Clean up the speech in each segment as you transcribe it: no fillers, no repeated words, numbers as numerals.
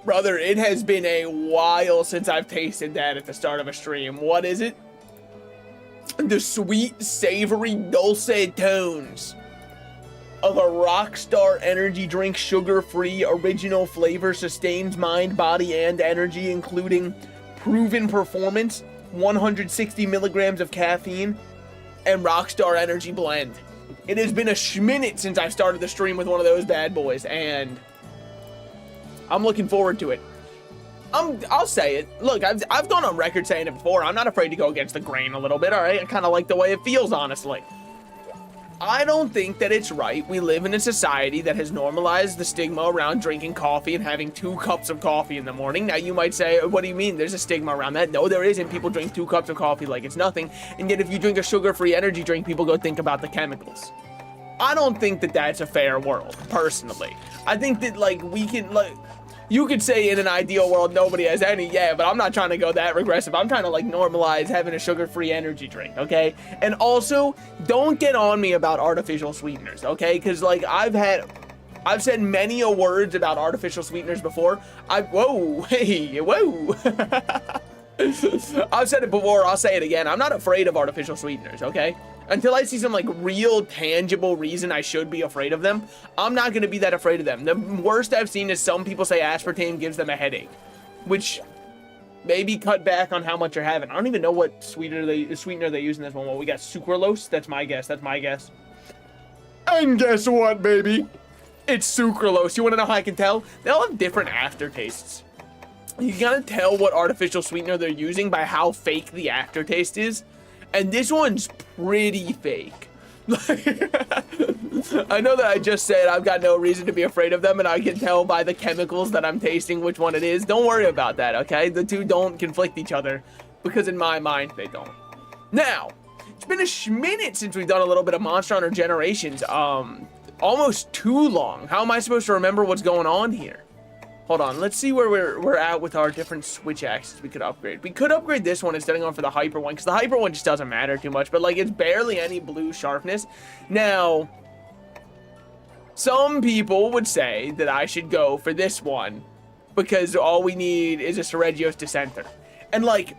Brother, it has been a while since I've tasted that at the start of a stream. What is it? The sweet, savory, dulce tones of a Rockstar energy drink, sugar-free, original flavor, sustains mind, body, and energy, including proven performance, 160 milligrams of caffeine, and Rockstar energy blend. It has been a minute since I started the stream with one of those bad boys, and I'm looking forward to it. I'll say it. Look, I've gone on record saying it before. I'm not afraid to go against the grain a little bit, all right? I kind of like the way it feels, honestly. I don't think that it's right. We live in a society that has normalized the stigma around drinking coffee and having 2 cups of coffee in the morning. Now, you might say, what do you mean? There's a stigma around that. No, there isn't. People drink 2 cups of coffee like it's nothing. And yet, if you drink a sugar-free energy drink, people go think about the chemicals. I don't think that that's a fair world, personally. I think that, like, we can, like, you could say in an ideal world, nobody has any, yeah, but I'm not trying to go that regressive. I'm trying to, like, normalize having a sugar-free energy drink, okay? And also, don't get on me about artificial sweeteners, okay? Because, like, I've said many a words about artificial sweeteners before. Whoa, hey, whoa. I've said it before, I'll say it again. I'm not afraid of artificial sweeteners, okay? Until I see some, like, real tangible reason I should be afraid of them, I'm not going to be that afraid of them. The worst I've seen is some people say aspartame gives them a headache, which maybe cut back on how much you're having. I don't even know what sweetener they use in this one. Well, we got sucralose. That's my guess. That's my guess. And guess what, baby? It's sucralose. You want to know how I can tell? They all have different aftertastes. You gotta tell what artificial sweetener they're using by how fake the aftertaste is. And this one's pretty fake. I know that I just said I've got no reason to be afraid of them, and I can tell by the chemicals that I'm tasting which one it is. Don't worry about that, okay? The two don't conflict each other, because in my mind, they don't. Now, it's been a minute since we've done a little bit of Monster Hunter Generations. Almost too long. How am I supposed to remember what's going on here? Hold on, let's see where we're at with our different switch axes we could upgrade. We could upgrade this one instead of going for the hyper one, because the hyper one just doesn't matter too much, but like it's barely any blue sharpness. Now, some people would say that I should go for this one because all we need is a Seregios Dissenter. And like,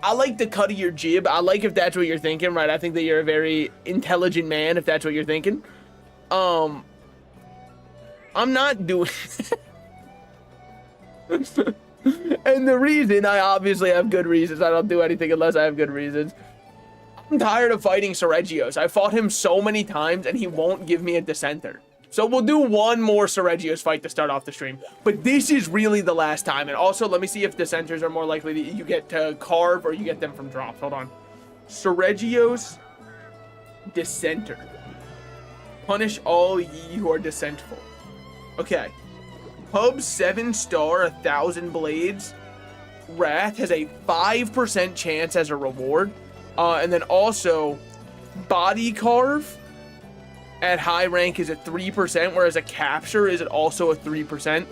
I like the cut of your jib. I like if that's what you're thinking, right? I think that you're a very intelligent man if that's what you're thinking. I'm not doing... And the reason, I obviously have good reasons. I don't do anything unless I have good reasons. I'm tired of fighting Seregios. I fought him so many times and he won't give me a Dissenter. So we'll do one more Seregios fight to start off the stream. But this is really the last time. And also, let me see if Dissenters are more likely that you get to carve or you get them from drops. Hold on. Seregios Dissenter. Punish all ye who are dissentful. Okay. Hub 7-star 1,000 blades. Wrath has a 5% chance as a reward. And then also, body carve at high rank is at 3%, whereas a capture is also a 3%.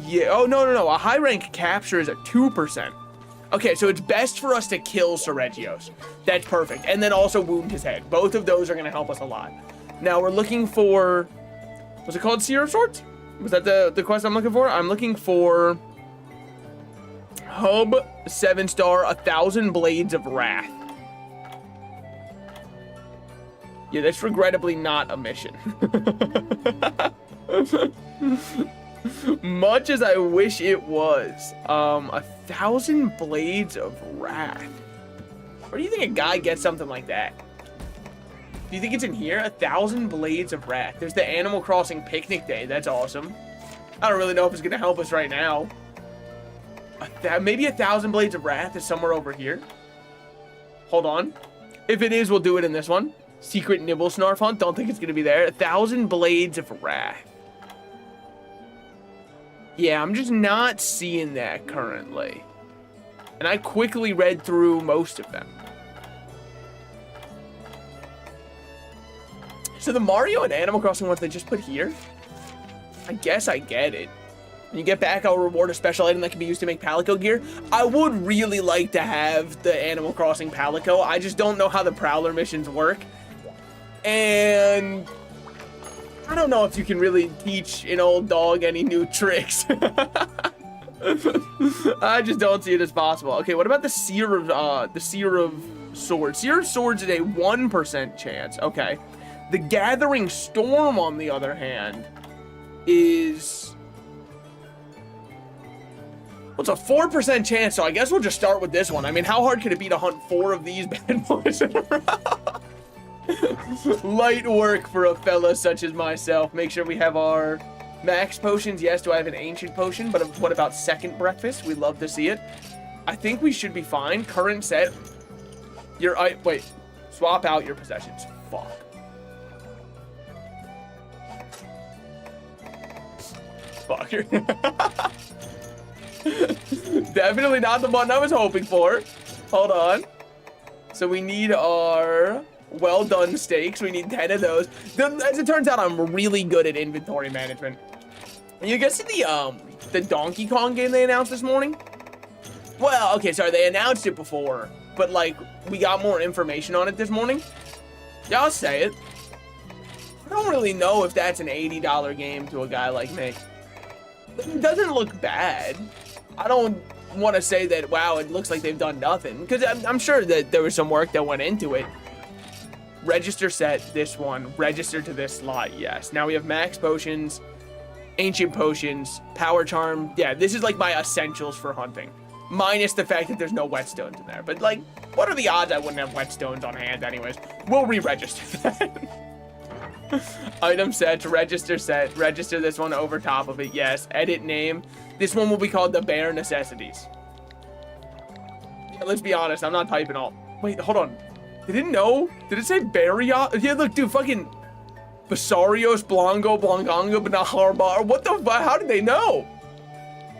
Yeah. Oh, no. A high rank capture is at 2%. Okay, so it's best for us to kill Seregios. That's perfect. And then also wound his head. Both of those are going to help us a lot. Now, we're looking for... Was it called Seer of Swords? Was that the quest I'm looking for? I'm looking for Hub 7-star 1,000 Blades of Wrath. Yeah, that's regrettably not a mission. Much as I wish it was. 1,000 Blades of Wrath. Where do you think a guy gets something like that? Do you think it's in here? 1,000 Blades of Wrath. There's the Animal Crossing Picnic Day. That's awesome. I don't really know if it's going to help us right now. Maybe 1,000 Blades of Wrath is somewhere over here. Hold on. If it is, we'll do it in this one. Secret Nibble Snarf Hunt. Don't think it's going to be there. 1,000 Blades of Wrath. Yeah, I'm just not seeing that currently. And I quickly read through most of them. So the Mario and Animal Crossing ones they just put here? I guess I get it. When you get back, I'll reward a special item that can be used to make Palico gear. I would really like to have the Animal Crossing Palico. I just don't know how the Prowler missions work. And I don't know if you can really teach an old dog any new tricks. I just don't see it as possible. Okay, what about the Seer of Swords? Seer of Swords is a 1% chance. Okay. The Gathering Storm, on the other hand, is... well, it's a 4% chance, so I guess we'll just start with this one. I mean, how hard could it be to hunt 4 of these bad boys in a row? Light work for a fella such as myself. Make sure we have our max potions. Yes, do I have an ancient potion? But what about second breakfast? We'd love to see it. I think we should be fine. Current set. Wait. Swap out your possessions. Fuck. Fuck. Definitely not the button I was hoping for. Hold on. So we need our well done steaks. We need 10 of those. As it turns out, I'm really good at inventory management. You guys see the Donkey Kong game they announced this morning? Well, okay, sorry, they announced it before, but like we got more information on it this morning. Yeah, I'll say it. I don't really know if that's an $80 game to a guy like me. It doesn't look bad. I don't want to say that, wow, it looks like they've done nothing, because I'm sure that there was some work that went into it. Register set, this one. Register to this slot, yes. Now we have max potions, ancient potions, power charm. Yeah, this is like my essentials for hunting. Minus the fact that there's no whetstones in there. But like, what are the odds I wouldn't have whetstones on hand anyways? We'll re-register that. Item set, register this one over top of it, yes. Edit name. This one will be called the Bare Necessities. Yeah, let's be honest, I'm not typing all. Wait, hold on. They didn't know? Did it say Barrios? Yeah, look, dude, fucking Basarios, Blanco, Blancanga, Benaharbar. What the fuck? How did they know?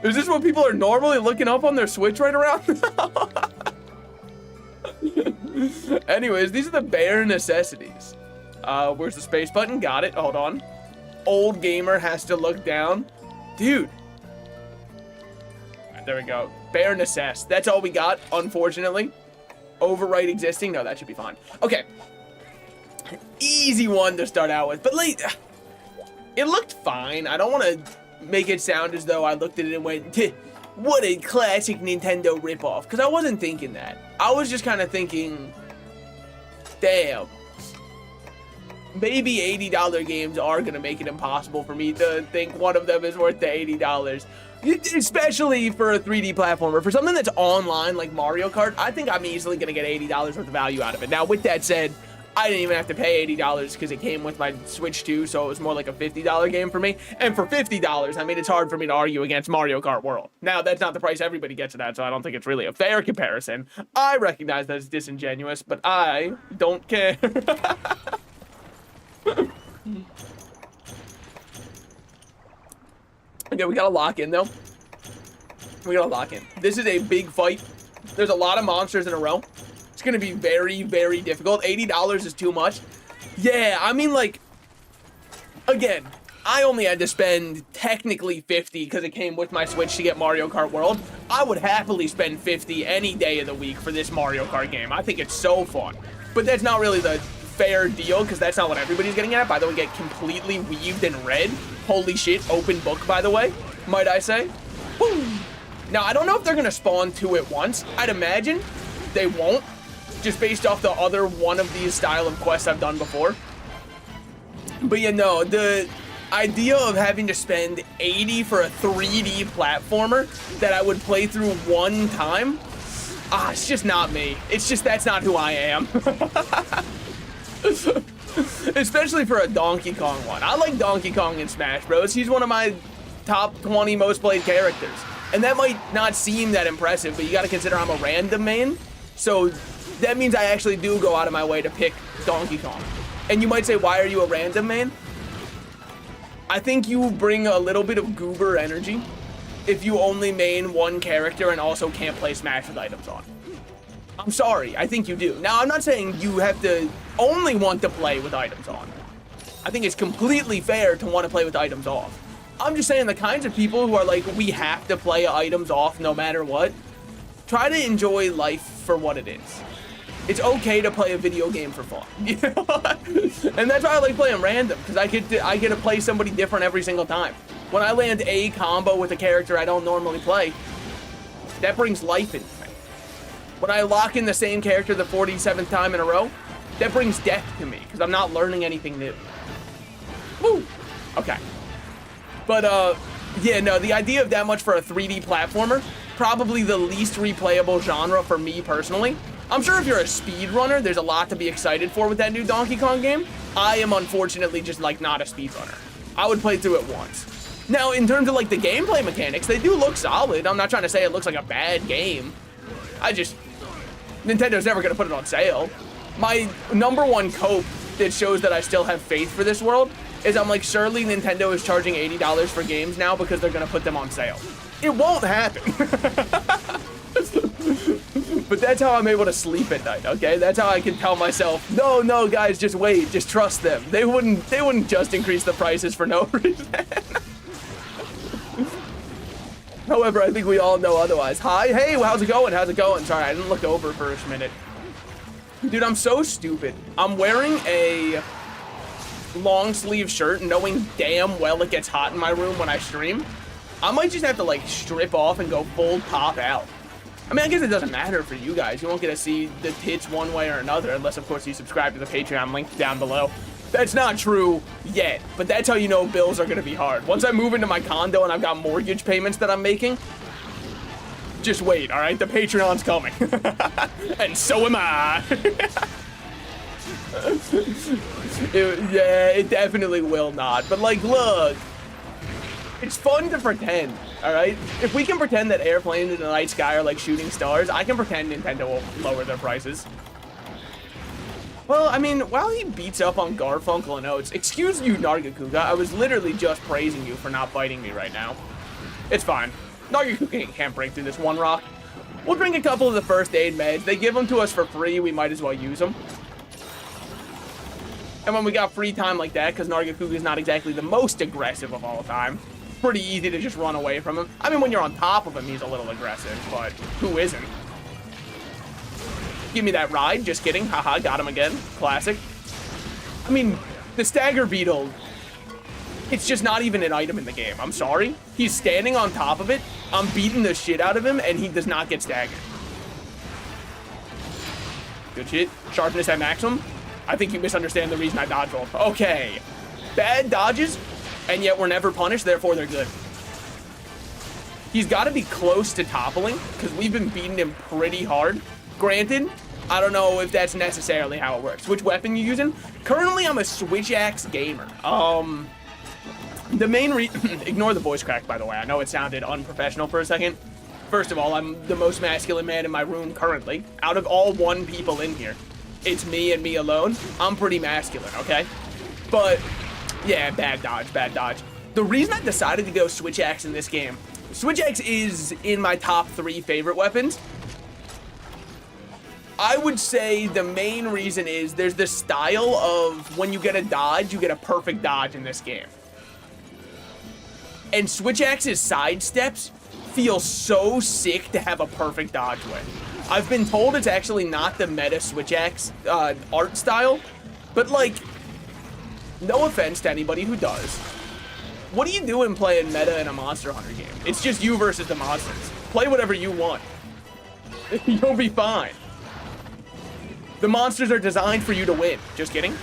Is this what people are normally looking up on their Switch right around now? Anyways, these are the Bare Necessities. Where's the space button? Got it. Hold on. Old gamer has to look down. Dude. Right, there we go. Bare Necess. That's all we got, unfortunately. Overwrite existing. No, that should be fine. Okay. Easy one to start out with. But like, it looked fine. I don't want to make it sound as though I looked at it and went, what a classic Nintendo ripoff. Because I wasn't thinking that. I was just kind of thinking, damn. Maybe $80 games are going to make it impossible for me to think one of them is worth the $80. Especially for a 3D platformer. For something that's online like Mario Kart, I think I'm easily going to get $80 worth of value out of it. Now, with that said, I didn't even have to pay $80 because it came with my Switch 2, so it was more like a $50 game for me. And for $50, I mean, it's hard for me to argue against Mario Kart World. Now, that's not the price everybody gets it at, so I don't think it's really a fair comparison. I recognize that it's disingenuous, but I don't care. Okay, we gotta lock in, though. We gotta lock in. This is a big fight. There's a lot of monsters in a row. It's gonna be very, very difficult. $80 is too much. Yeah, I mean, like, again, I only had to spend technically $50 because it came with my Switch to get Mario Kart World. I would happily spend $50 any day of the week for this Mario Kart game. I think it's so fun. But that's not really the fair deal, because that's not what everybody's getting at. By the way, get completely weaved in red. Holy shit, open book, by the way, might I say. Woo. Now, I don't know if they're gonna spawn 2 at once. I'd imagine they won't, just based off the other one of these style of quests I've done before. But you know, the idea of having to spend $80 for a 3D platformer that I would play through one time, it's just not me. It's just, that's not who I am. Especially for a Donkey Kong one. I like Donkey Kong in Smash Bros. He's one of my top 20 most played characters. And that might not seem that impressive, but you gotta consider I'm a random main. So that means I actually do go out of my way to pick Donkey Kong. And you might say, why are you a random main? I think you bring a little bit of goober energy if you only main one character and also can't play Smash with items on. I'm sorry, I think you do. Now, I'm not saying you have to only want to play with items on. I think it's completely fair to want to play with items off. I'm just saying the kinds of people who are like, we have to play items off no matter what, try to enjoy life for what it is. It's okay to play a video game for fun, you know? And that's why I like playing random, because I get to play somebody different every single time. When I land a combo with a character I don't normally play, that brings life into me. When I lock in the same character the 47th time in a row, that brings death to me, because I'm not learning anything new. Woo! Okay. But, yeah, no, the idea of that much for a 3D platformer, probably the least replayable genre for me personally. I'm sure if you're a speedrunner, there's a lot to be excited for with that new Donkey Kong game. I am unfortunately just like not a speedrunner. I would play through it once. Now, in terms of like the gameplay mechanics, they do look solid. I'm not trying to say it looks like a bad game. Nintendo's never gonna put it on sale. My #1 cope that shows that I still have faith for this world is I'm like, surely Nintendo is charging $80 for games now because they're gonna put them on sale. It won't happen. But that's how I'm able to sleep at night, okay? That's how I can tell myself, no, guys, just wait, just trust them. They wouldn't just increase the prices for no reason. However, I think we all know otherwise. Hi, hey, how's it going? How's it going? Sorry, I didn't look over for a minute. Dude, I'm so stupid. I'm wearing a long sleeve shirt knowing damn well it gets hot in my room when I stream. I might just have to like strip off and go full pop out. I mean, I guess it doesn't matter for you guys. You won't get to see the tits one way or another unless, of course, you subscribe to the Patreon link down below. That's not true yet, but that's how you know bills are going to be hard. Once I move into my condo and I've got mortgage payments that I'm making, just wait, all right? The Patreon's coming. And so am I. Yeah, it definitely will not. But, like, look. It's fun to pretend, all right? If we can pretend that airplanes in the night sky are like shooting stars, I can pretend Nintendo will lower their prices. Well, I mean, while he beats up on Garfunkel and Oates, excuse you, Nargacuga, I was literally just praising you for not biting me right now. It's fine. Nargacuga can't break through this one rock. We'll drink a couple of the first aid meds. They give them to us for free. We might as well use them. And when we got free time like that, because Nargacuga is not exactly the most aggressive of all time, pretty easy to just run away from him. I mean, when you're on top of him, he's a little aggressive, but who isn't? Give me that ride. Just kidding. Haha, got him again. Classic. I mean, the Stagger Beetle, it's just not even an item in the game. I'm sorry. He's standing on top of it. I'm beating the shit out of him, and he does not get staggered. Good shit. Sharpness at maximum. I think you misunderstand the reason I dodge roll. Okay. Bad dodges, and yet we're never punished, therefore they're good. He's got to be close to toppling, because we've been beating him pretty hard. Granted, I don't know if that's necessarily how it works. Which weapon you using? Currently, I'm a switch axe gamer. The main ignore the voice crack, by the way. I know it sounded unprofessional for a second. First of all, I'm the most masculine man in my room currently. Out of all 1 people in here, it's me and me alone. I'm pretty masculine, okay? But, yeah, bad dodge, bad dodge. The reason I decided to go switch axe in this game, switch axe is in my top 3 favorite weapons. I would say the main reason is there's the style of when you get a dodge, you get a perfect dodge in this game. And switch axe's side steps feel so sick to have a perfect dodge with. I've been told it's actually not the meta switch axe art style, but like, no offense to anybody who does. What are you doing playing meta in a Monster Hunter game? It's just you versus the monsters. Play whatever you want. You'll be fine. The monsters are designed for you to win. Just kidding.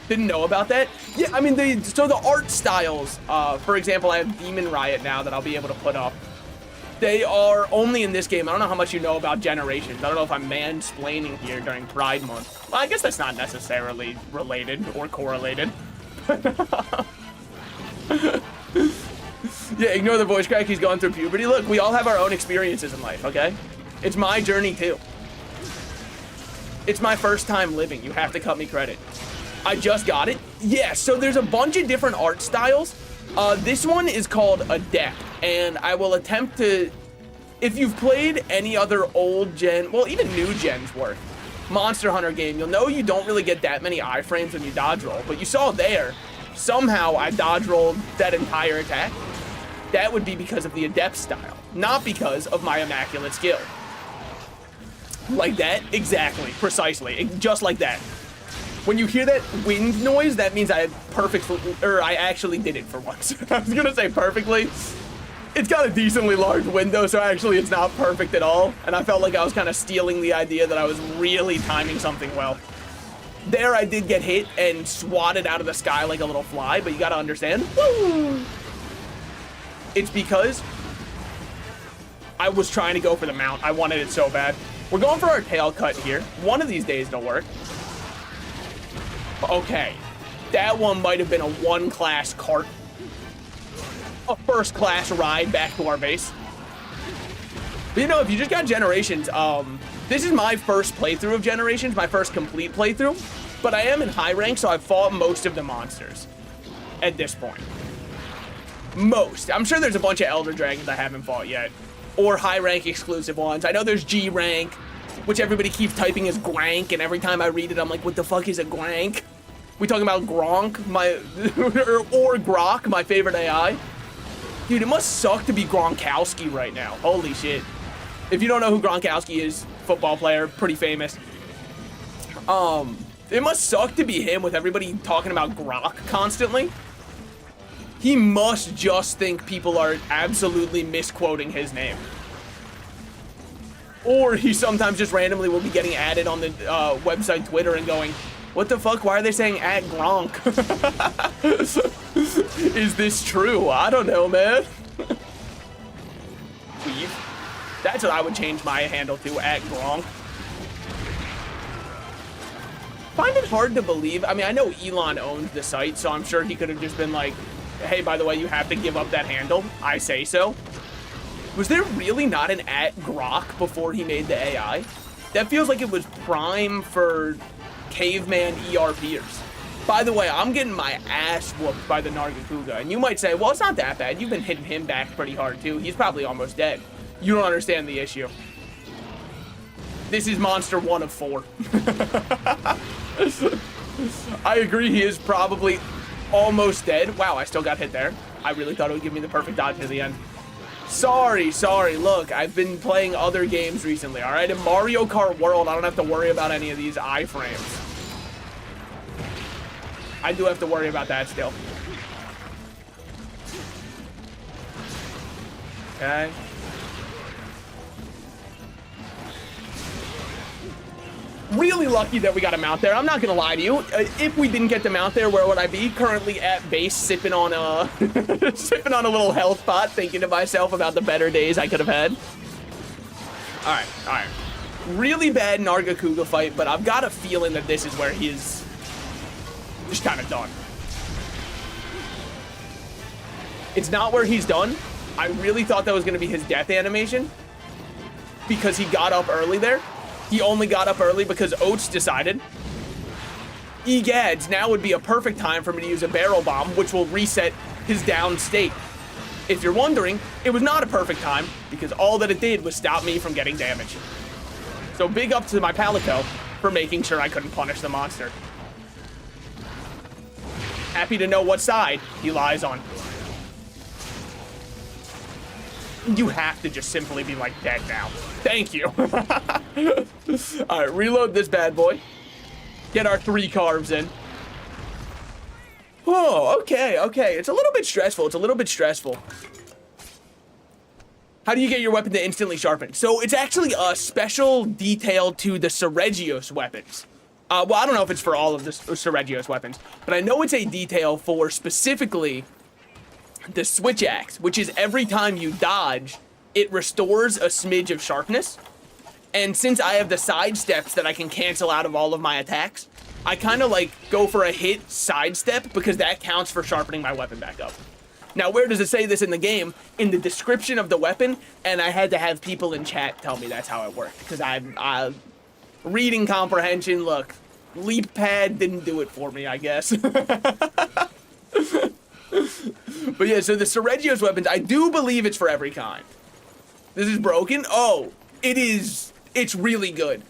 Didn't know about that? Yeah, I mean, so the art styles, for example, I have Demon Riot now that I'll be able to put up. They are only in this game. I don't know how much you know about Generations. I don't know if I'm mansplaining here during Pride Month. Well, I guess that's not necessarily related or correlated. Yeah, ignore the voice crack. He's going through puberty. Look, we all have our own experiences in life, okay? It's my journey, too. It's my first time living. You have to cut me credit. I just got it. Yeah, so there's a bunch of different art styles. This one is called Adept, and I will attempt to... If you've played any other old gen, well, even new gen's work, Monster Hunter game, you'll know you don't really get that many iframes when you dodge roll, but you saw there, somehow I dodge rolled that entire attack. That would be because of the Adept style, not because of my immaculate skill. Like that? Exactly. Precisely. Just like that. When you hear that wind noise, that means I actually did it for once. I was gonna say perfectly. It's got a decently large window, so actually it's not perfect at all. And I felt like I was kind of stealing the idea that I was really timing something well. There I did get hit and swatted out of the sky like a little fly, but you gotta understand. Woo! It's because I was trying to go for the mount. I wanted it so bad. We're going for our tail cut here. One of these days it'll work. Okay. That one might have been a one-class cart. A first-class ride back to our base. But you know, if you just got Generations, this is my first playthrough of Generations, my first complete playthrough, but I am in high rank, so I've fought most of the monsters at this point. Most. I'm sure there's a bunch of Elder Dragons I haven't fought yet, or high rank exclusive ones. I know there's G rank, which everybody keeps typing as Grank, and every time I read it, I'm like, what the fuck is a Grank? We talking about Gronk, or Grok, my favorite AI? Dude, it must suck to be Gronkowski right now. Holy shit. If you don't know who Gronkowski is, football player, pretty famous. It must suck to be him with everybody talking about Grok constantly. He must just think people are absolutely misquoting his name. Or he sometimes just randomly will be getting added on the website Twitter and going, what the fuck? Why are they saying at Gronk? Is this true? I don't know, man. Weave. That's what I would change my handle to, at Gronk. Find it hard to believe. I mean, I know Elon owns the site, so I'm sure he could have just been like, hey, by the way, you have to give up that handle. I say so. Was there really not an at Grok before he made the AI? That feels like it was prime for caveman ERPers. By the way, I'm getting my ass whooped by the Nargacuga, and you might say, well, it's not that bad. You've been hitting him back pretty hard, too. He's probably almost dead. You don't understand the issue. This is monster 1 of 4. I agree, he is probably almost dead. Wow, I still got hit there. I really thought it would give me the perfect dodge to the end. Sorry. Look, I've been playing other games recently, all right? In Mario Kart World, I don't have to worry about any of these iframes. I do have to worry about that still. Okay. Really lucky that we got him out there. I'm not gonna lie to you. If we didn't get them out there, where would I be? Currently at base, sipping on a sipping on a little health pot, thinking to myself about the better days I could have had. All right. Really bad Nargacuga fight, but I've got a feeling that this is where he's just kind of done. It's not where he's done. I really thought that was gonna be his death animation because he got up early there. He only got up early because Oats decided, egads, now would be a perfect time for me to use a barrel bomb, which will reset his down state. If you're wondering, it was not a perfect time because all that it did was stop me from getting damage. So big up to my Palico for making sure I couldn't punish the monster. Happy to know what side he lies on. You have to just simply be like dead now. Thank you. All right, reload this bad boy. Get our 3 carbs in. Oh, okay. It's a little bit stressful. How do you get your weapon to instantly sharpen? So it's actually a special detail to the Seregios weapons. Well, I don't know if it's for all of the Seregios weapons, but I know it's a detail for specifically the switch axe, which is every time you dodge, it restores a smidge of sharpness. And since I have the sidesteps that I can cancel out of all of my attacks, I kind of like go for a hit sidestep because that counts for sharpening my weapon back up. Now, where does it say this in the game? In the description of the weapon, and I had to have people in chat tell me that's how it worked because I reading comprehension, look, leap pad didn't do it for me, I guess. But yeah, so the Seregios weapons, I do believe it's for every kind. This is broken? Oh, it is. It's really good.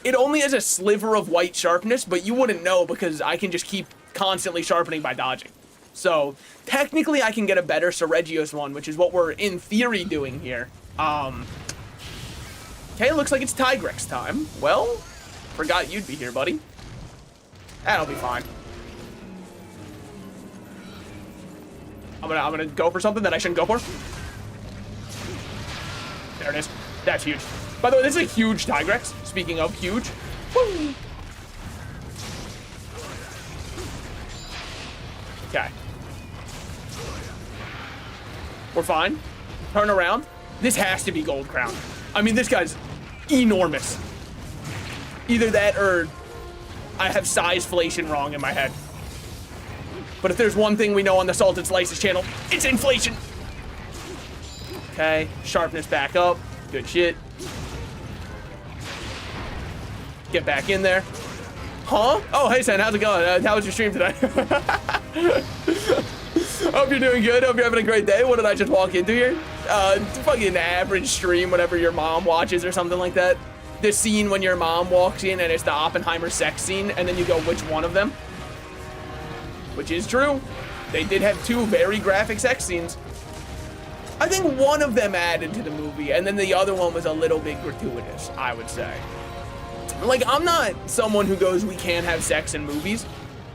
It only has a sliver of white sharpness, but you wouldn't know because I can just keep constantly sharpening by dodging. So technically I can get a better Seregios one, which is what we're in theory doing here. Okay, looks like it's Tigrex time. Well, forgot you'd be here, buddy. That'll be fine. I'm gonna go for something that I shouldn't go for. There it is. That's huge. By the way, this is a huge Tigrex. Speaking of huge. Woo! Okay. We're fine. Turn around. This has to be Gold Crown. I mean, this guy's enormous. Either that or I have sizeflation wrong in my head. But if there's one thing we know on the Salted Slices channel, it's inflation. Okay, sharpness back up. Good shit. Get back in there. Huh? Oh, hey, Sen, how's it going? How was your stream today? Hope you're doing good. Hope you're having a great day. What did I just walk into here? Fucking average stream, whatever your mom watches or something like that. The scene when your mom walks in and it's the Oppenheimer sex scene, and then you go, which one of them? Which is true. They did have two very graphic sex scenes. I think one of them added to the movie, and then the other one was a little bit gratuitous, I would say. Like, I'm not someone who goes, we can't have sex in movies,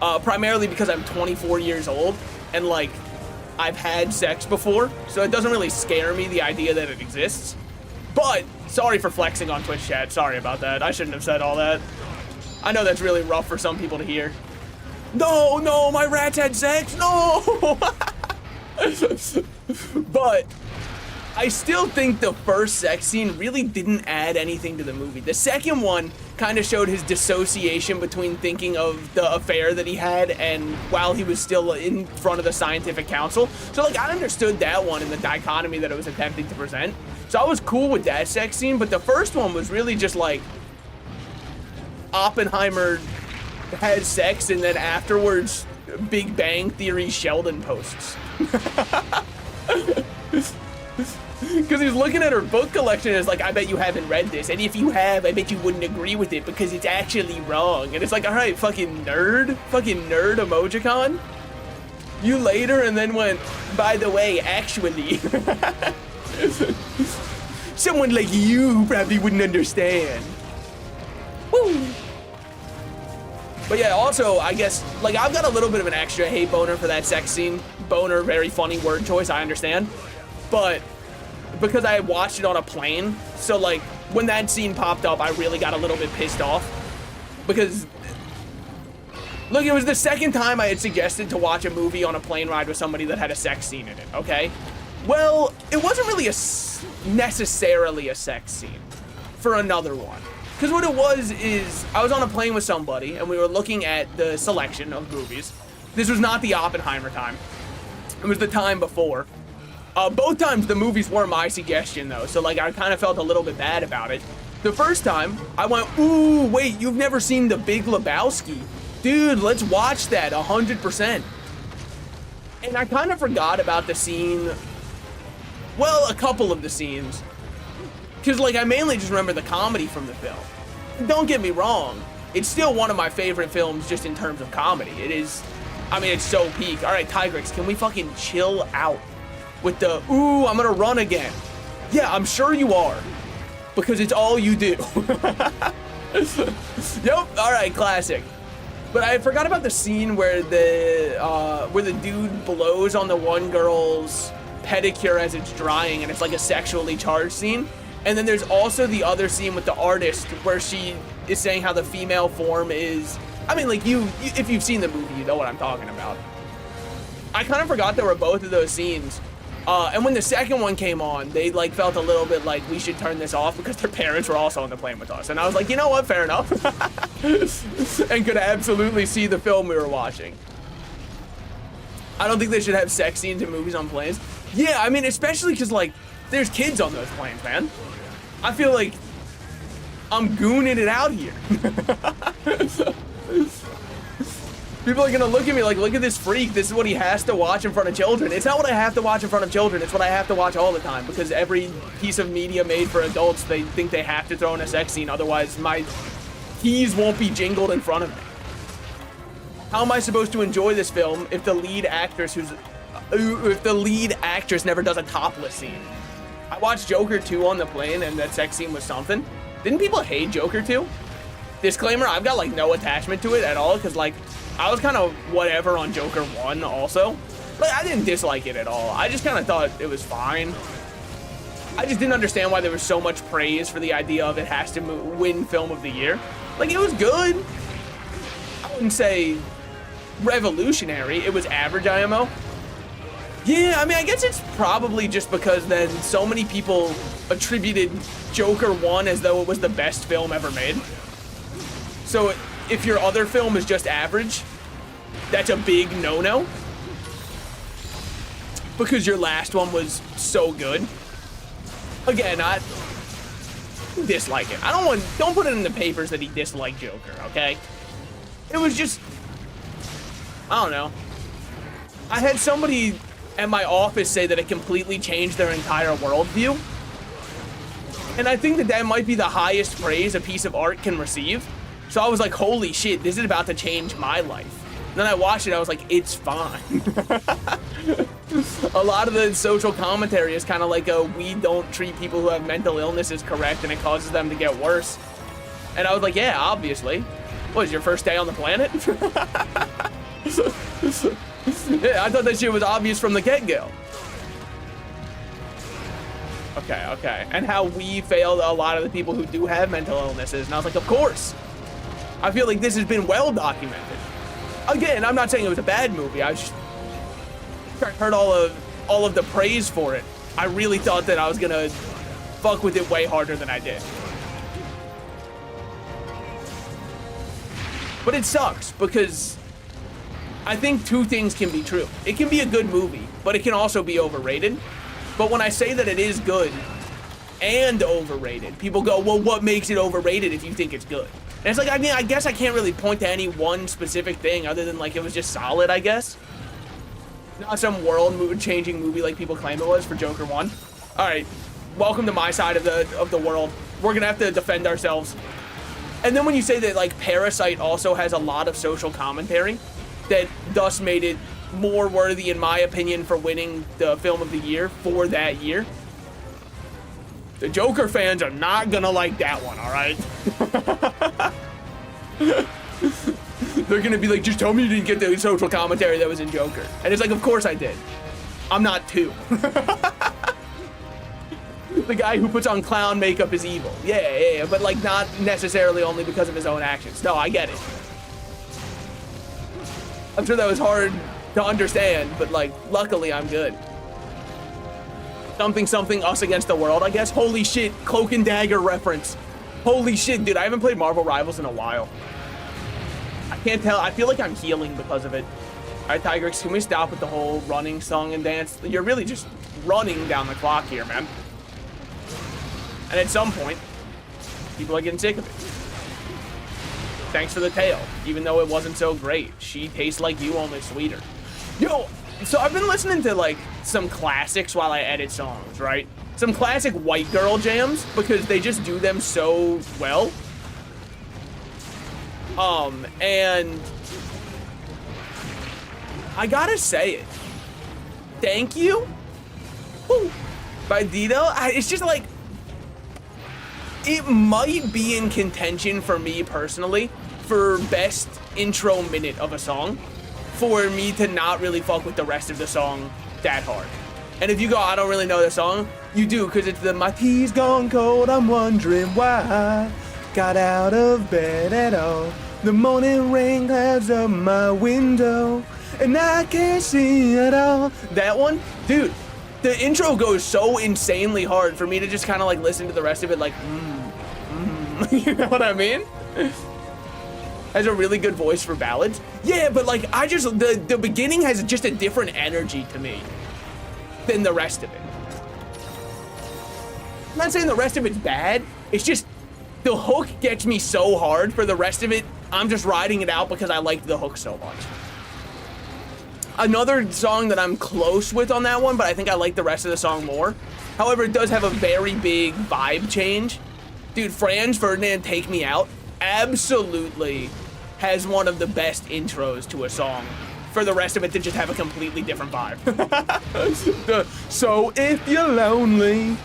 primarily because I'm 24 years old, and like, I've had sex before, so it doesn't really scare me, the idea that it exists. But, sorry for flexing on Twitch chat, sorry about that. I shouldn't have said all that. I know that's really rough for some people to hear. No, no, my rats had sex, no! But I still think the first sex scene really didn't add anything to the movie. The second one kind of showed his dissociation between thinking of the affair that he had and while he was still in front of the scientific council. So like, I understood that one and the dichotomy that it was attempting to present. So I was cool with that sex scene, but the first one was really just like Oppenheimer has sex and then afterwards Big Bang Theory Sheldon posts. Because he's looking at her book collection and it's like, I bet you haven't read this. And if you have, I bet you wouldn't agree with it because it's actually wrong. And it's like, all right, fucking nerd emojicon. You later and then went, by the way, actually. Someone like you probably wouldn't understand. Woo. But yeah, also, I guess, like, I've got a little bit of an extra hate boner for that sex scene. Boner, very funny word choice, I understand. But because I watched it on a plane, so like, when that scene popped up, I really got a little bit pissed off. Because, look, it was the second time I had suggested to watch a movie on a plane ride with somebody that had a sex scene in it, okay? Well, it wasn't really necessarily a sex scene for another one. Because what it was is, I was on a plane with somebody, and we were looking at the selection of movies. This was not the Oppenheimer time. It was the time before. Both times, the movies were my suggestion, though, so, like, I kind of felt a little bit bad about it. The first time, I went, ooh, wait, you've never seen The Big Lebowski? Dude, let's watch that, 100%. And I kind of forgot about the scene, well, a couple of the scenes. Because, like, I mainly just remember the comedy from the film. Don't get me wrong. It's still one of my favorite films just in terms of comedy. It is, I mean, it's so peak. All right, Tigrex, can we fucking chill out with the, ooh, I'm gonna run again. Yeah, I'm sure you are. Because it's all you do. Yep, all right, classic. But I forgot about the scene where the dude blows on the one girl's pedicure as it's drying, and it's like a sexually charged scene. And then there's also the other scene with the artist where she is saying how the female form is, I mean, like, if you've seen the movie, you know what I'm talking about. I kind of forgot there were both of those scenes. And when the second one came on, they, like, felt a little bit like we should turn this off because their parents were also on the plane with us. And I was like, you know what, fair enough. And could absolutely see the film we were watching. I don't think they should have sex scenes in movies on planes. Yeah, I mean, especially because, like, there's kids on those planes, man. I feel like I'm gooning it out here. People are gonna look at me like, look at this freak. This is what he has to watch in front of children. It's not what I have to watch in front of children. It's what I have to watch all the time because every piece of media made for adults, they think they have to throw in a sex scene. Otherwise, my keys won't be jingled in front of me. How am I supposed to enjoy this film if the lead actress never does a topless scene? I watched Joker 2 on the plane, and that sex scene was something. Didn't people hate Joker 2? Disclaimer, I've got like no attachment to it at all, because like I was kind of whatever on Joker 1 also. Like, I didn't dislike it at all. I just kind of thought it was fine. I just didn't understand why there was so much praise for the idea of it has to win Film of the Year. Like, it was good. I wouldn't say revolutionary. It was average IMO. Yeah, I mean, I guess it's probably just because then so many people attributed Joker 1 as though it was the best film ever made. So if your other film is just average, that's a big no-no. Because your last one was so good. Again, I dislike it. Don't put it in the papers that he disliked Joker, okay? It was just, I don't know. I had somebody at my office say that it completely changed their entire worldview. And I think that might be the highest praise a piece of art can receive. So I was like, holy shit, this is about to change my life. And then I watched it, I was like, it's fine. A lot of the social commentary is kind of like we don't treat people who have mental illnesses correct and it causes them to get worse. And I was like, yeah, obviously. What, is your first day on the planet? Yeah, I thought that shit was obvious from the get-go. Okay. And how we failed a lot of the people who do have mental illnesses. And I was like, of course. I feel like this has been well documented. Again, I'm not saying it was a bad movie. I just heard all of the praise for it. I really thought that I was gonna fuck with it way harder than I did. But it sucks because I think two things can be true. It can be a good movie, but it can also be overrated. But when I say that it is good and overrated, people go, well, what makes it overrated if you think it's good? And it's like, I mean, I guess I can't really point to any one specific thing other than like it was just solid, I guess. Not some world-changing movie like people claim it was for Joker 1. All right, welcome to my side of the world. We're gonna have to defend ourselves. And then when you say that like Parasite also has a lot of social commentary that thus made it more worthy, in my opinion, for winning the Film of the Year for that year, the Joker fans are not gonna like that one, all right? They're gonna be like, just tell me you didn't get the social commentary that was in Joker. And it's like, of course I did. I'm not two. The guy who puts on clown makeup is evil. Yeah, but like not necessarily only because of his own actions. No, I get it. I'm sure that was hard to understand, but like, luckily I'm good. Something, us against the world, I guess. Holy shit, Cloak and Dagger reference. Holy shit, dude, I haven't played Marvel Rivals in a while. I can't tell, I feel like I'm healing because of it. All right, Tigrix, can we stop with the whole running song and dance? You're really just running down the clock here, man. And at some point, people are getting sick of it. Thanks for the tale, even though it wasn't so great. She tastes like you, only sweeter. Yo, so I've been listening to like some classics while I edit songs, right? Some classic white girl jams because they just do them so well. And I gotta say it. Thank You by Dito. It's just like, it might be in contention for me personally for best intro minute of a song for me to not really fuck with the rest of the song that hard. And if you go, I don't really know the song, you do, because it's the my tea's gone cold, I'm wondering why I got out of bed at all. The morning rain clouds up my window and I can't see it all. That one, dude, the intro goes so insanely hard for me to just kind of like listen to the rest of it like, you know what I mean? Has a really good voice for ballads. Yeah, but like I just, the beginning has just a different energy to me than the rest of it. I'm not saying the rest of it's bad. It's just the hook gets me so hard. For the rest of it, I'm just riding it out because I liked the hook so much. Another song that I'm close with on that one, but I think I like the rest of the song more. However, it does have a very big vibe change. Dude, Franz Ferdinand, Take Me Out, absolutely has one of the best intros to a song. For the rest of it to just have a completely different vibe. So if you're lonely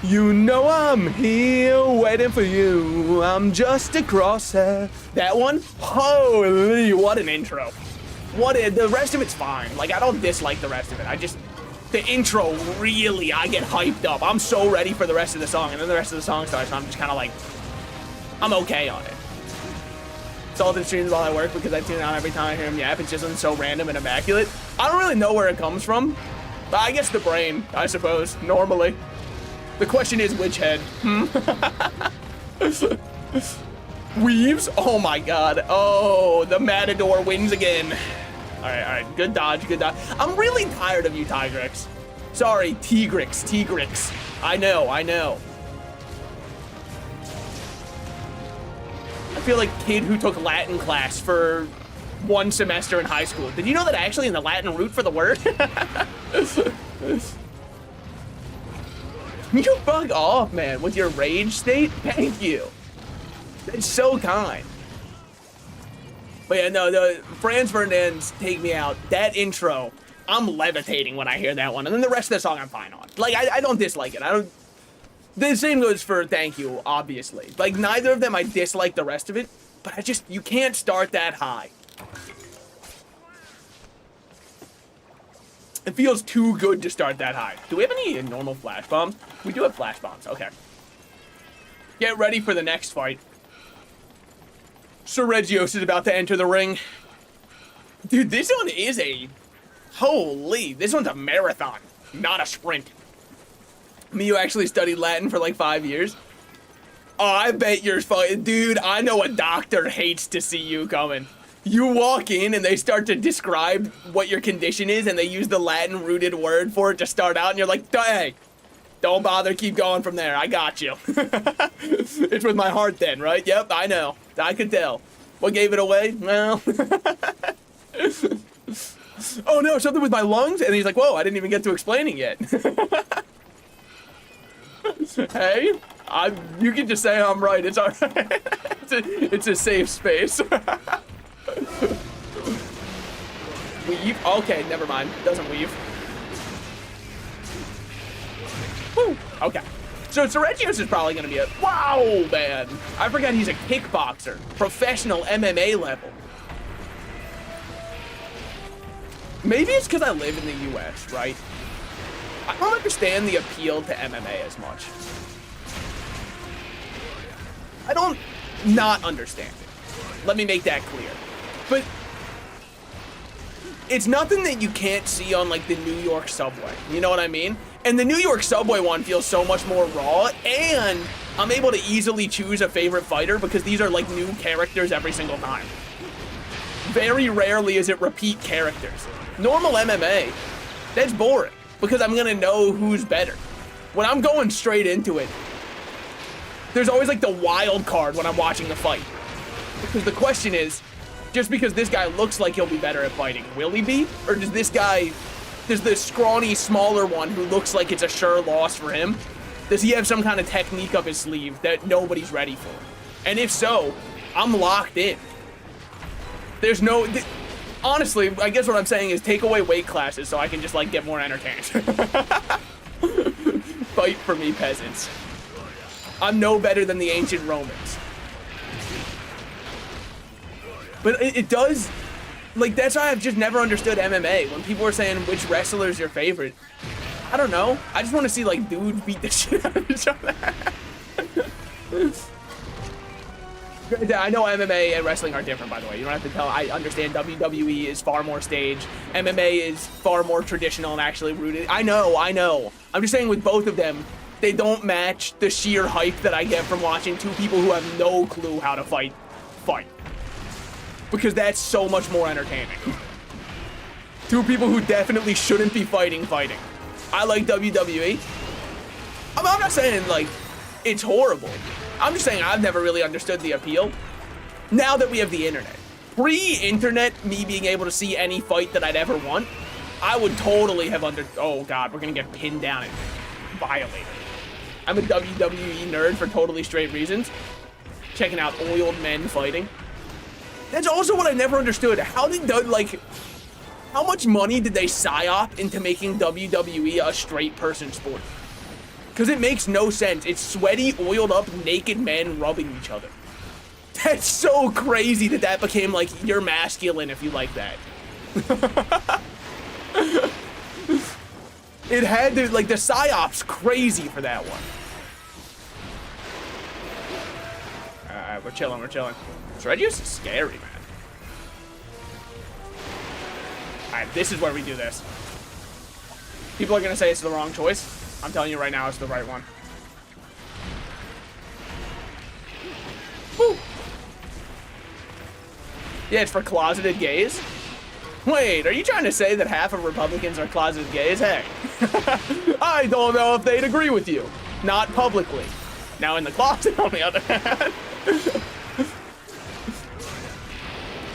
You know I'm here waiting for you. I'm just a crosshair. That one? Holy, what an intro. The rest of it's fine. Like, I don't dislike the rest of it. The intro really, I get hyped up. I'm so ready for the rest of the song. And then the rest of the song starts, and I'm just kind of like, I'm okay on it. Salted streams while I work because I tune out every time I hear him yap. It's just so random and immaculate. I don't really know where it comes from. But I guess the brain, I suppose, normally. The question is which head? Weaves? Oh my god. Oh, the Matador wins again. All right. Good dodge, good dodge. I'm really tired of you, Tigrix. Sorry, Tigrix. I know. I feel like a kid who took Latin class for 1 semester in high school. Did you know that actually in the Latin root for the word? You bug off, man, with your rage state? Thank you. That's so kind. But yeah, no, the Franz Ferdinand's Take Me Out, that intro, I'm levitating when I hear that one. And then the rest of the song I'm fine on. Like, I don't dislike it. The same goes for Thank You, obviously. Like, neither of them I dislike the rest of it, but you can't start that high. It feels too good to start that high. Do we have any normal flash bombs? We do have flash bombs, okay. Get ready for the next fight. Sir Regios is about to enter the ring. Dude, this one is this one's a marathon, not a sprint. You actually studied Latin for like 5 years? Oh, I bet you're fucking, dude, I know a doctor hates to see you coming. You walk in and they start to describe what your condition is and they use the Latin rooted word for it to start out and you're like, hey, don't bother, keep going from there, I got you. It's with my heart then, right? Yep, I know, I could tell. What gave it away? Well, oh no, something with my lungs? And he's like, whoa, I didn't even get to explaining yet. Hey, you can just say I'm right, it's all right. It's a safe space. Weave? Okay, never mind. Doesn't weave. Woo! Okay. So Regios is probably gonna be a... Wow, man! I forgot he's a kickboxer. Professional MMA level. Maybe it's because I live in the US, right? I don't understand the appeal to MMA as much. I don't not understand it. Let me make that clear. But it's nothing that you can't see on like the New York subway. You know what I mean? And the New York subway one feels so much more raw, and I'm able to easily choose a favorite fighter because these are like new characters every single time. Very rarely is it repeat characters. Normal MMA, that's boring because I'm gonna know who's better. When I'm going straight into it, there's always like the wild card when I'm watching the fight. Because the question is, just because this guy looks like he'll be better at fighting, will he be? Or does the scrawny, smaller one who looks like it's a sure loss for him, does he have some kind of technique up his sleeve that nobody's ready for? And if so, I'm locked in. There's no... Honestly, I guess what I'm saying is take away weight classes so I can just, like, get more entertained. Fight for me, peasants. I'm no better than the ancient Romans. But it does... Like, that's why I've just never understood MMA. When people are saying which wrestler's your favorite, I don't know. I just want to see, like, dudes beat the shit out of each other. I know MMA and wrestling are different, by the way. You don't have to tell. I understand WWE is far more staged. MMA is far more traditional and actually rooted. I know. I'm just saying with both of them, they don't match the sheer hype that I get from watching two people who have no clue how to fight. Because that's so much more entertaining. Two people who definitely shouldn't be fighting. I like WWE. I'm not saying, like, it's horrible. I'm just saying I've never really understood the appeal. Now that we have the internet. Pre-internet, me being able to see any fight that I'd ever want, I would totally have oh god, we're gonna get pinned down and violated. I'm a WWE nerd for totally straight reasons. Checking out oiled men fighting. That's also what I never understood. How much money did they psyop into making WWE a straight person sport? Because it makes no sense. It's sweaty, oiled up, naked men rubbing each other. That's so crazy that that became like, you're masculine if you like that. It had to, like, the psyop's crazy for that one. Alright, we're chilling, we're chilling. Regius is scary, man. Alright, this is where we do this. People are gonna say it's the wrong choice. I'm telling you right now, it's the right one. Woo! Yeah, it's for closeted gays. Wait, are you trying to say that half of Republicans are closeted gays? Hey, I don't know if they'd agree with you. Not publicly. Now in the closet, on the other hand.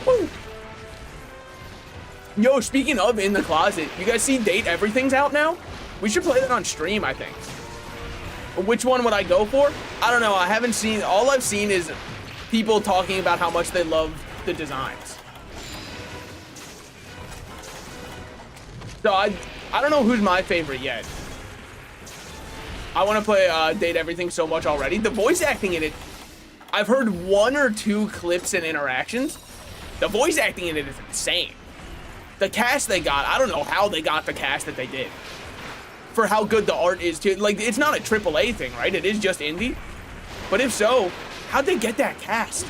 Woo. Yo, speaking of in the closet, you guys see Date Everything's out now? We should play that on stream, I think. Which one would I go for? I don't know, I haven't seen, all I've seen is people talking about how much they love the designs. So I don't know who's my favorite yet. I want to play Date Everything so much already. The voice acting in it, I've heard 1 or 2 clips and interactions. The voice acting in it is insane. The cast they got, I don't know how they got the cast that they did. For how good the art is too. Like, it's not a AAA thing, right? It is just indie. But if so, how'd they get that cast?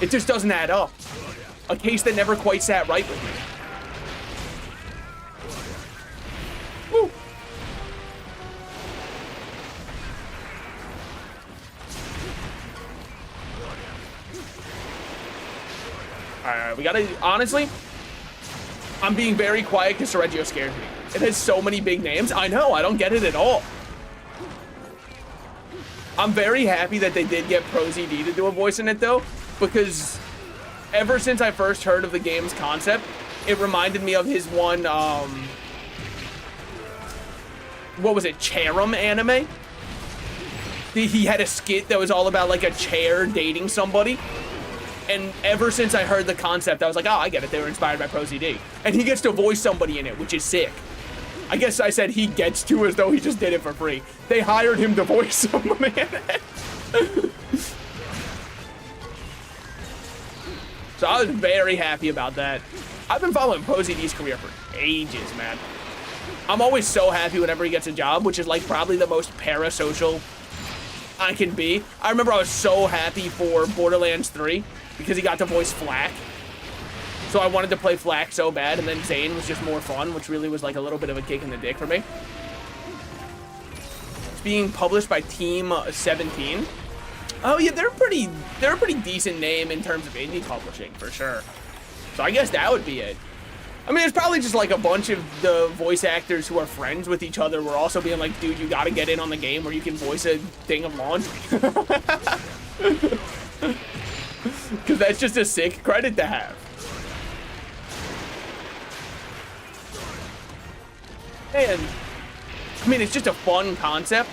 It just doesn't add up. A case that never quite sat right with me. Woo. Alright, we gotta, honestly, I'm being very quiet because Sergio scares me. It has so many big names. I know, I don't get it at all. I'm very happy that they did get ProZD to do a voice in it though, because ever since I first heard of the game's concept, it reminded me of his one, what was it, Cherem anime? He had a skit that was all about like a chair dating somebody. And ever since I heard the concept, I was like, oh, I get it. They were inspired by ProZD. And he gets to voice somebody in it, which is sick. I guess I said he gets to as though he just did it for free. They hired him to voice somebody in it. So I was very happy about that. I've been following ProZD's career for ages, man. I'm always so happy whenever he gets a job, which is like probably the most parasocial I can be. I remember I was so happy for Borderlands 3 because he got to voice Flak. So I wanted to play Flak so bad, and then Zane was just more fun, which really was like a little bit of a kick in the dick for me. It's being published by Team 17. Oh yeah, they're a pretty decent name in terms of indie publishing, for sure. So I guess that would be it. I mean, it's probably just like a bunch of the voice actors who are friends with each other were also being like, dude, you gotta get in on the game where you can voice a thing of laundry. Because that's just a sick credit to have. And, I mean, it's just a fun concept.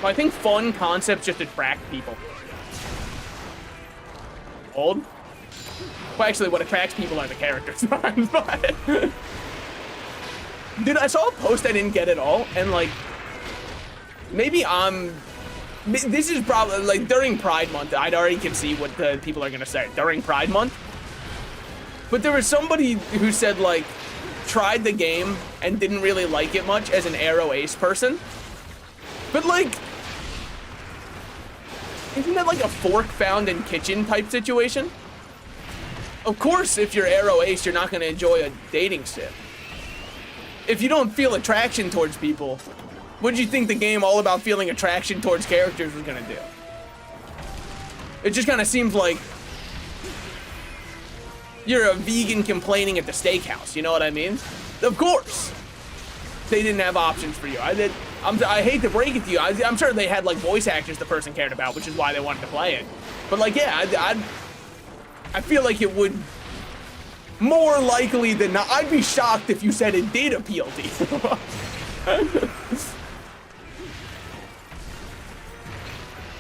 I think fun concepts just attract people. Old? Well, actually, what attracts people are the characters. But dude, I saw a post I didn't get at all, and like, maybe this is probably like during Pride Month. I'd already can see what the people are gonna say during Pride Month. But there was somebody who said like, tried the game and didn't really like it much as an Arrow Ace person. But like, isn't that like a fork found in kitchen type situation? Of course, if you're Arrow Ace, you're not going to enjoy a dating sim. If you don't feel attraction towards people, what do you think the game all about feeling attraction towards characters was going to do? It just kind of seems like you're a vegan complaining at the steakhouse, you know what I mean? Of course, they didn't have options for you. I hate to break it to you. I'm sure they had like voice actors the person cared about, which is why they wanted to play it. But like, yeah, I feel like it would more likely than not. I'd be shocked if you said it did appeal to you.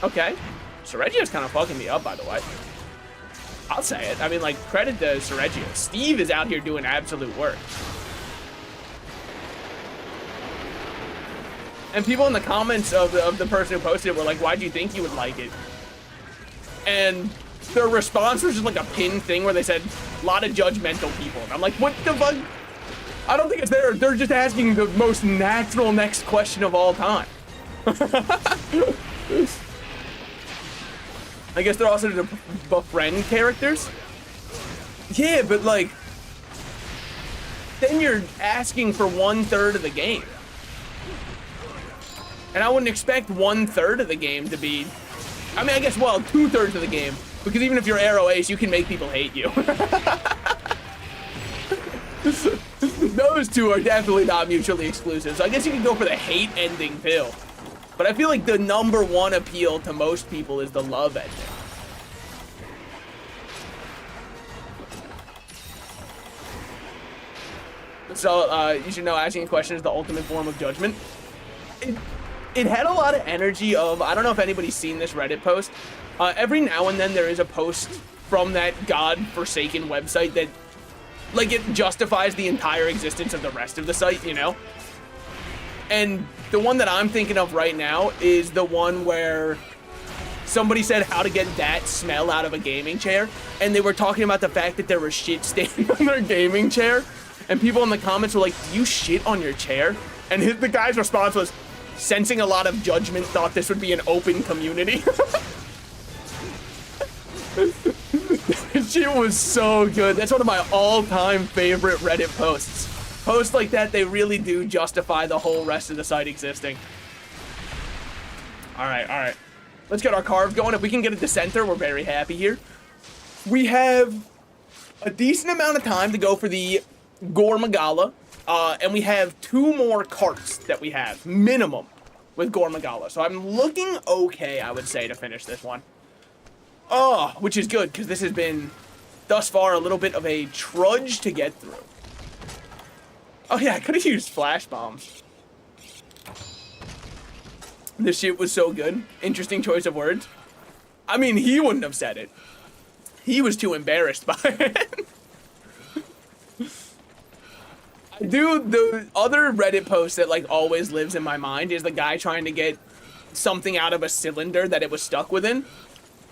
Okay. Sergio's kind of fucking me up, by the way. I'll say it. I mean, like, credit to Sergio. Steve is out here doing absolute work. And people in the comments of the person who posted it were like, why do you think you would like it? And their response was just like a pinned thing where they said, a lot of judgmental people. And I'm like, what the fuck? I don't think it's there. They're just asking the most natural next question of all time. I guess they're also to befriend characters. Yeah, but like, then you're asking for 1/3 of the game. And I wouldn't expect 1/3 of the game to be, I mean, I guess, well, 2/3 of the game. Because even if you're Arrow Ace, you can make people hate you. Those two are definitely not mutually exclusive. So I guess you can go for the hate ending too. But I feel like the #1 appeal to most people is the love ending. So you should know asking a question is the ultimate form of judgment. It had a lot of energy of, I don't know if anybody's seen this Reddit post. Every now and then there is a post from that god-forsaken website that, like, it justifies the entire existence of the rest of the site, you know? And the one that I'm thinking of right now is the one where somebody said how to get that smell out of a gaming chair, and they were talking about the fact that there was shit stained on their gaming chair, and people in the comments were like, do you shit on your chair? And the guy's response was, sensing a lot of judgment, thought this would be an open community. Shit was so good. That's one of my all-time favorite Reddit posts. Posts like that, they really do justify the whole rest of the site existing. All right. Let's get our carve going. If we can get a dissenter, we're very happy here. We have a decent amount of time to go for the Gore Magala, and we have 2 more carts that we have, minimum, with Gore Magala. So I'm looking okay, I would say, to finish this one. Oh, which is good, because this has been, thus far, a little bit of a trudge to get through. Oh yeah, I could have used flash bombs. This shit was so good. Interesting choice of words. I mean, he wouldn't have said it. He was too embarrassed by it. The other Reddit post that, like, always lives in my mind is the guy trying to get something out of a cylinder that it was stuck within.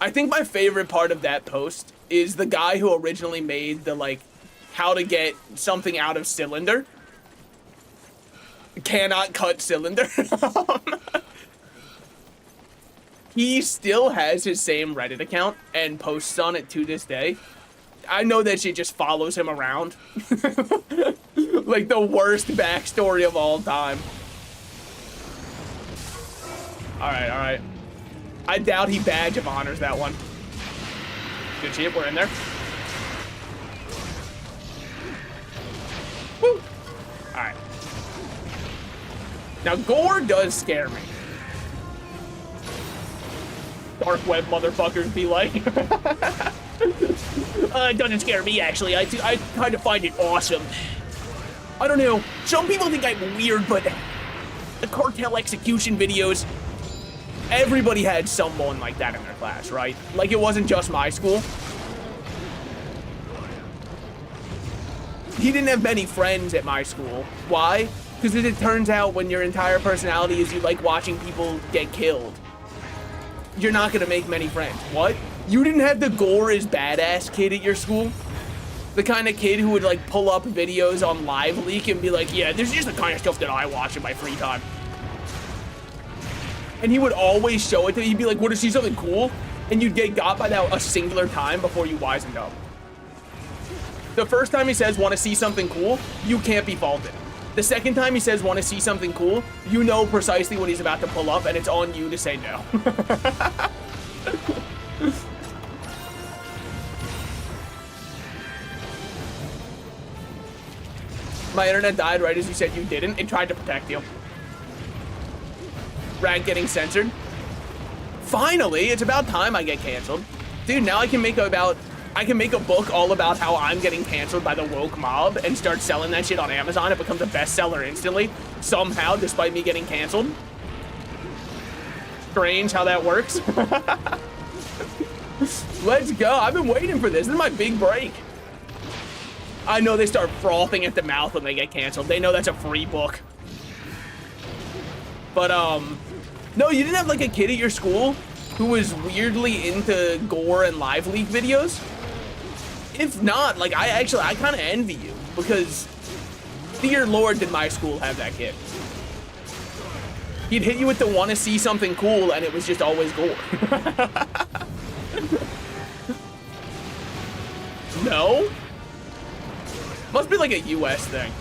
I think my favorite part of that post is the guy who originally made the, like, how to get something out of cylinder. Cannot cut cylinder. He still has his same Reddit account and posts on it to this day. I know that shit just follows him around. Like the worst backstory of all time. All right. I doubt he badge of honors that one. Good shit, we're in there. Woo! All right. Now, Gore does scare me. Dark web motherfuckers be like. It doesn't scare me, actually. I kind of find it awesome. I don't know. Some people think I'm weird, but the cartel execution videos, everybody had someone like that in their class, right? Like, it wasn't just my school. He didn't have many friends at my school. Why? Because it turns out when your entire personality is you like watching people get killed, you're not going to make many friends. What? You didn't have the Gore is badass kid at your school? The kind of kid who would, like, pull up videos on Live Leak and be like, yeah, this is the kind of stuff that I watch in my free time. And he would always show it to you. He'd be like, want to see something cool? And you'd get got by that a singular time before you wisened up. The first time he says, want to see something cool, you can't be faulted. The second time he says, want to see something cool, you know precisely what he's about to pull up, and it's on you to say no. My internet died right as you said you didn't. It tried to protect you. Rag getting censored. Finally, it's about time I get canceled. Dude, now I can make a book all about how I'm getting canceled by the woke mob and start selling that shit on Amazon. It becomes a bestseller instantly, somehow, despite me getting canceled. Strange how that works. Let's go. I've been waiting for this. This is my big break. I know they start frothing at the mouth when they get canceled. They know that's a free book. But, no, you didn't have, like, a kid at your school who was weirdly into gore and live leak videos? If not, like, I kind of envy you, because dear Lord did my school have that kid. He'd hit you with the want to see something cool, and it was just always gore. No? Must be like a US thing.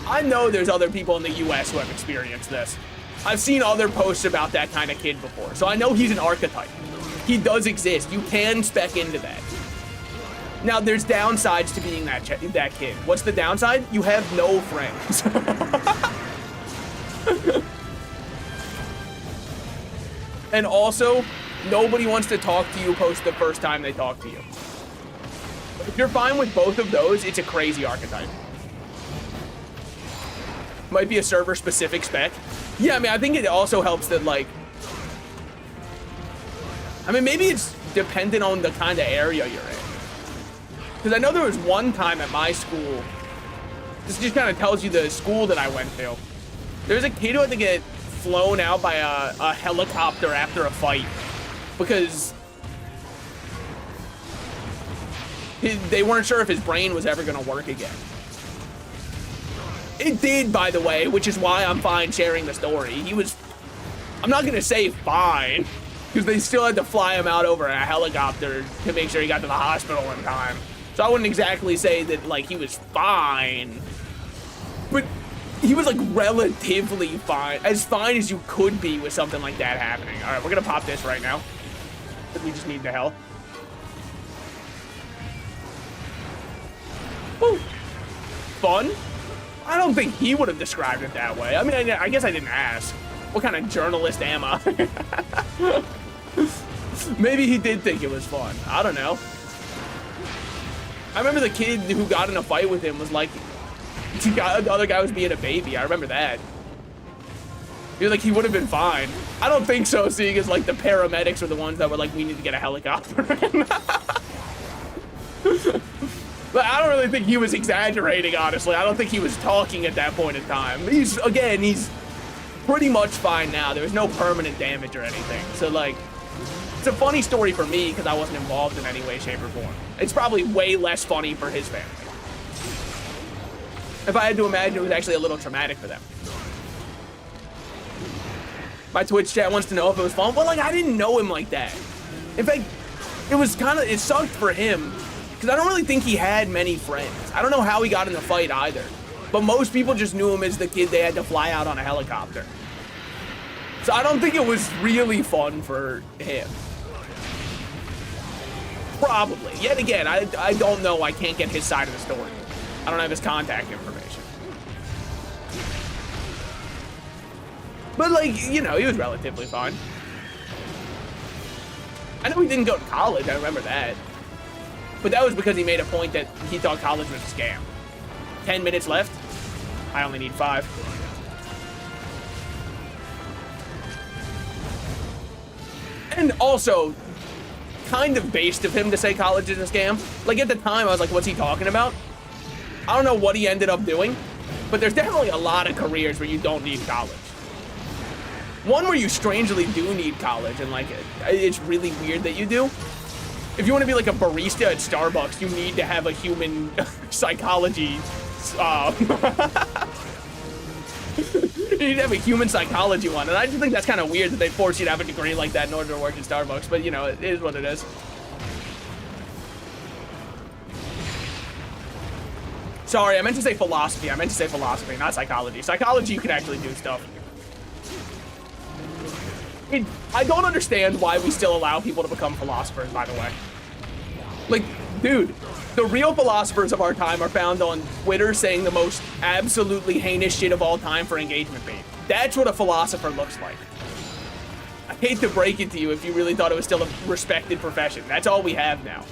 I know there's other people in the US who have experienced this. I've seen other posts about that kind of kid before, so I know he's an archetype. He does exist. You can spec into that. Now, there's downsides to being that kid. What's the downside? You have no friends. And also, nobody wants to talk to you post the first time they talk to you. If you're fine with both of those, it's a crazy archetype. Might be a server-specific spec. Yeah, I mean, I think it also helps that, like... I mean, maybe it's dependent on the kind of area you're in. Because I know there was one time at my school, this just kind of tells you the school that I went to. There's a kid who had to get flown out by a helicopter after a fight because they weren't sure if his brain was ever going to work again. It did, by the way, which is why I'm fine sharing the story. He was, I'm not going to say fine, because they still had to fly him out over a helicopter to make sure he got to the hospital in time. So I wouldn't exactly say that, like, he was fine, but he was, like, relatively fine. As fine as you could be with something like that happening. All right, we're going to pop this right now. We just need the hell. Woo. Fun? I don't think he would have described it that way. I mean, I guess I didn't ask. What kind of journalist am I? Maybe he did think it was fun. I don't know. I remember the kid who got in a fight with him was like, the other guy was being a baby. I remember that. He was like, he would have been fine. I don't think so, seeing as like the paramedics were the ones that were like, we need to get a helicopter. But I don't really think he was exaggerating, honestly. I don't think he was talking at that point in time. He's pretty much fine now. There was no permanent damage or anything. So like, it's a funny story for me because I wasn't involved in any way, shape, or form. It's probably way less funny for his family. If I had to imagine, it was actually a little traumatic for them. My Twitch chat wants to know if it was fun. Well, like, I didn't know him like that. In fact, it sucked for him because I don't really think he had many friends. I don't know how he got in the fight either. But most people just knew him as the kid they had to fly out on a helicopter. So I don't think it was really fun for him. Probably. Yet again, I don't know. I can't get his side of the story. I don't have his contact information. But, like, you know, he was relatively fine. I know he didn't go to college. I remember that. But that was because he made a point that he thought college was a scam. 10 minutes left. I only need 5. And also, kind of based of him to say college is a scam. Like, at the time, I was like, what's he talking about? I don't know what he ended up doing, but there's definitely a lot of careers where you don't need college. One where you strangely do need college, and like, it's really weird that you do. If you want to be like a barista at Starbucks, you need to have a human psychology, you need to have a human psychology one, and I just think that's kind of weird that they force you to have a degree like that in order to work at Starbucks, but you know, it is what it is. Sorry, I meant to say philosophy. I meant to say philosophy, not psychology. Psychology, you can actually do stuff. I don't understand why we still allow people to become philosophers, by the way. Like, dude, the real philosophers of our time are found on Twitter saying the most absolutely heinous shit of all time for engagement bait. That's what a philosopher looks like. I hate to break it to you if you really thought it was still a respected profession. That's all we have now.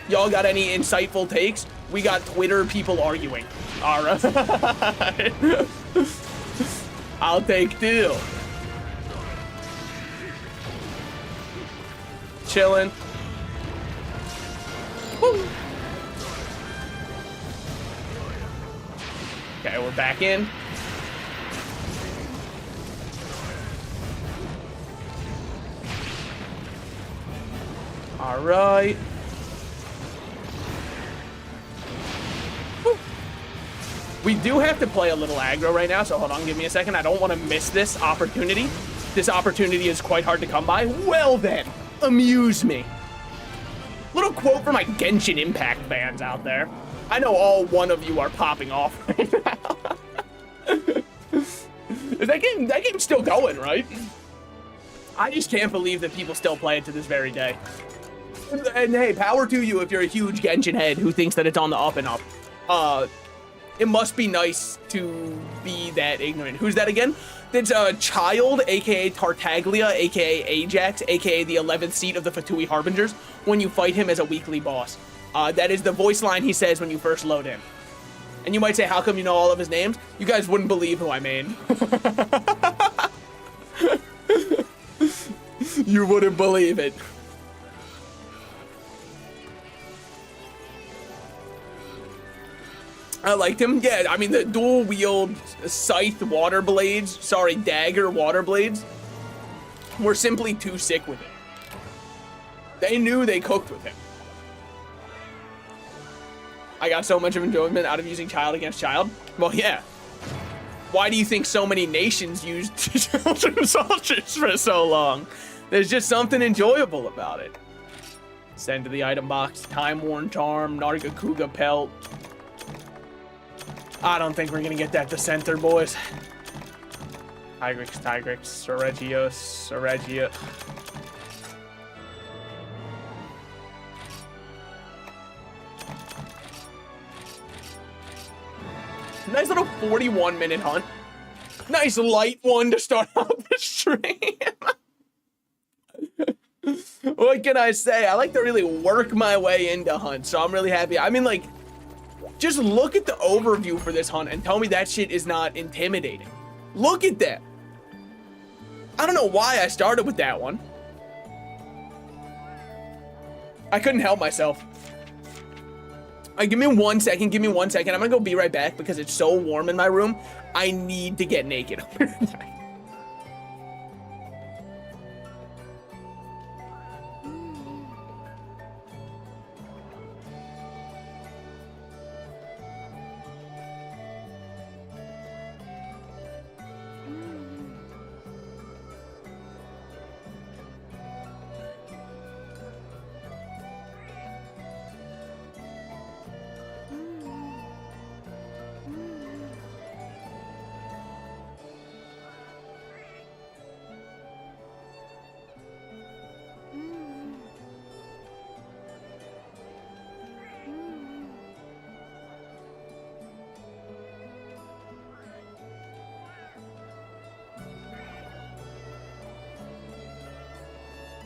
Y'all got any insightful takes? We got Twitter people arguing. All right. I'll take 2. Chilling. Woo. Okay, we're back in. All right. Whew. We do have to play a little aggro right now, so hold on, give me a second. I don't want to miss this opportunity. This opportunity is quite hard to come by. Well then, amuse me. Little quote for my Genshin Impact fans out there. I know all one of you are popping off right now. That game's still going, right? I just can't believe that people still play it to this very day. And hey, power to you if you're a huge Genshin head who thinks that it's on the up and up. It must be nice to be that ignorant. Who's that again? That's Child, aka Tartaglia, aka Ajax, aka the 11th seat of the Fatui Harbingers, when you fight him as a weekly boss. That is the voice line he says when you first load in. And you might say, how come you know all of his names? You guys wouldn't believe who I mean. You wouldn't believe it. I liked him. Yeah, I mean, the dual wield scythe water blades, sorry, dagger water blades, were simply too sick with it. They knew they cooked with him. I got so much of enjoyment out of using Child against Child. Well, yeah. Why do you think so many nations used children's soldiers for so long? There's just something enjoyable about it. Send to the item box. Time-worn charm, Nargacuga pelt. I don't think we're gonna get that to center, boys. Tigrix, Soregia. Nice little 41-minute hunt. Nice light one to start out the stream. What can I say? I like to really work my way into hunts, so I'm really happy. I mean, like, just look at the overview for this hunt and tell me that shit is not intimidating. Look at that. I don't know why I started with that one. I couldn't help myself. Give me 1 second, give me 1 second. I'm gonna go be right back because it's so warm in my room. I need to get naked.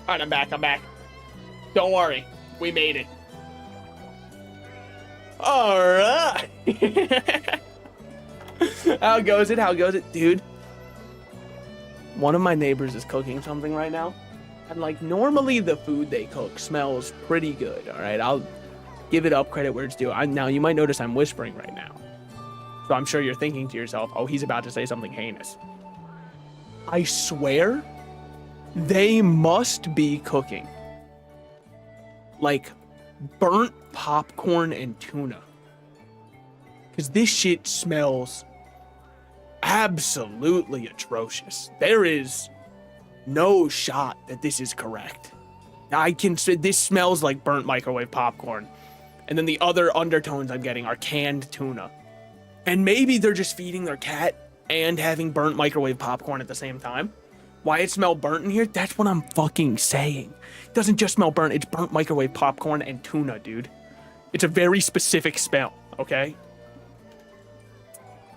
All right, I'm back. Don't worry, we made it. All right. How goes it, dude? One of my neighbors is cooking something right now, and like normally the food they cook smells pretty good. All right, I'll give it up credit where it's due. Now you might notice I'm whispering right now, so I'm sure you're thinking to yourself, "Oh, he's about to say something heinous." I swear. They must be cooking like burnt popcorn and tuna, because this shit smells absolutely atrocious. There is no shot that this is correct. I can say this smells like burnt microwave popcorn, and then the other undertones I'm getting are canned tuna, and maybe they're just feeding their cat and having burnt microwave popcorn at the same time. Why it smell burnt in here? That's what I'm fucking saying. It doesn't just smell burnt, it's burnt microwave popcorn and tuna, dude. It's a very specific smell, okay?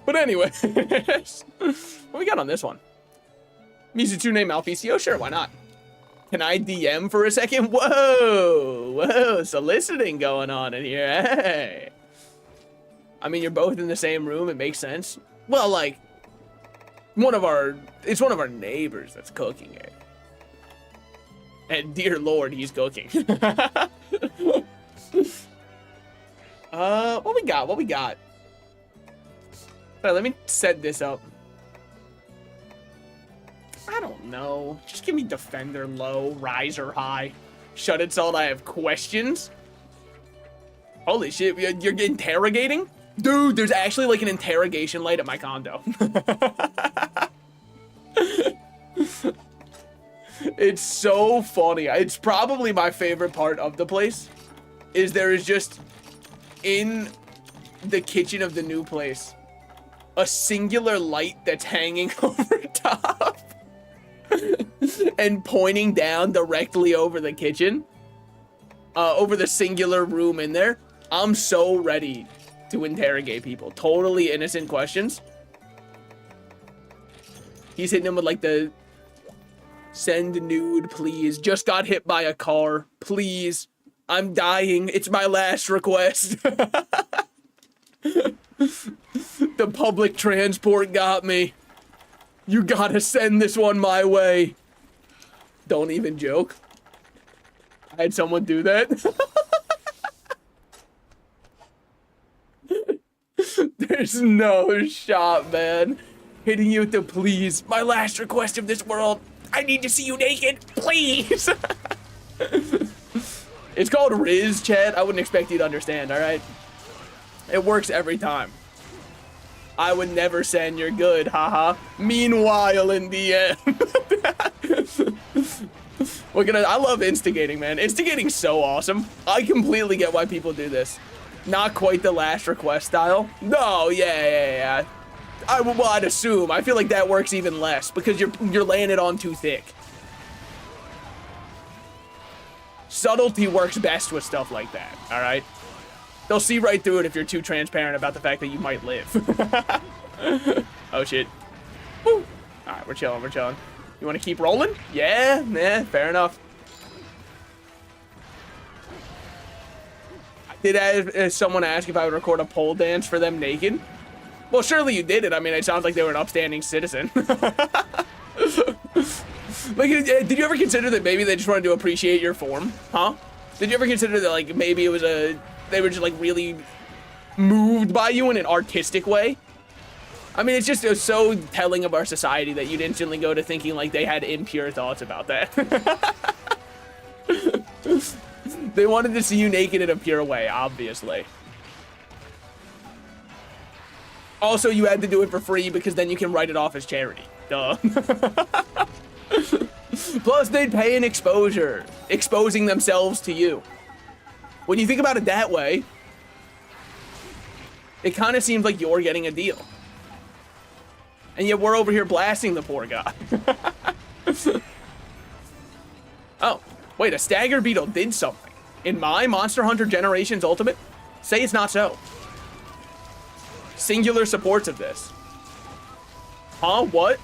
But anyway, what we got on this one? Mizutune Malficio? Sure, why not? Can I DM for a second? Whoa, soliciting going on in here, hey. I mean, you're both in the same room, it makes sense. Well, like, it's one of our neighbors that's cooking it. And dear Lord, he's cooking. What we got? Alright, let me set this up. I don't know. Just give me Defender low, Riser high. Shut it, Salt. I have questions. Holy shit, you're interrogating? Dude, there's actually like an interrogation light at my condo. It's so funny. It's probably my favorite part of the place. Is there is just in the kitchen of the new place a singular light that's hanging over top and pointing down directly over the kitchen, over the singular room in there. I'm so ready to interrogate people. Totally innocent questions. He's hitting him with like the send nude, please. Just got hit by a car. Please. I'm dying. It's my last request. The public transport got me. You gotta send this one my way. Don't even joke. I had someone do that. There's no shot, man. Hitting you with the please. My last request of this world. I need to see you naked, please. It's called Riz, chat. I wouldn't expect you to understand, all right? It works every time. I would never send you're good, haha. Meanwhile, in the end. I love instigating, man. Instigating's so awesome. I completely get why people do this. Not quite the last request style. No, yeah. I'd assume. I feel like that works even less because you're laying it on too thick. Subtlety works best with stuff like that, all right? They'll see right through it if you're too transparent about the fact that you might live. Oh, shit. Woo. All right, we're chilling. You want to keep rolling? Yeah, fair enough. I did have someone ask if I would record a pole dance for them naked. Well, surely you did it. I mean, it sounds like they were an upstanding citizen. Like, did you ever consider that maybe they just wanted to appreciate your form? Huh? Did you ever consider that, like, maybe it was they were just, like, really moved by you in an artistic way? I mean, it's so telling of our society that you'd instantly go to thinking, like, they had impure thoughts about that. They wanted to see you naked in a pure way, obviously. Also, you had to do it for free because then you can write it off as charity. Duh. Plus, they'd pay an exposure, exposing themselves to you. When you think about it that way, it kind of seems like you're getting a deal. And yet we're over here blasting the poor guy. Oh, wait, a stagger beetle did something. In my Monster Hunter Generations Ultimate, say it's not so. Singular supports of this. Huh? What?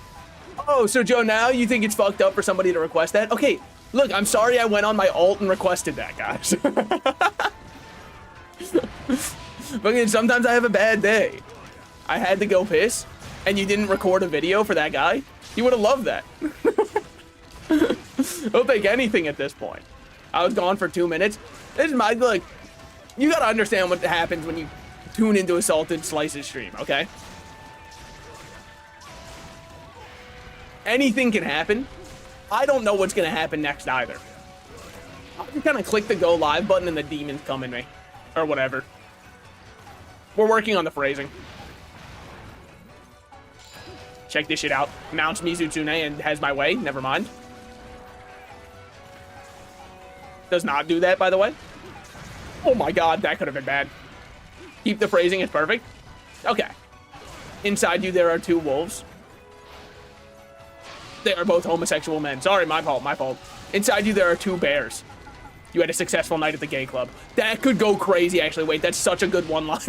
Oh, so Joe, now you think it's fucked up for somebody to request that? Okay, look, I'm sorry I went on my alt and requested that, guys. But sometimes I have a bad day. I had to go piss, and you didn't record a video for that guy? He would have loved that. He'll take anything at this point. I was gone for 2 minutes. This is my, look, you gotta understand what happens when you tune into a Salted Slices stream, okay? Anything can happen. I don't know what's gonna happen next either. I can kind of click the go live button and the demons come in me. Or whatever. We're working on the phrasing. Check this shit out. Mounts Mizutsune and has my way. Never mind. Does not do that, by the way. Oh my god, that could have been bad. Keep the phrasing, it's perfect. Okay. Inside you there are 2 wolves. They are both homosexual men. Sorry, my fault. Inside you there are 2 bears. You had a successful night at the gay club. That could go crazy, actually. Wait, that's such a good one-liner.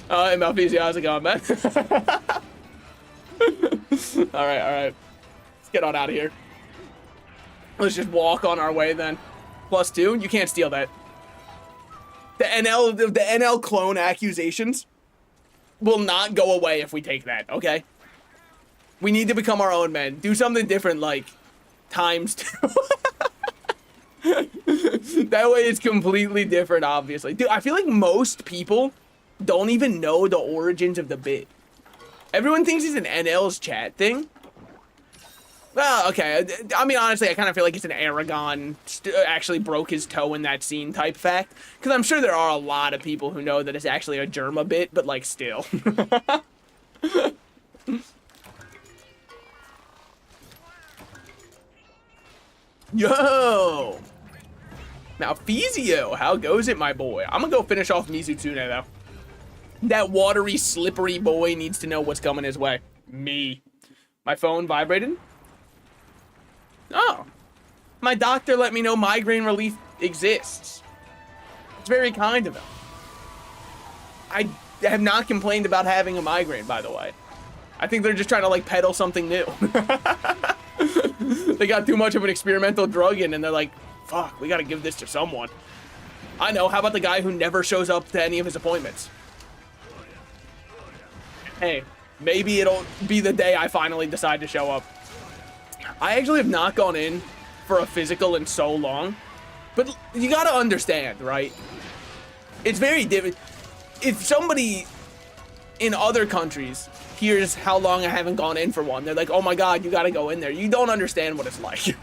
Hey, Malfeasy, how's it going, man? Alright. Let's get on out of here. Let's just walk on our way, then. +2? You can't steal that. The NL clone accusations will not go away if we take that, okay? We need to become our own men. Do something different, like ×2. That way it's completely different, obviously. Dude, I feel like most people don't even know the origins of the bit. Everyone thinks it's an NL's chat thing. Well, okay. I mean, honestly, I kind of feel like it's an Aragon actually broke his toe in that scene type fact. Because I'm sure there are a lot of people who know that it's actually a Germa bit, but, like, still. Yo! Malfizio, how goes it, my boy? I'm gonna go finish off Mizutsune, though. That watery, slippery boy needs to know what's coming his way. Me. My phone vibrated. Oh. My doctor let me know migraine relief exists. It's very kind of him. I have not complained about having a migraine, by the way. I think they're just trying to, like, peddle something new. They got too much of an experimental drug in, and they're like, fuck, we gotta give this to someone. I know, how about the guy who never shows up to any of his appointments? Hey, maybe it'll be the day I finally decide to show up. I actually have not gone in for a physical in so long, but you gotta understand, right? It's very different. If somebody in other countries hears how long I haven't gone in for one, they're like, oh my god, you gotta go in there. You don't understand what it's like.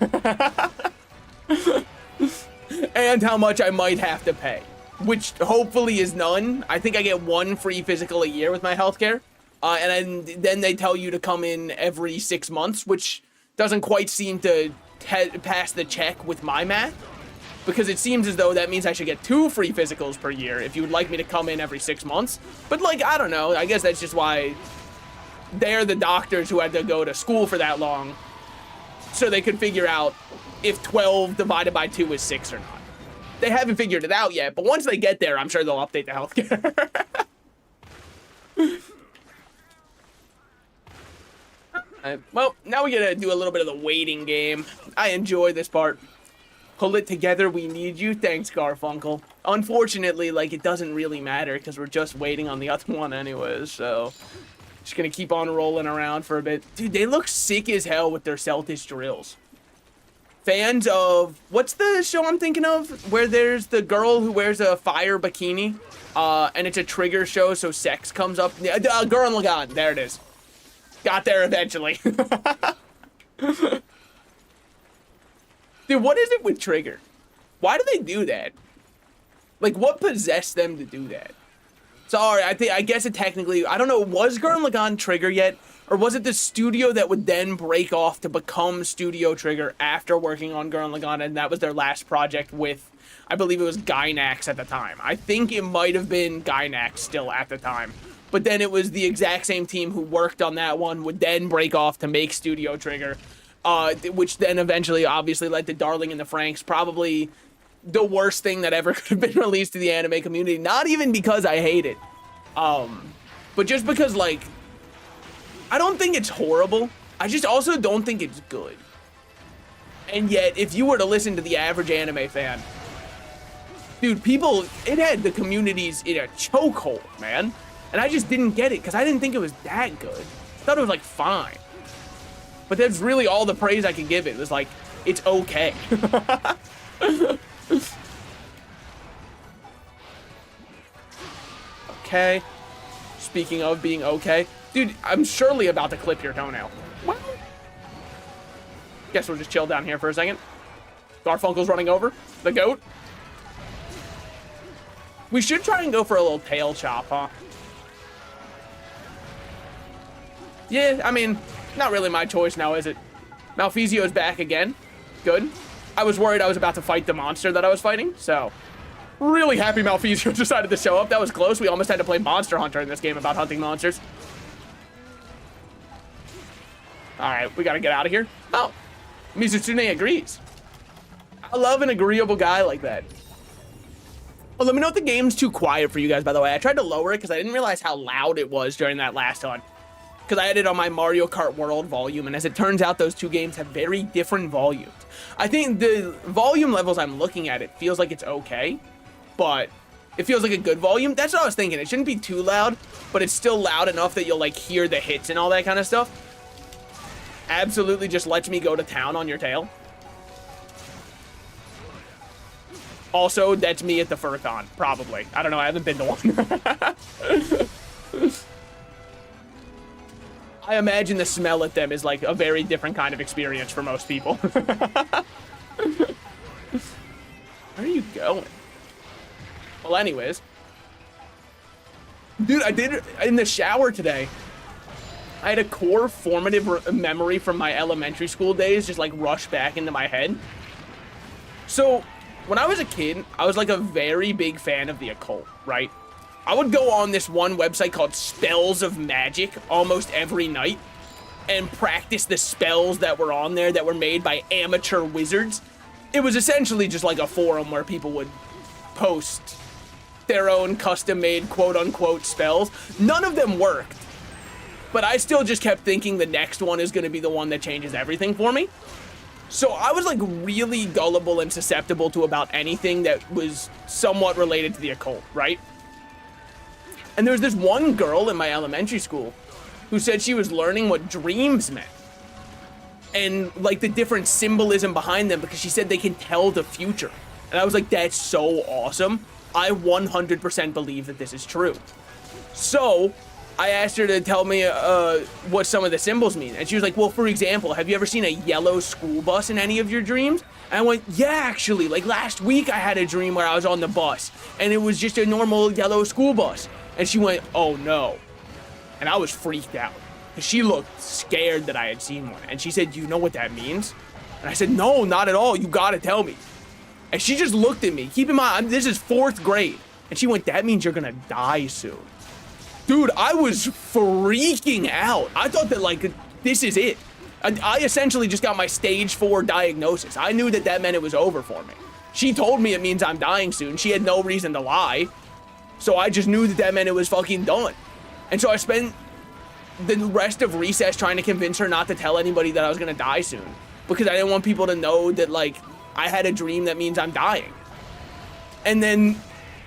And how much I might have to pay, which hopefully is none. I think I get one free physical a year with my healthcare. And then they tell you to come in every 6 months, which doesn't quite seem to pass the check with my math, because it seems as though that means I should get 2 free physicals per year if you would like me to come in every 6 months. But, like, I don't know. I guess that's just why they're the doctors who had to go to school for that long, so they could figure out if 12 divided by 2 is 6 or not. They haven't figured it out yet, but once they get there, I'm sure they'll update the healthcare. Well, now we gotta do a little bit of the waiting game. I enjoy this part. Pull it together, we need you. Thanks, Garfunkel. Unfortunately, like, it doesn't really matter because we're just waiting on the other one anyways, so just gonna keep on rolling around for a bit. Dude, they look sick as hell with their Celtish drills. Fans of, what's the show I'm thinking of? Where there's the girl who wears a fire bikini, and it's a trigger show, so sex comes up. Gurren Lagann, there it is. Got there eventually. Dude, what is it with Trigger? Why do they do that? Like, what possessed them to do that? Sorry, I guess it technically, I don't know, was Gurren Lagann Trigger yet? Or was it the studio that would then break off to become Studio Trigger after working on Gurren Lagann, and that was their last project with, I believe it was Gainax at the time. I think it might have been Gainax still at the time. But then it was the exact same team who worked on that one would then break off to make Studio Trigger, which then eventually obviously led to Darling in the Franxx, probably the worst thing that ever could have been released to the anime community. Not even because I hate it, but just because, like, I don't think it's horrible. I just also don't think it's good. And yet, if you were to listen to the average anime fan, dude, it had the communities in a chokehold, man. And I just didn't get it, because I didn't think it was that good. I thought it was, like, fine. But that's really all the praise I could give it. It was like, it's okay. Okay. Speaking of being okay. Dude, I'm surely about to clip your toenail. Well, guess we'll just chill down here for a second. Garfunkel's running over. The goat. We should try and go for a little tail chop, huh? Yeah, I mean, not really my choice now, is it? Malfizio's back again. Good. I was worried I was about to fight the monster that I was fighting, so really happy Malfizio decided to show up. That was close. We almost had to play Monster Hunter in this game about hunting monsters. Alright, we gotta get out of here. Oh, Mizutsune agrees. I love an agreeable guy like that. Oh, let me know if the game's too quiet for you guys, by the way. I tried to lower it because I didn't realize how loud it was during that last hunt. Because I had it on my Mario Kart World volume, and as it turns out, those two games have very different volumes. I think the volume levels I'm looking at, it feels like it's okay, but it feels like a good volume. That's what I was thinking. It shouldn't be too loud, but it's still loud enough that you'll, like, hear the hits and all that kind of stuff. Absolutely just lets me go to town on your tail. Also, that's me at the FurCon, probably. I don't know, I haven't been to one. I imagine the smell at them is like a very different kind of experience for most people. Where are you going? Well, anyways. Dude, I did in the shower today. I had a core formative memory from my elementary school days just like rush back into my head. So when I was a kid, I was like a very big fan of the occult, right? I would go on this one website called Spells of Magic almost every night and practice the spells that were on there that were made by amateur wizards. It was essentially just like a forum where people would post their own custom-made quote-unquote spells. None of them worked, but I still just kept thinking the next one is going to be the one that changes everything for me. So I was like really gullible and susceptible to about anything that was somewhat related to the occult, right? And there was this one girl in my elementary school who said she was learning what dreams meant and like the different symbolism behind them because she said they can tell the future. And I was like, that's so awesome. I 100% believe that this is true. So I asked her to tell me what some of the symbols mean. And she was like, well, for example, have you ever seen a yellow school bus in any of your dreams? And I went, yeah, actually, like last week I had a dream where I was on the bus and it was just a normal yellow school bus. And she went, oh no. And I was freaked out because she looked scared that I had seen one. And she said, do you know what that means? And I said, no, not at all. You gotta tell me. And she just looked at me. Keep in mind, this is 4th grade. And she went, that means you're gonna die soon. Dude, I was freaking out. I thought that like, this is it. I essentially just got my stage 4 diagnosis. I knew that that meant it was over for me. She told me it means I'm dying soon. She had no reason to lie. So I just knew that that meant it was fucking done. And so I spent the rest of recess trying to convince her not to tell anybody that I was gonna die soon. Because I didn't want people to know that like, I had a dream that means I'm dying. And then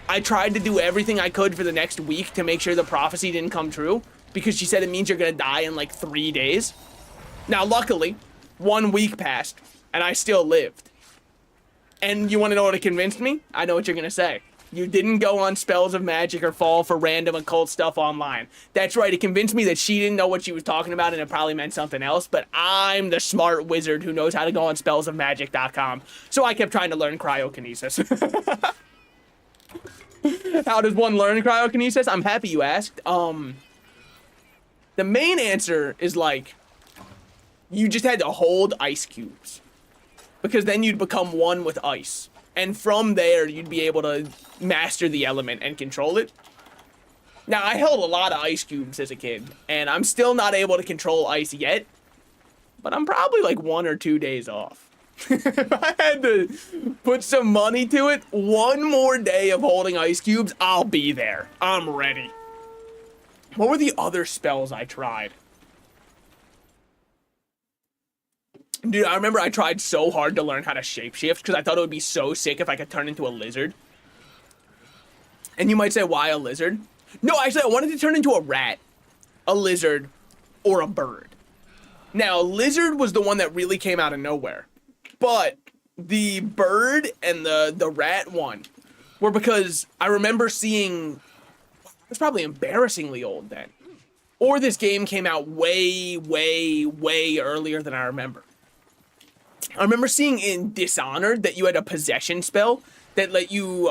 I tried to do everything I could for the next week to make sure the prophecy didn't come true. Because she said it means you're gonna die in like 3 days. Now, luckily, 1 week passed and I still lived. And you wanna know what it convinced me? I know what you're gonna say. You didn't go on Spells of Magic or fall for random occult stuff online. That's right, it convinced me that she didn't know what she was talking about and it probably meant something else, but I'm the smart wizard who knows how to go on spellsofmagic.com. So I kept trying to learn cryokinesis. How does one learn cryokinesis? I'm happy you asked. The main answer is like, you just had to hold ice cubes. Because then you'd become one with ice. And from there, you'd be able to master the element and control it. Now, I held a lot of ice cubes as a kid, and I'm still not able to control ice yet, but I'm probably like 1 or 2 days off. If I had to put some money to it, 1 more day of holding ice cubes, I'll be there. I'm ready. What were the other spells I tried? Dude, I remember I tried so hard to learn how to shapeshift because I thought it would be so sick if I could turn into a lizard. And you might say, why a lizard? No, actually, I wanted to turn into a rat, a lizard, or a bird. Now, lizard was the one that really came out of nowhere. But the bird and the rat one were because I remember seeing... I was probably embarrassingly old then. Or this game came out way, way, way earlier than I remember. I remember seeing in Dishonored that you had a possession spell that let you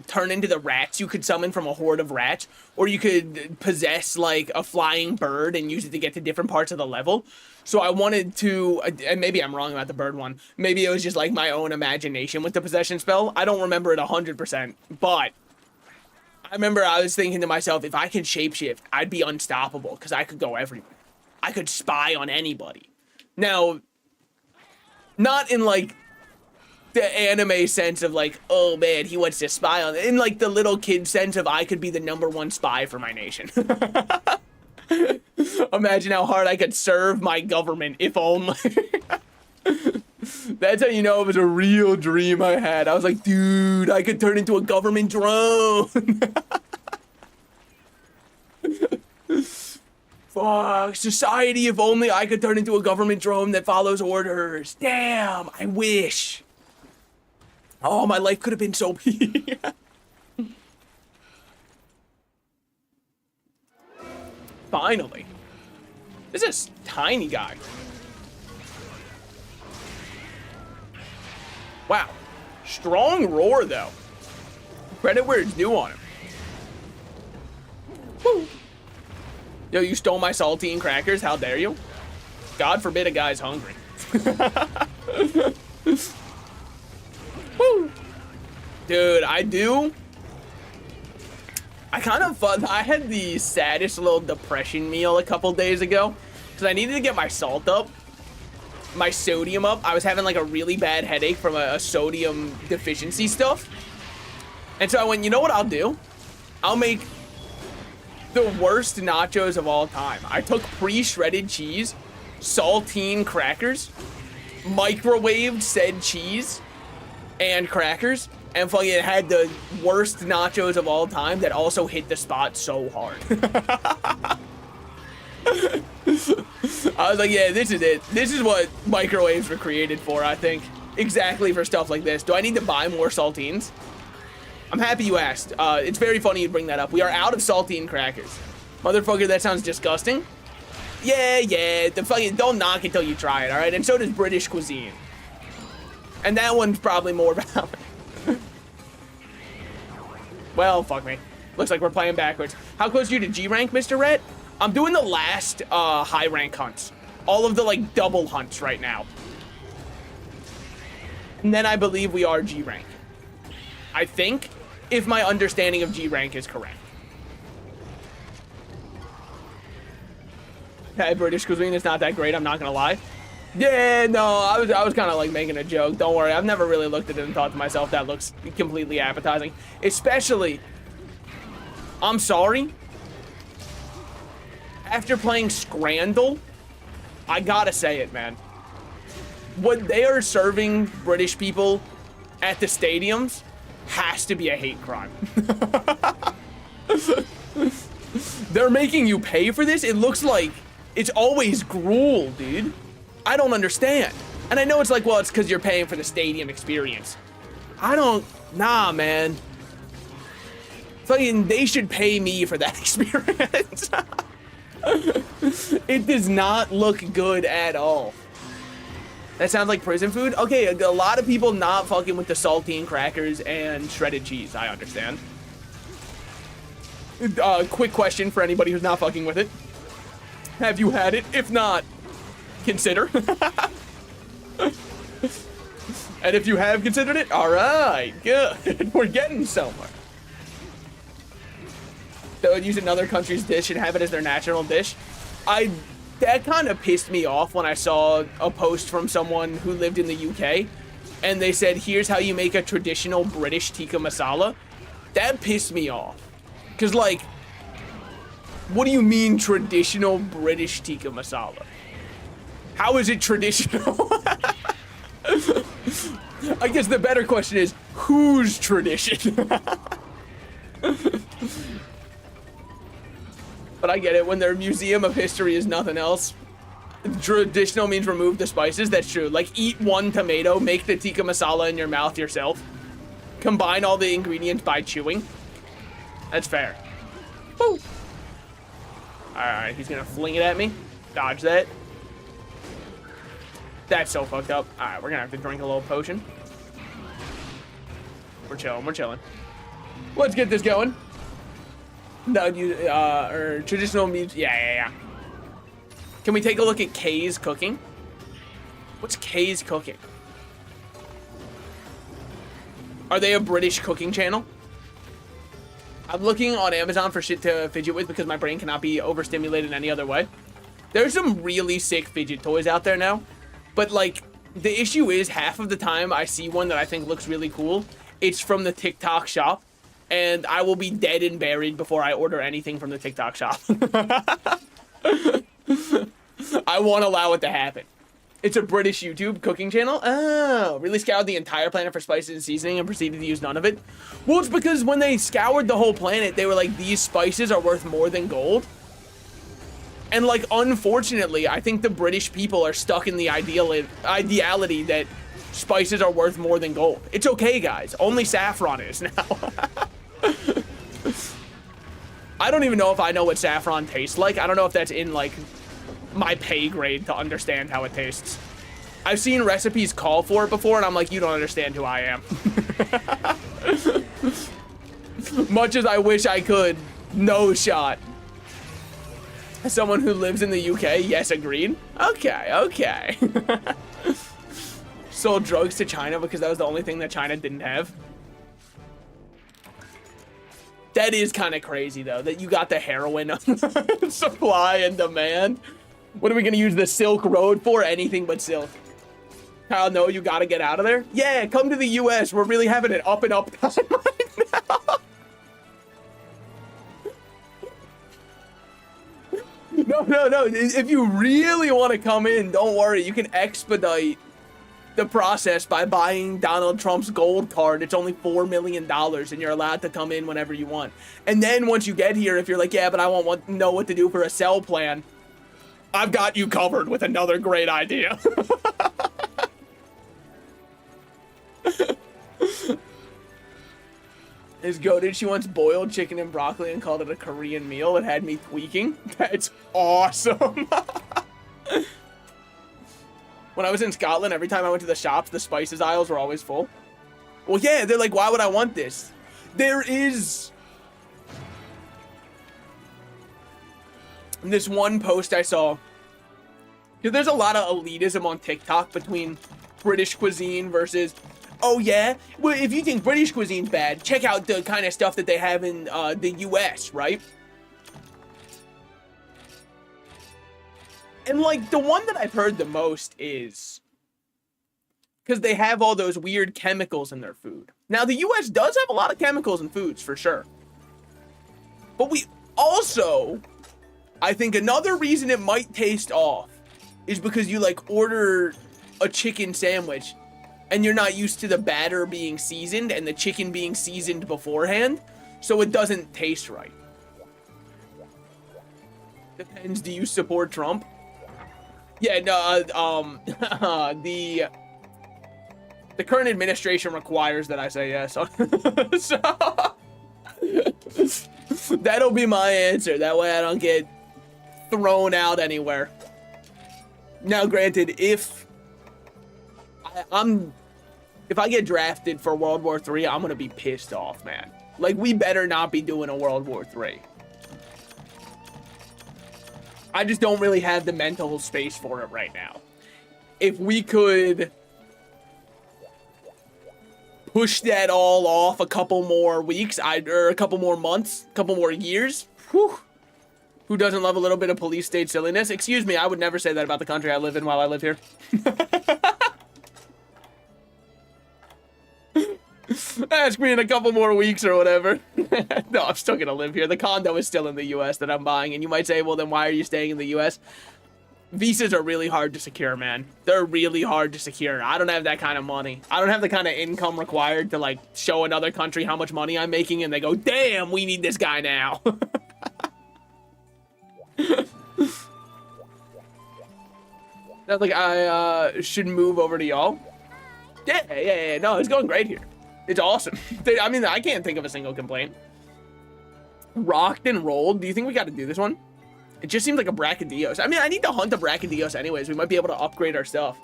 turn into the rats you could summon from a horde of rats, or you could possess like a flying bird and use it to get to different parts of the level. So I wanted to, and maybe I'm wrong about the bird one, maybe it was just like my own imagination with the possession spell. I don't remember it 100%, but I remember I was thinking to myself, if I could shapeshift, I'd be unstoppable because I could go everywhere. I could spy on anybody. Now, not in like the anime sense of like, oh man, he wants to spy on, in like the little kid sense of I could be the #1 spy for my nation. Imagine how hard I could serve my government, if only. That's how you know it was a real dream I had. I was like, dude, I could turn into a government drone. Fuck, society, if only I could turn into a government drone that follows orders. Damn, I wish. Oh, my life could have been so big. Finally. This is a tiny guy. Wow. Strong roar, though. Credit where it's due on him. Woo. Yo, you stole my saltine crackers. How dare you? God forbid a guy's hungry. Woo. Dude, I had the saddest little depression meal a couple days ago because I needed to get my salt up, my sodium up. I was having like a really bad headache from a sodium deficiency stuff. And so I went, you know what I'll do? I'll make the worst nachos of all time. I took pre-shredded cheese, saltine crackers, microwaved said cheese and crackers, and fucking had the worst nachos of all time that also hit the spot so hard. I was like, yeah, this is it. This is what microwaves were created for, I think. Exactly for stuff like this. Do I need to buy more saltines? I'm happy you asked. It's very funny you bring that up. We are out of saltine crackers. Motherfucker, that sounds disgusting. Yeah, the fucking, don't knock it till you try it, alright? And so does British cuisine. And that one's probably more valid. Well, fuck me. Looks like we're playing backwards. How close are you to G rank, Mr. Rhett? I'm doing the last high rank hunts. All of the like double hunts right now. And then I believe we are G rank. I think, if my understanding of G rank is correct. Hey, British cuisine is not that great, I'm not gonna lie. Yeah, no, I was kind of like making a joke. Don't worry, I've never really looked at it and thought to myself that looks completely appetizing. Especially, I'm sorry, after playing Scrandle, I gotta say it, man. What they are serving British people at the stadiums has to be a hate crime. They're making you pay for this? It looks like it's always gruel, dude. I don't understand. And I know it's like, well, it's because you're paying for the stadium experience. Nah, man. Fucking, they should pay me for that experience. It does not look good at all. That sounds like prison food? Okay, a lot of people not fucking with the saltine crackers and shredded cheese, I understand. Quick question for anybody who's not fucking with it. Have you had it? If not, consider. And if you have considered it, all right, good. We're getting somewhere. They would use another country's dish and have it as their national dish. That kind of pissed me off when I saw a post from someone who lived in the UK, and they said, here's how you make a traditional British tikka masala. That pissed me off. Because, like, what do you mean traditional British tikka masala? How is it traditional? I guess the better question is, whose tradition? But I get it, when their museum of history is nothing else. Traditional means remove the spices, that's true. Like, eat one tomato, make the tikka masala in your mouth yourself. Combine all the ingredients by chewing. That's fair. Woo! Alright, he's gonna fling it at me. Dodge that. That's so fucked up. Alright, we're gonna have to drink a little potion. We're chilling. Let's get this going. No, or traditional meat. Yeah. Can we take a look at Kay's cooking? What's Kay's cooking? Are they a British cooking channel? I'm looking on Amazon for shit to fidget with because my brain cannot be overstimulated any other way. There's some really sick fidget toys out there now. But, like, the issue is half of the time I see one that I think looks really cool, it's from the TikTok shop. And I will be dead and buried before I order anything from the TikTok shop. I won't allow it to happen. It's a British YouTube cooking channel. Oh, really scoured the entire planet for spices and seasoning and proceeded to use none of it? Well, it's because when they scoured the whole planet, they were like, these spices are worth more than gold. And, like, unfortunately, I think the British people are stuck in the ideality that spices are worth more than gold. It's okay, guys. Only saffron is now. I don't even know if I know what saffron tastes like. I don't know if that's in, like, my pay grade to understand how it tastes. I've seen recipes call for it before, and I'm like, you don't understand who I am. Much as I wish I could, no shot. As someone who lives in the UK, yes, agreed. Okay, okay. Sold drugs to China because that was the only thing that China didn't have. That is kind of crazy, though, that you got the heroin supply and demand. What are we going to use the Silk Road for? Anything but silk. Kyle, no, you got to get out of there? Yeah, come to the US. We're really having an up and up time right now. No. If you really want to come in, don't worry. You can expedite the process by buying Donald Trump's gold card. It's only $4 million, and you're allowed to come in whenever you want. And then once you get here, if you're like, yeah, but I won't know what to do for a cell plan, I've got you covered with another great idea. Is goated. She once boiled chicken and broccoli and called it a Korean meal. It had me tweaking. That's awesome. When I was in Scotland, every time I went to the shops, the spices aisles were always full. Well, yeah, they're like, why would I want this? There is this one post I saw. Because there's a lot of elitism on TikTok between British cuisine versus, oh yeah, well, if you think British cuisine's bad, check out the kind of stuff that they have in the US, right? And like the one that I've heard the most is because they have all those weird chemicals in their food. Now the US does have a lot of chemicals in foods for sure. But we also, I think another reason it might taste off is because you like order a chicken sandwich and you're not used to the batter being seasoned and the chicken being seasoned beforehand, so it doesn't taste right. Depends, do you support Trump? Yeah, no, the current administration requires that I say yes. So that'll be my answer. That way I don't get thrown out anywhere. Now, granted, if I get drafted for World War III, I'm gonna be pissed off, man. Like, we better not be doing a World War III. I just don't really have the mental space for it right now. If we could push that all off a couple more weeks, or a couple more months, a couple more years, whew. Who doesn't love a little bit of police state silliness? Excuse me, I would never say that about the country I live in while I live here. Ask me in a couple more weeks or whatever. No, I'm still gonna live here. The condo is still in the US that I'm buying, and you might say, well, then why are you staying in the US? Visas are really hard to secure, man. They're really hard to secure. I don't have that kind of money. I don't have the kind of income required to, like, show another country how much money I'm making, and they go, damn, we need this guy now. That's like, I should move over to y'all. Yeah. No, it's going great here. It's awesome. I mean, I can't think of a single complaint. Rocked and rolled. Do you think we got to do this one? It just seems like a Brachydios. I mean, I need to hunt a Brachydios anyways. We might be able to upgrade our stuff.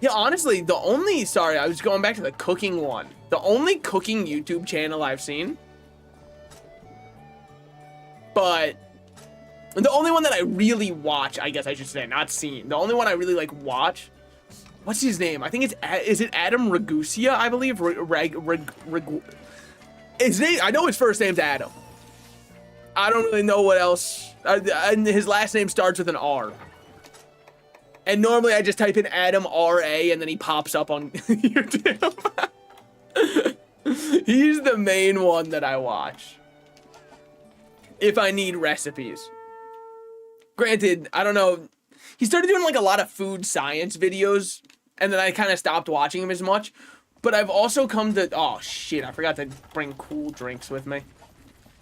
Yeah, honestly, sorry, I was going back to the cooking one. The only cooking YouTube channel I've seen, but the only one that I really watch, I guess I should say, not seen. The only one I really, like, watch, what's his name? I think is it Adam Ragusia, I believe? His name, I know his first name's Adam. I don't really know what else. And his last name starts with an R. And normally I just type in Adam R.A. and then he pops up on YouTube. He's the main one that I watch if I need recipes. Granted, I don't know. He started doing like a lot of food science videos, and then I kind of stopped watching him as much. But I've also come to, oh shit, I forgot to bring cool drinks with me.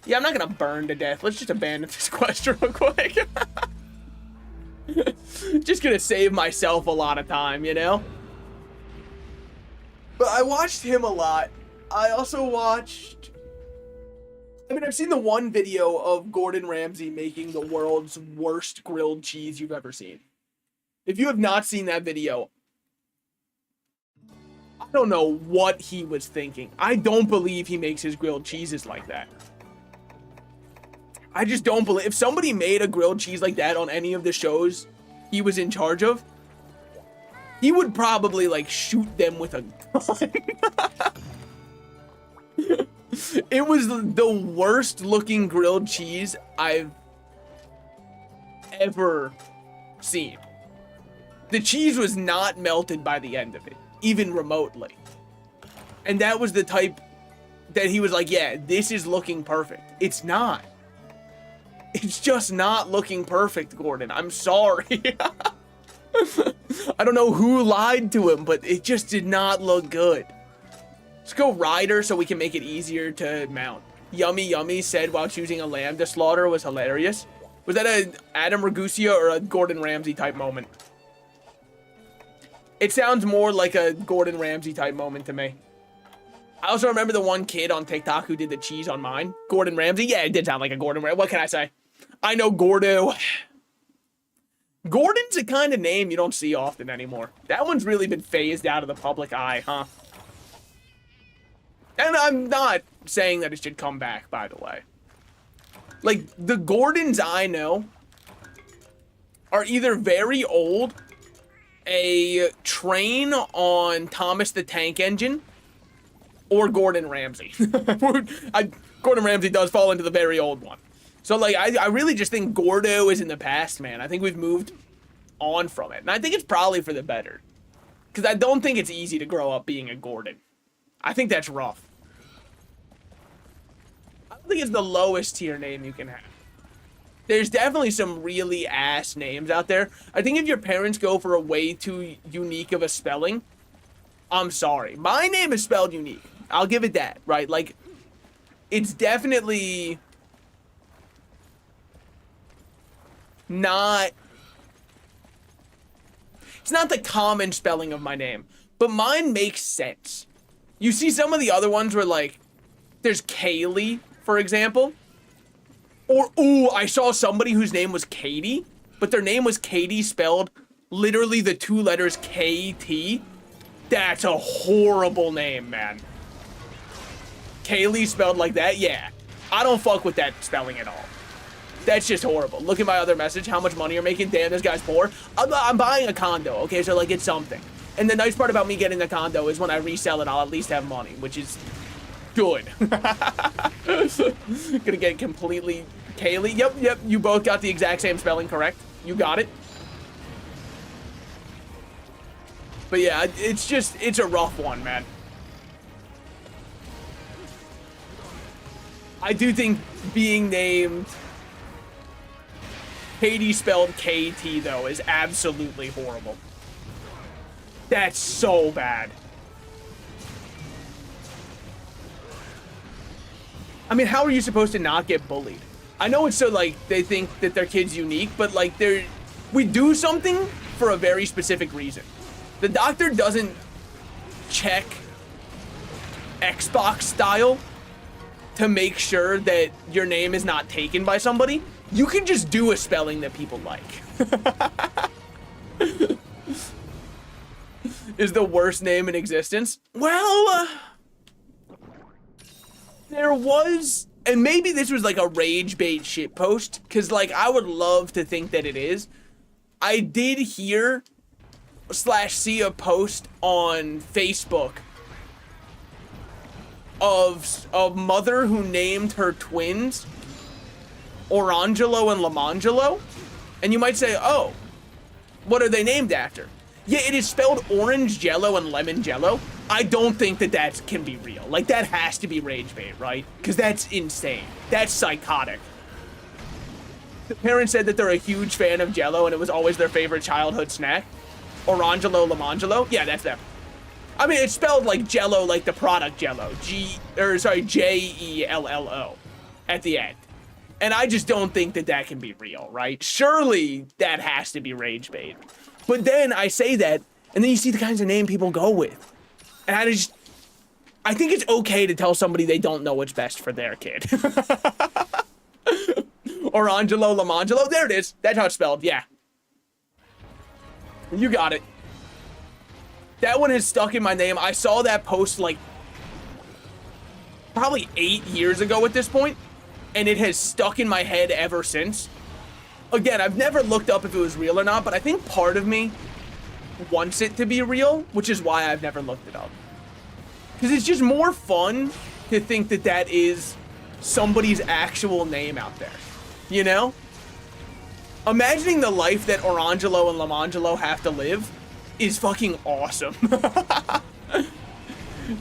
Yeah, I'm not gonna burn to death. Let's just abandon this quest real quick. Just gonna save myself a lot of time, you know? But I watched him a lot. I also watched I mean, I've seen the one video of Gordon Ramsay making the world's worst grilled cheese you've ever seen. If you have not seen that video, I don't know what he was thinking. I don't believe he makes his grilled cheeses like that. I just don't believe. If somebody made a grilled cheese like that on any of the shows he was in charge of, he would probably, like, shoot them with a gun. It was the worst looking grilled cheese I've ever seen. The cheese was not melted by the end of it, even remotely. And that was the type that he was like, yeah, this is looking perfect. It's not. It's just not looking perfect, Gordon. I'm sorry. I don't know who lied to him, but it just did not look good. Let's go Ryder so we can make it easier to mount. Yummy Yummy said while choosing a lamb to slaughter was hilarious. Was that a Adam Ragusa or a Gordon Ramsay type moment? It sounds more like a Gordon Ramsay type moment to me. I also remember the one kid on TikTok who did the cheese on mine. Gordon Ramsay? Yeah, it did sound like a Gordon Ramsay. What can I say? I know Gordo. Gordon's a kind of name you don't see often anymore. That one's really been phased out of the public eye, huh? And I'm not saying that it should come back, by the way. Like, the Gordons I know are either very old, a train on Thomas the Tank Engine, or Gordon Ramsay. Gordon Ramsay does fall into the very old one. So, like, I really just think Gordo is in the past, man. I think we've moved on from it. And I think it's probably for the better. Because I don't think it's easy to grow up being a Gordon. I think that's rough. I don't think it's the lowest tier name you can have. There's definitely some really ass names out there. I think if your parents go for a way too unique of a spelling, I'm sorry. My name is spelled unique. I'll give it that, right? Like, it's definitely not... It's not the common spelling of my name, but mine makes sense. You see some of the other ones where, like, there's Kaylee, for example. Or, ooh, I saw somebody whose name was Katie, but their name was Katie spelled literally the two letters KT. That's a horrible name, man. Kaylee spelled like that? Yeah. I don't fuck with that spelling at all. That's just horrible. Look at my other message. How much money you're making? Damn, this guy's poor. I'm buying a condo, okay? So, like, it's something. And the nice part about me getting the condo is when I resell it, I'll at least have money, which is good. Gonna get completely... Kaylee? Yep. You both got the exact same spelling correct. You got it. But yeah, it's a rough one, man. I do think being named Katie spelled KT, though, is absolutely horrible. That's so bad. I mean, how are you supposed to not get bullied? I know it's so, like, they think that their kid's unique, but, like, we do something for a very specific reason. The doctor doesn't check Xbox style to make sure that your name is not taken by somebody. You can just do a spelling that people like. Is the worst name in existence? Well, there was, and maybe this was like a rage bait shit post, because, like, I would love to think that it is. I did hear / see a post on Facebook of a mother who named her twins Orangelo and Lamangelo. And you might say, oh, what are they named after? Yeah, it is spelled orange jello and lemon jello. I don't think that can be real. Like, that has to be rage bait, right? Because that's insane. That's psychotic. The parents said that they're a huge fan of jello and it was always their favorite childhood snack. Orangelo, Lamangelo? Yeah, that's them. I mean, it's spelled like jello, like the product jello. J-E-L-L-O at the end. And I just don't think that can be real, right? Surely that has to be rage bait. But then I say that, and then you see the kinds of name people go with. And I think it's okay to tell somebody they don't know what's best for their kid. Orangelo Lamangelo. There it is. That's how it's spelled. Yeah. You got it. That one is stuck in my name. I saw that post like probably 8 years ago at this point, and it has stuck in my head ever since. Again, I've never looked up if it was real or not, but I think part of me wants it to be real, which is why I've never looked it up. Because it's just more fun to think that that is somebody's actual name out there, you know? Imagining the life that Orangelo and Lamangelo have to live is fucking awesome.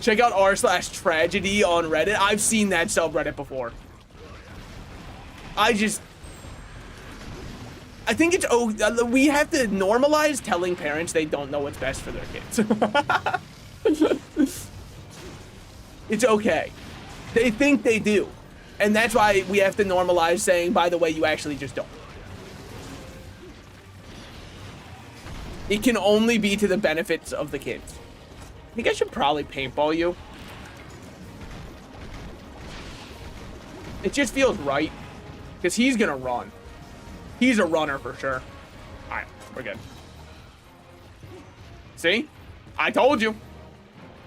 Check out r/tragedy on Reddit. I've seen that subreddit before. I think it's, we have to normalize telling parents they don't know what's best for their kids. It's okay. They think they do. And that's why we have to normalize saying, by the way, you actually just don't. It can only be to the benefits of the kids. I think I should probably paintball you. It just feels right. Because he's going to run. He's a runner for sure. All right, we're good. See? I told you.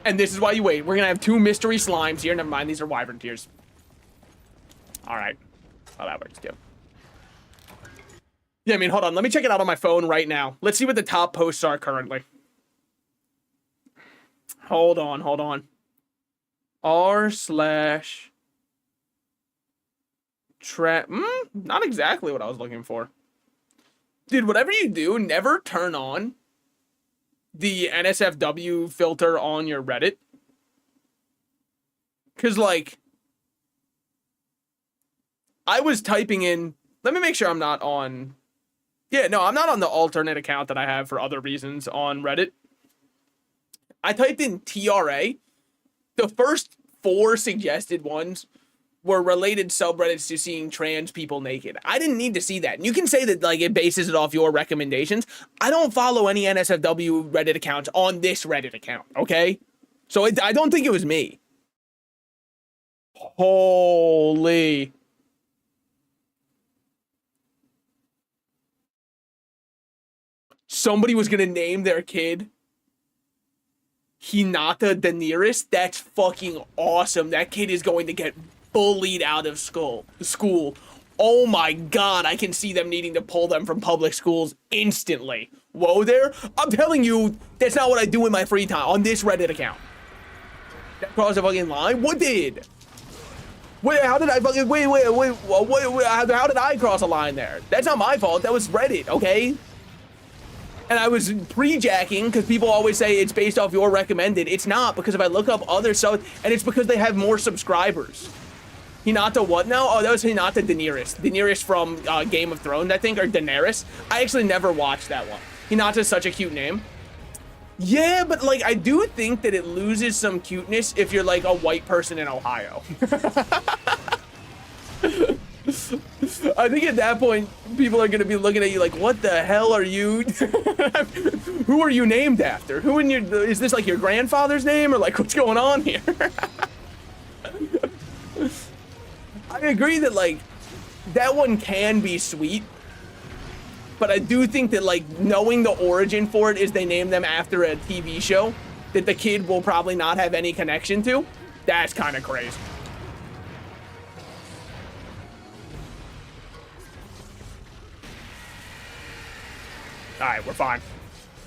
And this is why you wait. We're going to have 2 mystery slimes here. Never mind, these are wyvern tears. All right. Well, that works too. Yeah, I mean, hold on. Let me check it out on my phone right now. Let's see what the top posts are currently. Hold on, hold on. Not exactly what I was looking for. Dude, whatever you do, never turn on the NSFW filter on your Reddit. Because, like, I was typing in... Let me make sure I'm not on... Yeah, no, I'm not on the alternate account that I have for other reasons on Reddit. I typed in TRA. The first 4 suggested ones were related subreddits to seeing trans people naked. I didn't need to see that. And you can say that, like, it bases it off your recommendations. I don't follow any NSFW Reddit accounts on this Reddit account, okay? So I don't think it was me. Holy... Somebody was gonna name their kid Hinata Daenerys. That's fucking awesome. That kid is going to get bullied out of school. Oh my god, I can see them needing to pull them from public schools instantly. Whoa there. I'm telling you, that's not what I do in my free time on this Reddit account. That crossed a fucking line? What did? Wait, how did I fucking... Wait, how did I cross a line there? That's not my fault. That was Reddit, okay? And I was pre-jacking because people always say it's based off your recommended. It's not, because if I look up other stuff, and it's because they have more subscribers. Hinata what now? Oh, that was Hinata Daenerys. Daenerys from Game of Thrones, I think, or Daenerys. I actually never watched that one. Hinata's such a cute name. Yeah, but like, I do think that it loses some cuteness if you're like a white person in Ohio. I think at that point, people are going to be looking at you like, what the hell are you? Who are you named after? Who in your, is this like your grandfather's name or like what's going on here? I agree that like, that one can be sweet. But I do think that like knowing the origin for it is they name them after a TV show that the kid will probably not have any connection to. That's kind of crazy. Alright, we're fine.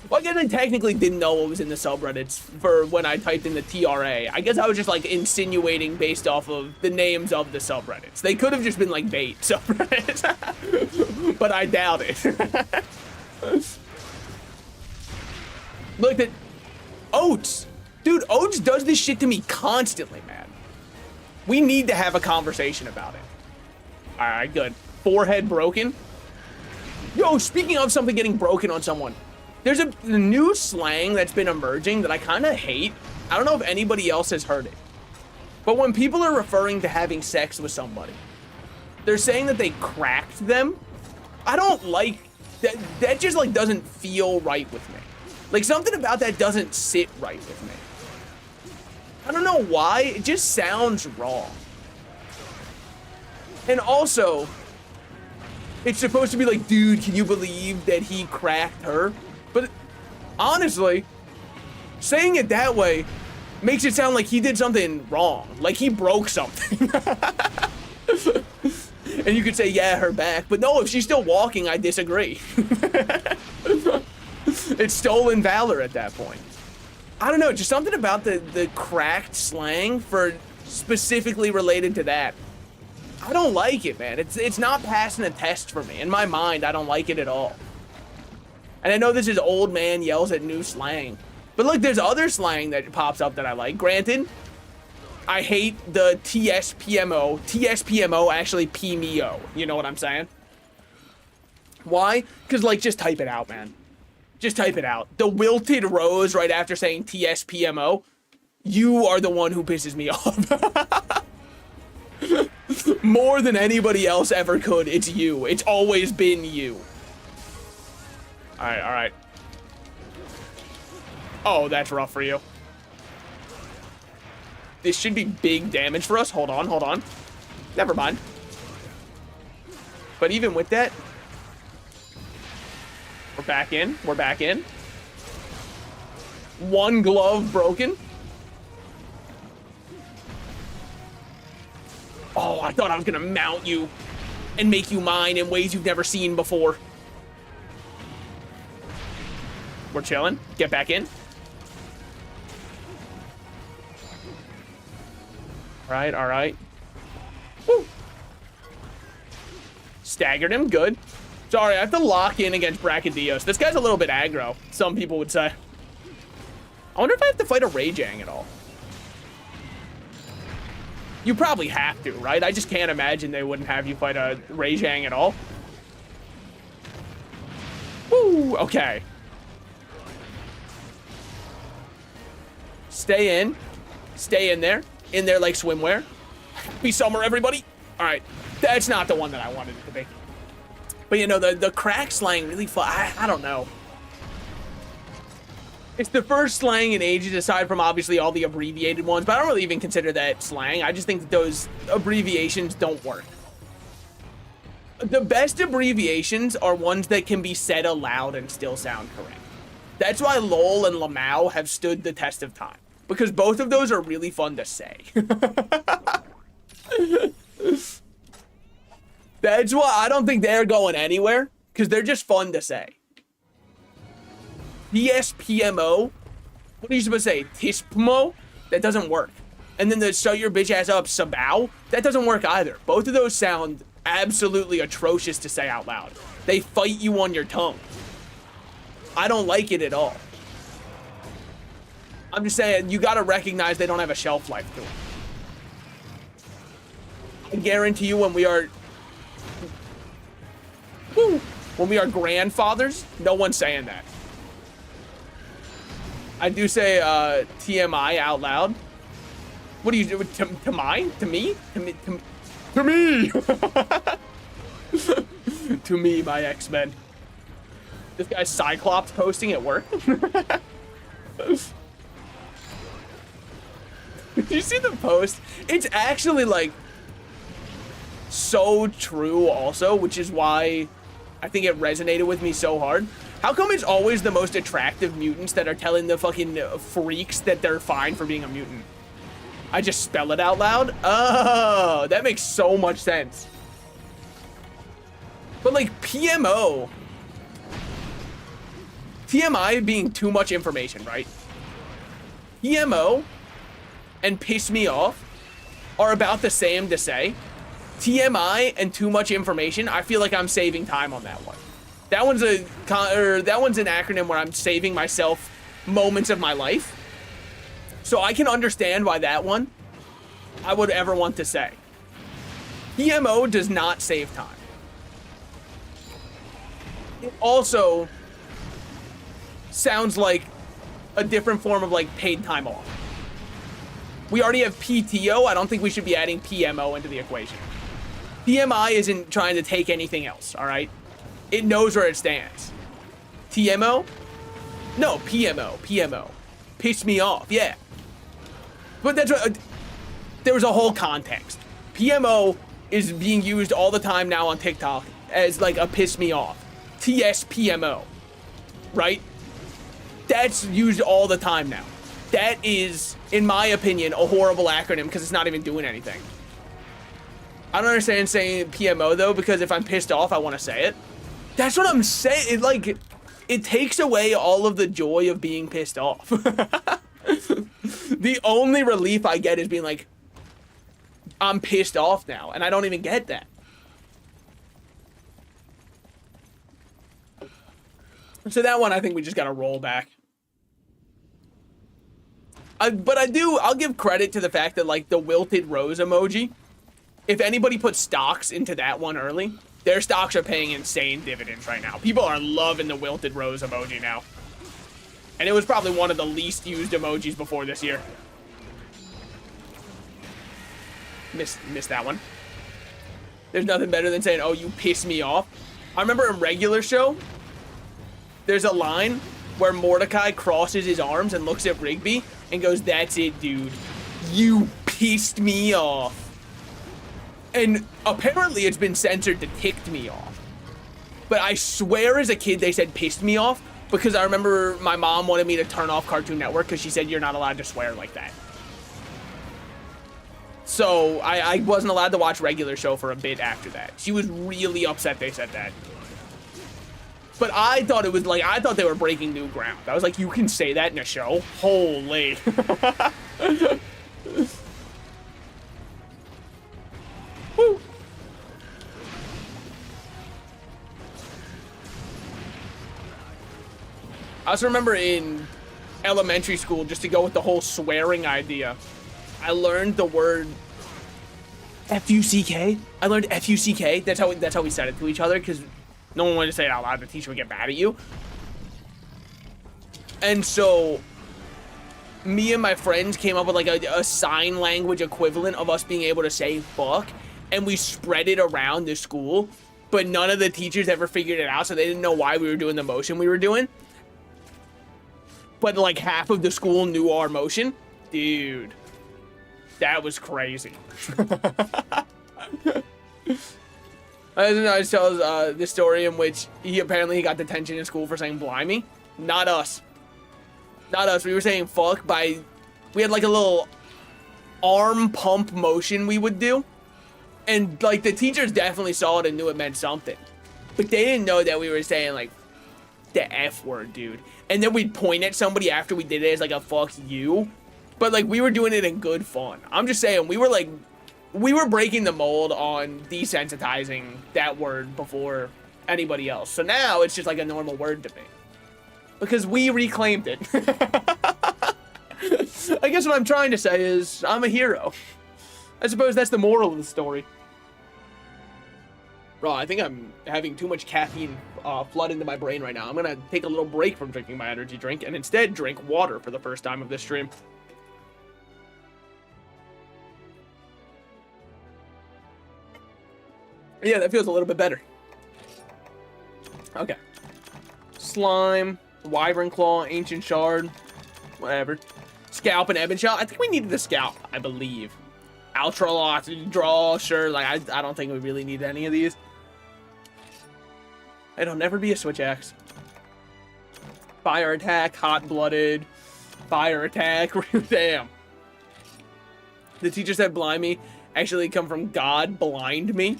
Well, I guess I technically didn't know what was in the subreddits for when I typed in the TRA. I guess I was just like insinuating based off of the names of the subreddits. They could have just been like bait subreddits. But I doubt it. Look at Oats. Dude, Oats does this shit to me constantly, man. We need to have a conversation about it. Alright, good. Forehead broken. Yo, speaking of something getting broken on someone, there's a new slang that's been emerging that I kind of hate. I don't know if anybody else has heard it. But when people are referring to having sex with somebody, they're saying that they cracked them. I don't like that. That just like doesn't feel right with me. Like something about that doesn't sit right with me. I don't know why, it just sounds wrong. And also, it's supposed to be like, dude, can you believe that he cracked her? But honestly, saying it that way makes it sound like he did something wrong, like he broke something. And you could say, yeah, her back, but no, if she's still walking, I disagree. It's stolen valor at that point. I don't know, just something about the cracked slang for specifically related to that. I don't like it, man. It's not passing a test for me. In my mind, I don't like it at all. And I know this is old man yells at new slang, but look, there's other slang that pops up that I like. Granted, I hate the TSPMO. TSPMO actually PMO. You know what I'm saying? Why? Because, like, just type it out, man. Just type it out. The wilted rose right after saying TSPMO. You are the one who pisses me off. More than anybody else ever could. It's you. It's always been you. Alright, alright. Oh, that's rough for you. This should be big damage for us. Hold on, hold on. Never mind. But even with that, we're back in. We're back in. One glove broken. Oh, I thought I was gonna mount you and make you mine in ways you've never seen before. We're chilling. Get back in. All right, all right. Woo. Staggered him, good. Sorry, I have to lock in against Brachydios. This guy's a little bit aggro, some people would say. I wonder if I have to fight a Rajang at all. You probably have to, right? I just can't imagine they wouldn't have you fight a Rajang at all. Woo, okay. Stay in. Stay in there. In there like swimwear. Happy summer, everybody. All right. That's not the one that I wanted it to be. But, you know, the crack slang really fun. I don't know. It's the first slang in ages, aside from obviously all the abbreviated ones, but I don't really even consider that slang. I just think that those abbreviations don't work. The best abbreviations are ones that can be said aloud and still sound correct. That's why LOL and Lamau have stood the test of time, because both of those are really fun to say. That's why I don't think they're going anywhere, because they're just fun to say. PSPMO, what are you supposed to say? Tispmo? That doesn't work. And then the shut your bitch ass up, Sabao? That doesn't work either. Both of those sound absolutely atrocious to say out loud. They fight you on your tongue. I don't like it at all. I'm just saying, you gotta recognize they don't have a shelf life to them. I guarantee you when we are... Woo, when we are grandfathers, no one's saying that. I do say TMI out loud. What do you do? To mine? To me? To me? To me! To me, my X-Men. This guy's Cyclops posting at work. Did you see the post? It's actually like so true also, which is why I think it resonated with me so hard. How come it's always the most attractive mutants that are telling the fucking freaks that they're fine for being a mutant? I just spell it out loud? Oh, that makes so much sense. But like PMO, TMI being too much information, right? PMO and piss me off are about the same to say. TMI and too much information, I feel like I'm saving time on that one. That one's an acronym where I'm saving myself moments of my life. So I can understand why that one I would ever want to say. PMO does not save time. It also sounds like a different form of like paid time off. We already have PTO. I don't think we should be adding PMO into the equation. PMI isn't trying to take anything else, all right? It knows where it stands. TMO? No, PMO. PMO. Piss me off, yeah. But that's what, there was a whole context. PMO is being used all the time now on TikTok as like a piss me off. TSPMO, right? That's used all the time now. That is, in my opinion, a horrible acronym because it's not even doing anything. I don't understand saying PMO though, because if I'm pissed off, I want to say it. That's what I'm saying. It like, it takes away all of the joy of being pissed off. The only relief I get is being like, I'm pissed off now, and I don't even get that. So that one, I think we just gotta roll back. But I'll give credit to the fact that, like, the wilted rose emoji, if anybody put stocks into that one early, their stocks are paying insane dividends right now. People are loving the wilted rose emoji now. And it was probably one of the least used emojis before this year. Missed that one. There's nothing better than saying, oh, you piss me off. I remember in regular show, there's a line where Mordecai crosses his arms and looks at Rigby and goes, that's it, dude. You pissed me off. And apparently it's been censored to ticked me off. But I swear as a kid they said pissed me off because I remember my mom wanted me to turn off Cartoon Network because she said you're not allowed to swear like that. So I wasn't allowed to watch regular show for a bit after that. She was really upset they said that. But I thought it was like, I thought they were breaking new ground. I was like, you can say that in a show? Holy. Woo. I also remember in elementary school, just to go with the whole swearing idea, I learned the word F-U-C-K. I learned F-U-C-K. That's how we said it to each other because no one wanted to say it out loud. The teacher would get mad at you. And so me and my friends came up with like a sign language equivalent of us being able to say fuck, and we spread it around the school, but none of the teachers ever figured it out, so they didn't know why we were doing the motion we were doing. But like half of the school knew our motion. Dude, that was crazy. I tell this story in which he got detention in school for saying blimey. Not us. Not us. We were saying fuck by, we had like a little arm pump motion we would do. And like the teachers definitely saw it and knew it meant something. But they didn't know that we were saying like the F word, dude. And then we'd point at somebody after we did it as like a fuck you. But like we were doing it in good fun. I'm just saying, we were breaking the mold on desensitizing that word before anybody else. So now it's just like a normal word to me. Because we reclaimed it. I guess what I'm trying to say is I'm a hero. I suppose that's the moral of the story. Bro, I think I'm having too much caffeine flood into my brain right now. I'm gonna take a little break from drinking my energy drink and instead drink water for the first time of this stream. Yeah, that feels a little bit better. Okay. Slime, Wyvern Claw, Ancient Shard, whatever. Scalp and Ebon Shell. I think we needed the Scalp, I believe. Ultra Lock, Draw, sure. Like, I don't think we really need any of these. It'll never be a Switch Axe. Fire Attack, Hot Blooded, Fire Attack. Damn. The teacher said blimey actually come from God blind me.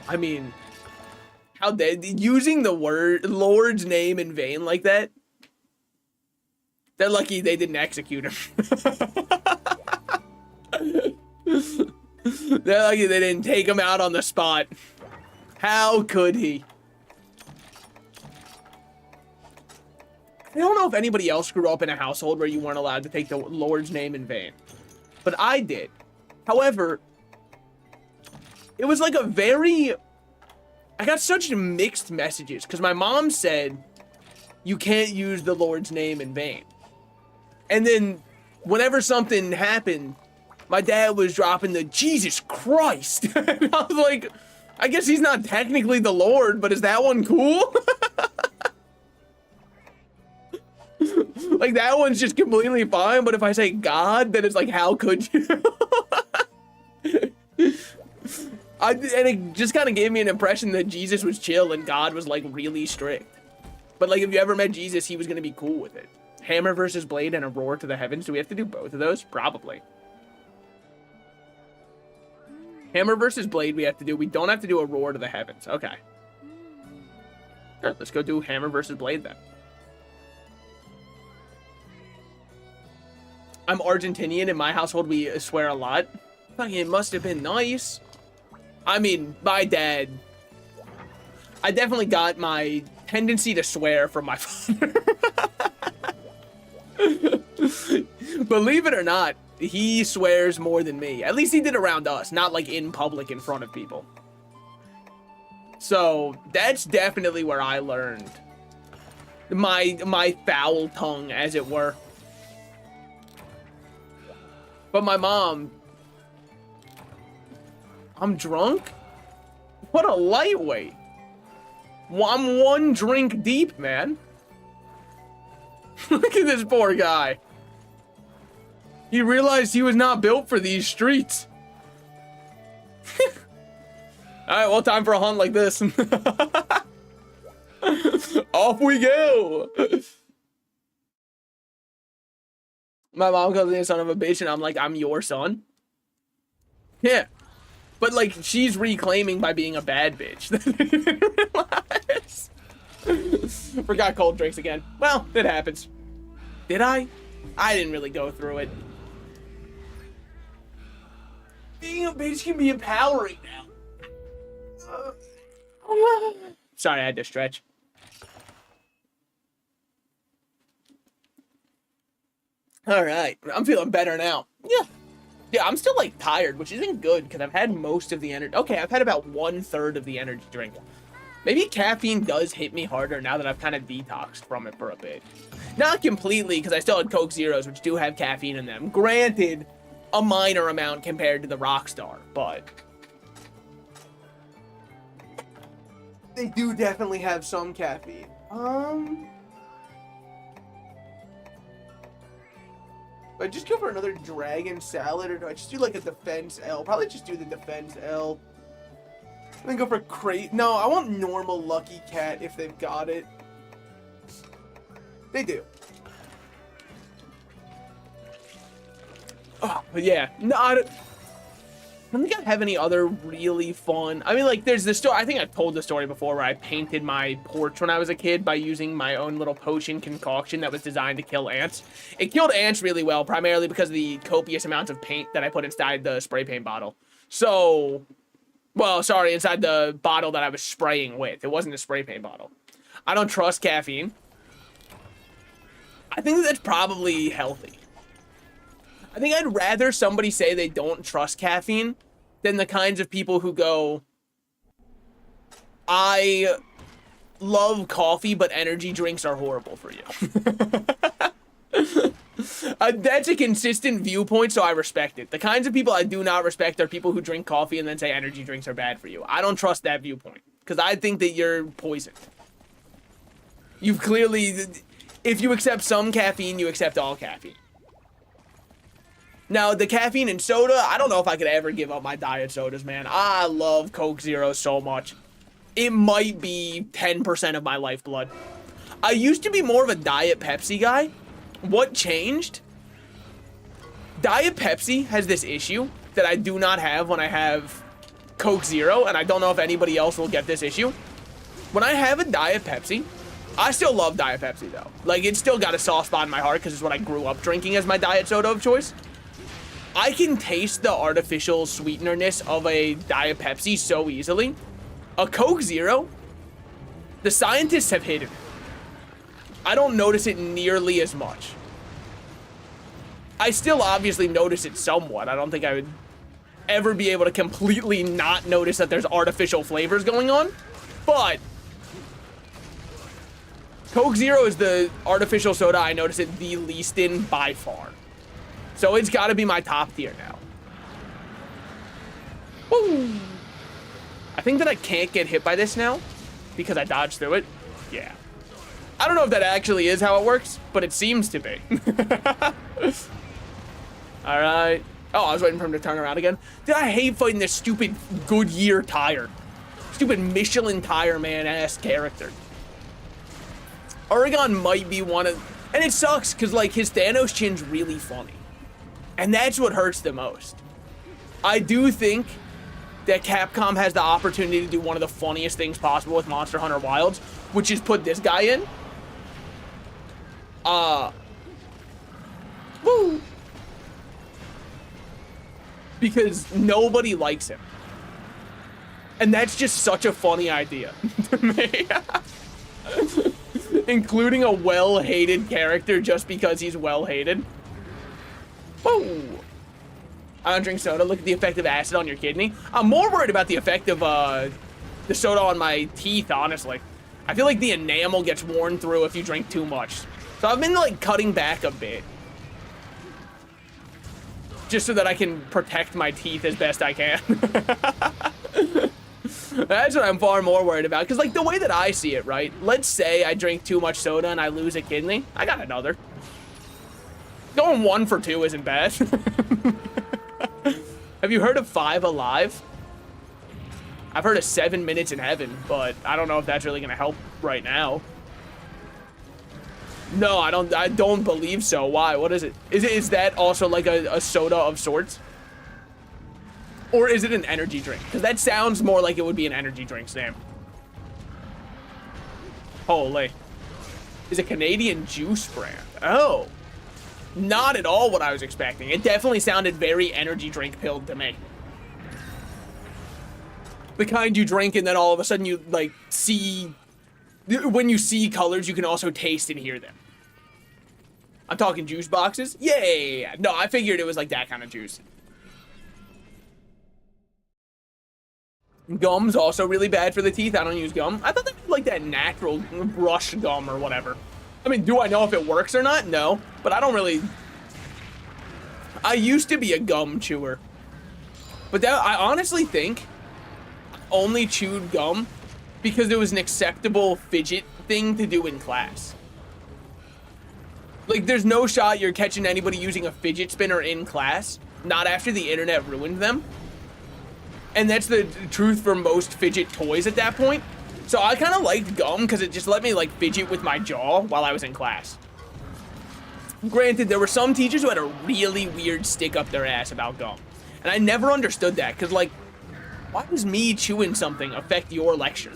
I mean, how they using the word Lord's name in vain like that? They're lucky they didn't execute him. They're lucky they didn't take him out on the spot. How could he? I don't know if anybody else grew up in a household where you weren't allowed to take the Lord's name in vain, but I did. However, it was like a very, I got such mixed messages because my mom said you can't use the Lord's name in vain. And then whenever something happened, my dad was dropping the Jesus Christ. And I was like, I guess he's not technically the Lord, but is that one cool? Like, that one's just completely fine, but if I say God, then it's like, how could you? And it just kind of gave me an impression that Jesus was chill and God was, like, really strict. But, like, if you ever met Jesus, he was going to be cool with it. Hammer versus blade and a roar to the heavens. Do we have to do both of those? Probably. Hammer versus blade we have to do. We don't have to do a roar to the heavens. Okay. Sure, let's go do hammer versus blade then. I'm Argentinian. In my household, we swear a lot. Fucking, it must have been nice. I mean, my dad... I definitely got my tendency to swear from my father. Believe it or not, he swears more than me. At least he did around us, not like in public in front of people. So that's definitely where I learned my foul tongue, as it were. But my mom, I'm drunk? What a lightweight. I'm one drink deep, man. Look at this poor guy. He realized he was not built for these streets. Alright, well, time for a hunt like this. Off we go. My mom calls me a son of a bitch, and I'm like, I'm your son? Yeah. But, like, she's reclaiming by being a bad bitch. Forgot cold drinks again. Well, it happens. Did I? I didn't really go through it. Being a bitch can be empowering now. Sorry, I had to stretch. All right, I'm feeling better now. Yeah, I'm still like tired, which isn't good because I've had most of the energy. Okay, I've had about 1/3 of the energy drink. Maybe caffeine does hit me harder now that I've kind of detoxed from it for a bit. Not completely, because I still had Coke Zeros, which do have caffeine in them. Granted, a minor amount compared to the Rockstar, but they do definitely have some caffeine. Do I just go for another dragon salad, or do I just do like a defense L? Probably just do the defense L. Then go for crate. No, I want normal Lucky Cat if they've got it. They do. Oh, but yeah, no, I don't think I have any other really fun. I mean, like, there's this story. I think I've told the story before where I painted my porch when I was a kid by using my own little potion concoction that was designed to kill ants. It killed ants really well, primarily because of the copious amounts of paint that I put inside the spray paint bottle. So, well, sorry, inside the bottle that I was spraying with. It wasn't a spray paint bottle. I don't trust caffeine. I think that's probably healthy. I think I'd rather somebody say they don't trust caffeine than the kinds of people who go, I love coffee, but energy drinks are horrible for you. That's a consistent viewpoint, so I respect it. The kinds of people I do not respect are people who drink coffee and then say energy drinks are bad for you. I don't trust that viewpoint, because I think that you're poisoned. You've clearly, if you accept some caffeine, you accept all caffeine. Now, the caffeine in soda, I don't know if I could ever give up my diet sodas, man. I love Coke Zero so much. It might be 10% of my lifeblood. I used to be more of a Diet Pepsi guy. What changed? Diet Pepsi has this issue that I do not have when I have Coke Zero, and I don't know if anybody else will get this issue. When I have a Diet Pepsi, I still love Diet Pepsi, though. Like, it's still got a soft spot in my heart because it's what I grew up drinking as my diet soda of choice. I can taste the artificial sweetenerness of a Diet Pepsi so easily. A Coke Zero, the scientists have hidden it. I don't notice it nearly as much. I still obviously notice it somewhat. I don't think I would ever be able to completely not notice that there's artificial flavors going on. But Coke Zero is the artificial soda I notice it the least in by far. So it's got to be my top tier now. Woo! I think that I can't get hit by this now because I dodged through it. Yeah. I don't know if that actually is how it works, but it seems to be. All right. Oh, I was waiting for him to turn around again. Dude, I hate fighting this stupid Goodyear tire. Stupid Michelin tire man ass character. Oregon might be one of, and it sucks because like his Thanos chin's really funny. And that's what hurts the most. I do think that Capcom has the opportunity to do one of the funniest things possible with Monster Hunter Wilds, which is put this guy in. Woo! Because nobody likes him. And that's just such a funny idea to me. Including a well-hated character just because he's well-hated. Whoa! I don't drink soda. Look at the effect of acid on your kidney. I'm more worried about the effect of the soda on my teeth, honestly. I feel like the enamel gets worn through if you drink too much. So I've been like cutting back a bit. Just so that I can protect my teeth as best I can. That's what I'm far more worried about. Because like the way that I see it, right? Let's say I drink too much soda and I lose a kidney. I got another. Going 1 for 2 isn't bad. Have you heard of 5 Alive? I've heard of 7 Minutes in Heaven, but I don't know if that's really gonna help right now. No, I don't believe so. Why? What is it? Is that also like a soda of sorts? Or is it an energy drink? Because that sounds more like it would be an energy drink's name. Holy. Is a Canadian juice brand. Oh. Not at all what I was expecting. It definitely sounded very energy drink pilled to me. The kind you drink and then all of a sudden you like see, when you see colors you can also taste and hear them. I'm talking juice boxes? Yeah. No, I figured it was like that kind of juice. Gum's also really bad for the teeth. I don't use gum. I thought that was like that natural brush gum or whatever. I mean, do I know if it works or not? No, but I don't really. I used to be a gum chewer, but that I honestly think I only chewed gum because it was an acceptable fidget thing to do in class. Like, there's no shot you're catching anybody using a fidget spinner in class, not after the internet ruined them. And that's the truth for most fidget toys at that point. So I kind of liked gum because it just let me like fidget with my jaw while I was in class. Granted, there were some teachers who had a really weird stick up their ass about gum. And I never understood that because like, why does me chewing something affect your lecture?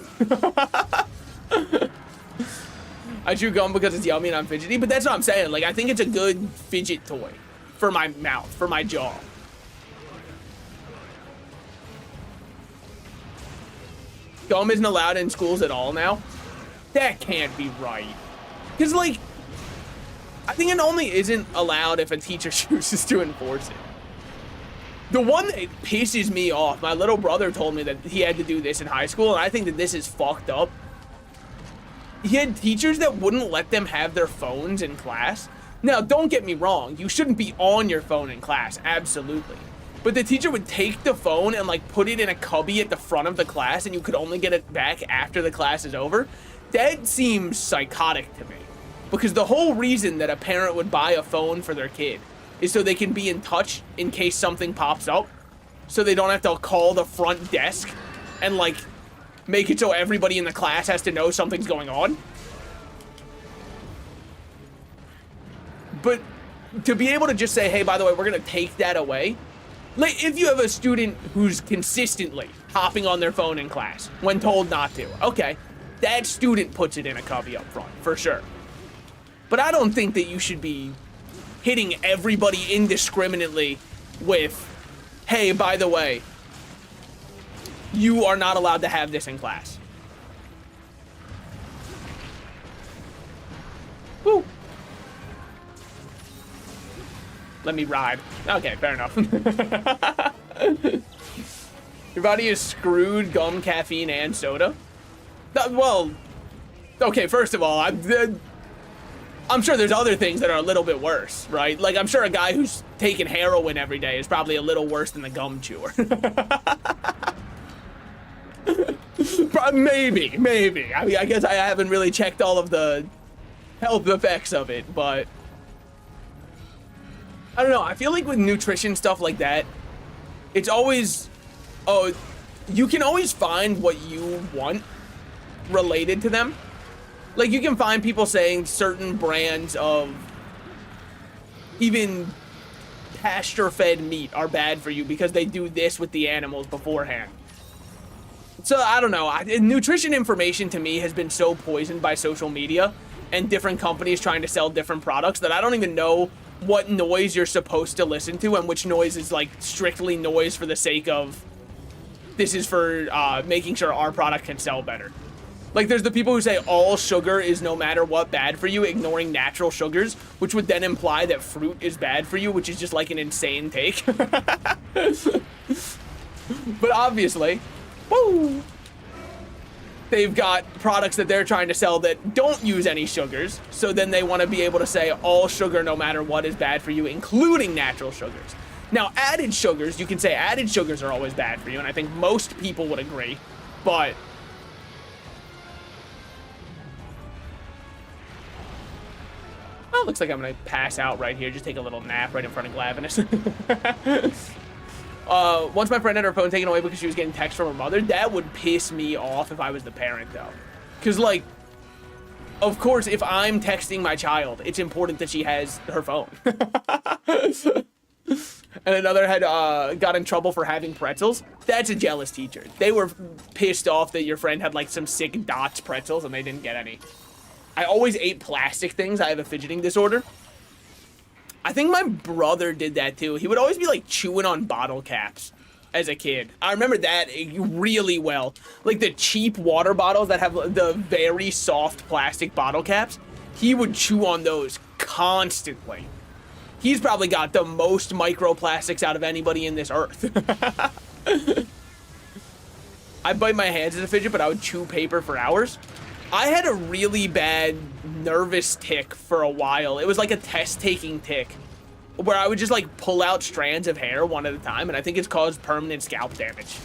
I chew gum because it's yummy and I'm fidgety, but that's what I'm saying. Like, I think it's a good fidget toy for my mouth, for my jaw. Gum isn't allowed in schools at all now? That can't be right. Because, like, I think it only isn't allowed if a teacher chooses to enforce it. The one that pisses me off, my little brother told me that he had to do this in high school, and I think that this is fucked up. He had teachers that wouldn't let them have their phones in class. Now, don't get me wrong. You shouldn't be on your phone in class, absolutely. But the teacher would take the phone and like put it in a cubby at the front of the class and you could only get it back after the class is over. That seems psychotic to me. Because the whole reason that a parent would buy a phone for their kid is so they can be in touch in case something pops up. So they don't have to call the front desk and like make it so everybody in the class has to know something's going on. But to be able to just say, hey, by the way, we're gonna take that away. Like, if you have a student who's consistently hopping on their phone in class when told not to, okay, that student puts it in a cubby up front, for sure. But I don't think that you should be hitting everybody indiscriminately with, hey, by the way, you are not allowed to have this in class. Woo. Let me ride. Okay, fair enough. Your body is screwed, gum, caffeine, and soda. Well, okay, first of all, I'm sure there's other things that are a little bit worse, right? Like, I'm sure a guy who's taking heroin every day is probably a little worse than the gum chewer. Maybe. I mean, I guess I haven't really checked all of the health effects of it, but I don't know. I feel like with nutrition stuff like that, it's always, oh, you can always find what you want related to them. Like, you can find people saying certain brands of even pasture-fed meat are bad for you because they do this with the animals beforehand. So, I don't know. Nutrition information to me has been so poisoned by social media and different companies trying to sell different products that I don't even know what noise you're supposed to listen to and which noise is, like, strictly noise for the sake of this is for making sure our product can sell better. Like, there's the people who say all sugar is no matter what bad for you, ignoring natural sugars, which would then imply that fruit is bad for you, which is just like an insane take. But obviously, woo, they've got products that they're trying to sell that don't use any sugars, so then they want to be able to say all sugar no matter what is bad for you, including natural sugars. Now, added sugars, you can say added sugars are always bad for you, and I think most people would agree, but oh, looks like I'm gonna pass out right here. Just take a little nap right in front of Glavinus. Once my friend had her phone taken away because she was getting text from her mother, that would piss me off if I was the parent, though. Because, like, of course, if I'm texting my child, it's important that she has her phone. And another had got in trouble for having pretzels. That's a jealous teacher. They were pissed off that your friend had, like, some sick Dots pretzels and they didn't get any. I always ate plastic things. I have a fidgeting disorder. I think my brother did that too. He would always be like chewing on bottle caps as a kid. I remember that really well. Like the cheap water bottles that have the very soft plastic bottle caps. He would chew on those constantly. He's probably got the most microplastics out of anybody in this earth. I bite my hands as a fidget, but I would chew paper for hours. I had a really bad nervous tick for a while. It was like a test-taking tick where I would just like pull out strands of hair one at a time, and I think it's caused permanent scalp damage.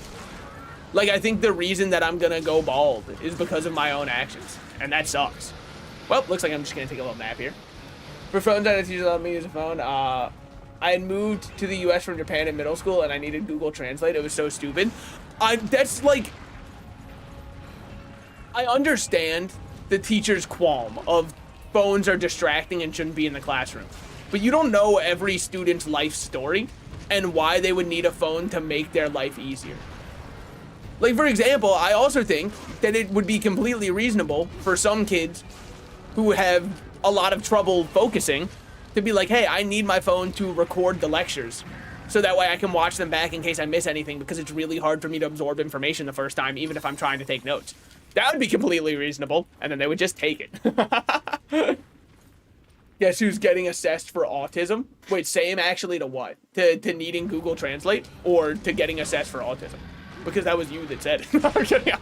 Like, I think the reason that I'm gonna go bald is because of my own actions, and that sucks. Well, looks like I'm just gonna take a little nap here. For phones, I didn't let me use a phone. I had moved to the US from Japan in middle school, and I needed Google Translate. It was so stupid. That's like, I understand the teacher's qualm of phones are distracting and shouldn't be in the classroom. But you don't know every student's life story and why they would need a phone to make their life easier. Like, for example, I also think that it would be completely reasonable for some kids who have a lot of trouble focusing to be like, hey, I need my phone to record the lectures so that way I can watch them back in case I miss anything because it's really hard for me to absorb information the first time, even if I'm trying to take notes. That would be completely reasonable, and then they would just take it. Guess who's getting assessed for autism? Wait, same actually to what? To needing Google Translate or to getting assessed for autism? Because that was you that said it. I'm kidding,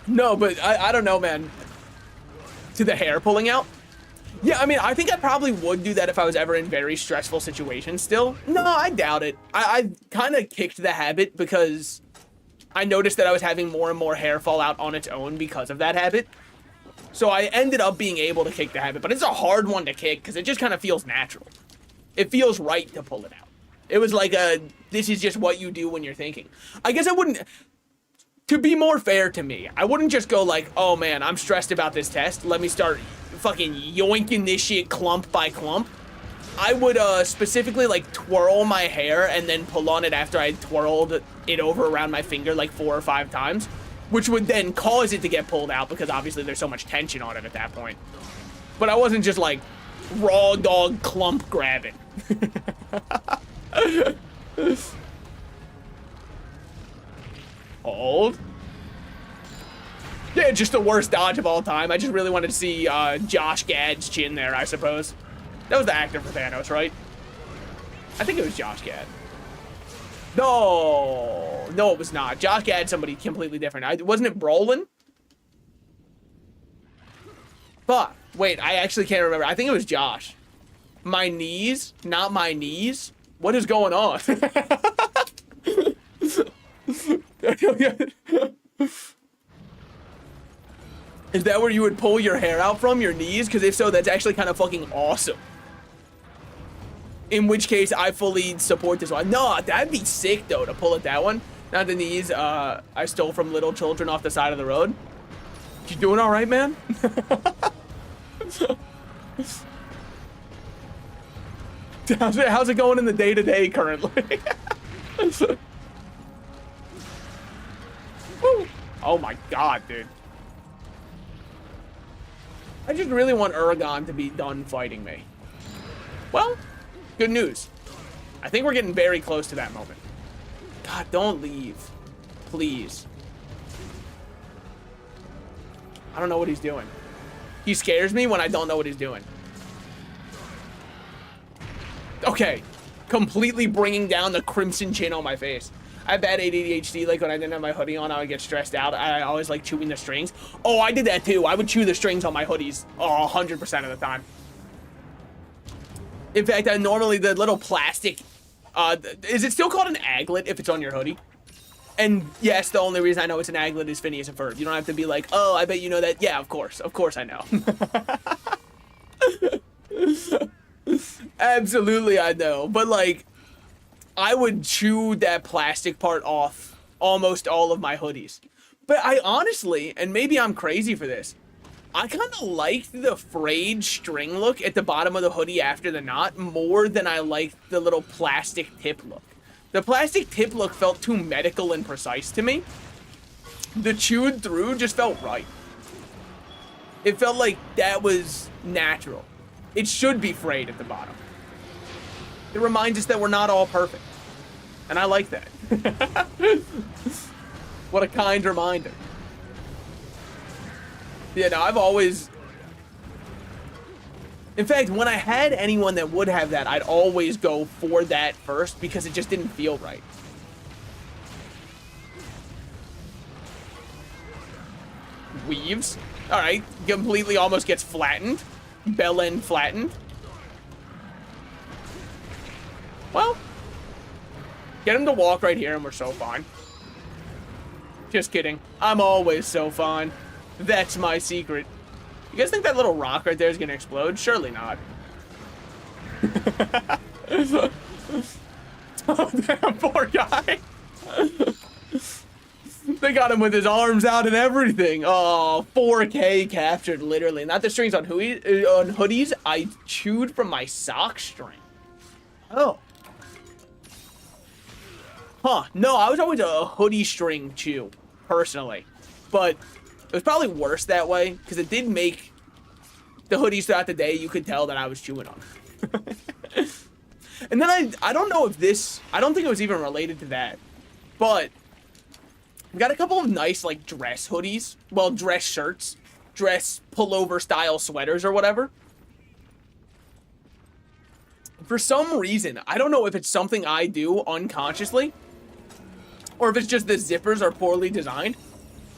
no, but I don't know, man. To the hair pulling out? Yeah, I mean, I think I probably would do that if I was ever in very stressful situations still. No, I doubt it. I kind of kicked the habit because I noticed that I was having more and more hair fall out on its own because of that habit. So I ended up being able to kick the habit, but it's a hard one to kick because it just kind of feels natural. It feels right to pull it out. It was like this is just what you do when you're thinking. I guess I wouldn't, to be more fair to me, I wouldn't just go like, oh man, I'm stressed about this test. Let me start fucking yoinking this shit clump by clump. I would specifically like twirl my hair and then pull on it after I twirled it over around my finger like 4 or 5 times, which would then cause it to get pulled out because obviously there's so much tension on it at that point. But I wasn't just like raw dog clump grabbing. Hold. Yeah, just the worst dodge of all time. I just really wanted to see Josh Gad's chin there, I suppose. That was the actor for Thanos, right? I think it was Josh Gad. No, it was not. Josh Gad, somebody completely different. Wasn't it Brolin? Fuck. Wait, I actually can't remember. I think it was Josh. My knees? Not my knees? What is going on? Is that where you would pull your hair out from, your knees? Because if so, that's actually kind of fucking awesome. In which case, I fully support this one. No, that'd be sick, though, to pull it that one. Not the knees I stole from little children off the side of the road. You doing all right, man? How's it going in the day-to-day currently? Woo. Oh my god, dude. I just really want Uragon to be done fighting me. Well, good news. I think we're getting very close to that moment. God, don't leave. Please. I don't know what he's doing. He scares me when I don't know what he's doing. Okay. Completely bringing down the crimson chin on my face. I have bad ADHD. Like when I didn't have my hoodie on, I would get stressed out. I always like chewing the strings. Oh, I did that too. I would chew the strings on my hoodies 100% of the time. In fact, normally the little plastic, is it still called an aglet if it's on your hoodie? And yes, the only reason I know it's an aglet is Phineas and Ferb. You don't have to be like, oh, I bet you know that. Yeah, of course I know. Absolutely, I know. But like, I would chew that plastic part off almost all of my hoodies. But I honestly, and maybe I'm crazy for this, I kind of liked the frayed string look at the bottom of the hoodie after the knot more than I liked the little plastic tip look. The plastic tip look felt too medical and precise to me. The chewed through just felt right. It felt like that was natural. It should be frayed at the bottom. It reminds us that we're not all perfect. And I like that. What a kind reminder. Yeah, no, I've always... In fact, when I had anyone that would have that, I'd always go for that first because it just didn't feel right. Weaves. All right, completely almost gets flattened. Bell end flattened. Well, get him to walk right here and we're so fine. Just kidding. I'm always so fine. That's my secret. You guys think that little rock right there is gonna explode? Surely not. Oh, damn, poor guy. They got him with his arms out and everything. Oh, 4K captured, literally. Not the strings on hoodies. I chewed from my sock string. Oh. Huh. No, I was always a hoodie string chew, personally. But it was probably worse that way, because it did make the hoodies throughout the day, you could tell that I was chewing on them. And then I don't know if this, I don't think it was even related to that, but we got a couple of nice, like, dress hoodies. Well, dress shirts. Dress pullover style sweaters or whatever. For some reason, I don't know if it's something I do unconsciously, or if it's just the zippers are poorly designed.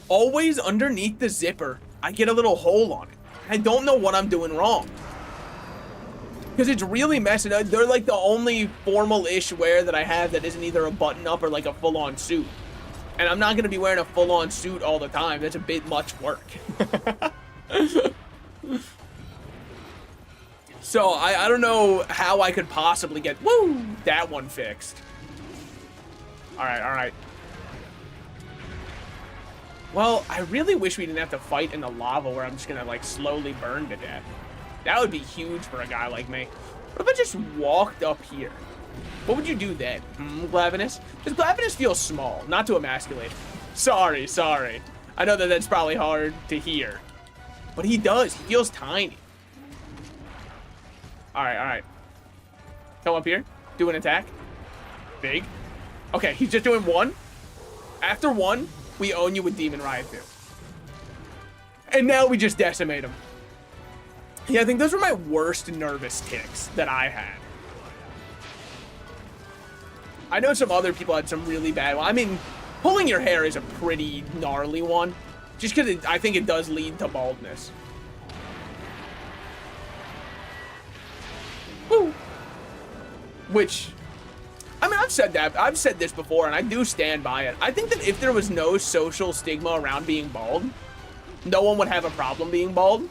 Always underneath the zipper, I get a little hole on it. I don't know what I'm doing wrong. Because it's really messing up. They're like the only formal-ish wear that I have that isn't either a button-up or like a full-on suit. And I'm not going to be wearing a full-on suit all the time. That's a bit much work. So, I don't know how I could possibly get, that one fixed. Alright, alright. Well, I really wish we didn't have to fight in the lava where I'm just going to, like, slowly burn to death. That would be huge for a guy like me. What if I just walked up here? What would you do then, Glavinus? Does Glavinus feel small? Not to emasculate. Sorry. I know that that's probably hard to hear. But he does. He feels tiny. Alright. Come up here. Do an attack. Big. Okay, he's just doing one. After one, we own you with Demon Riot 2. And now we just decimate him. Yeah, I think those were my worst nervous ticks that I had. I know some other people had some really bad ones. I mean, pulling your hair is a pretty gnarly one. Just because I think it does lead to baldness. Woo! Which, I mean, I've said that. I've said this before, and I do stand by it. I think that if there was no social stigma around being bald, no one would have a problem being bald.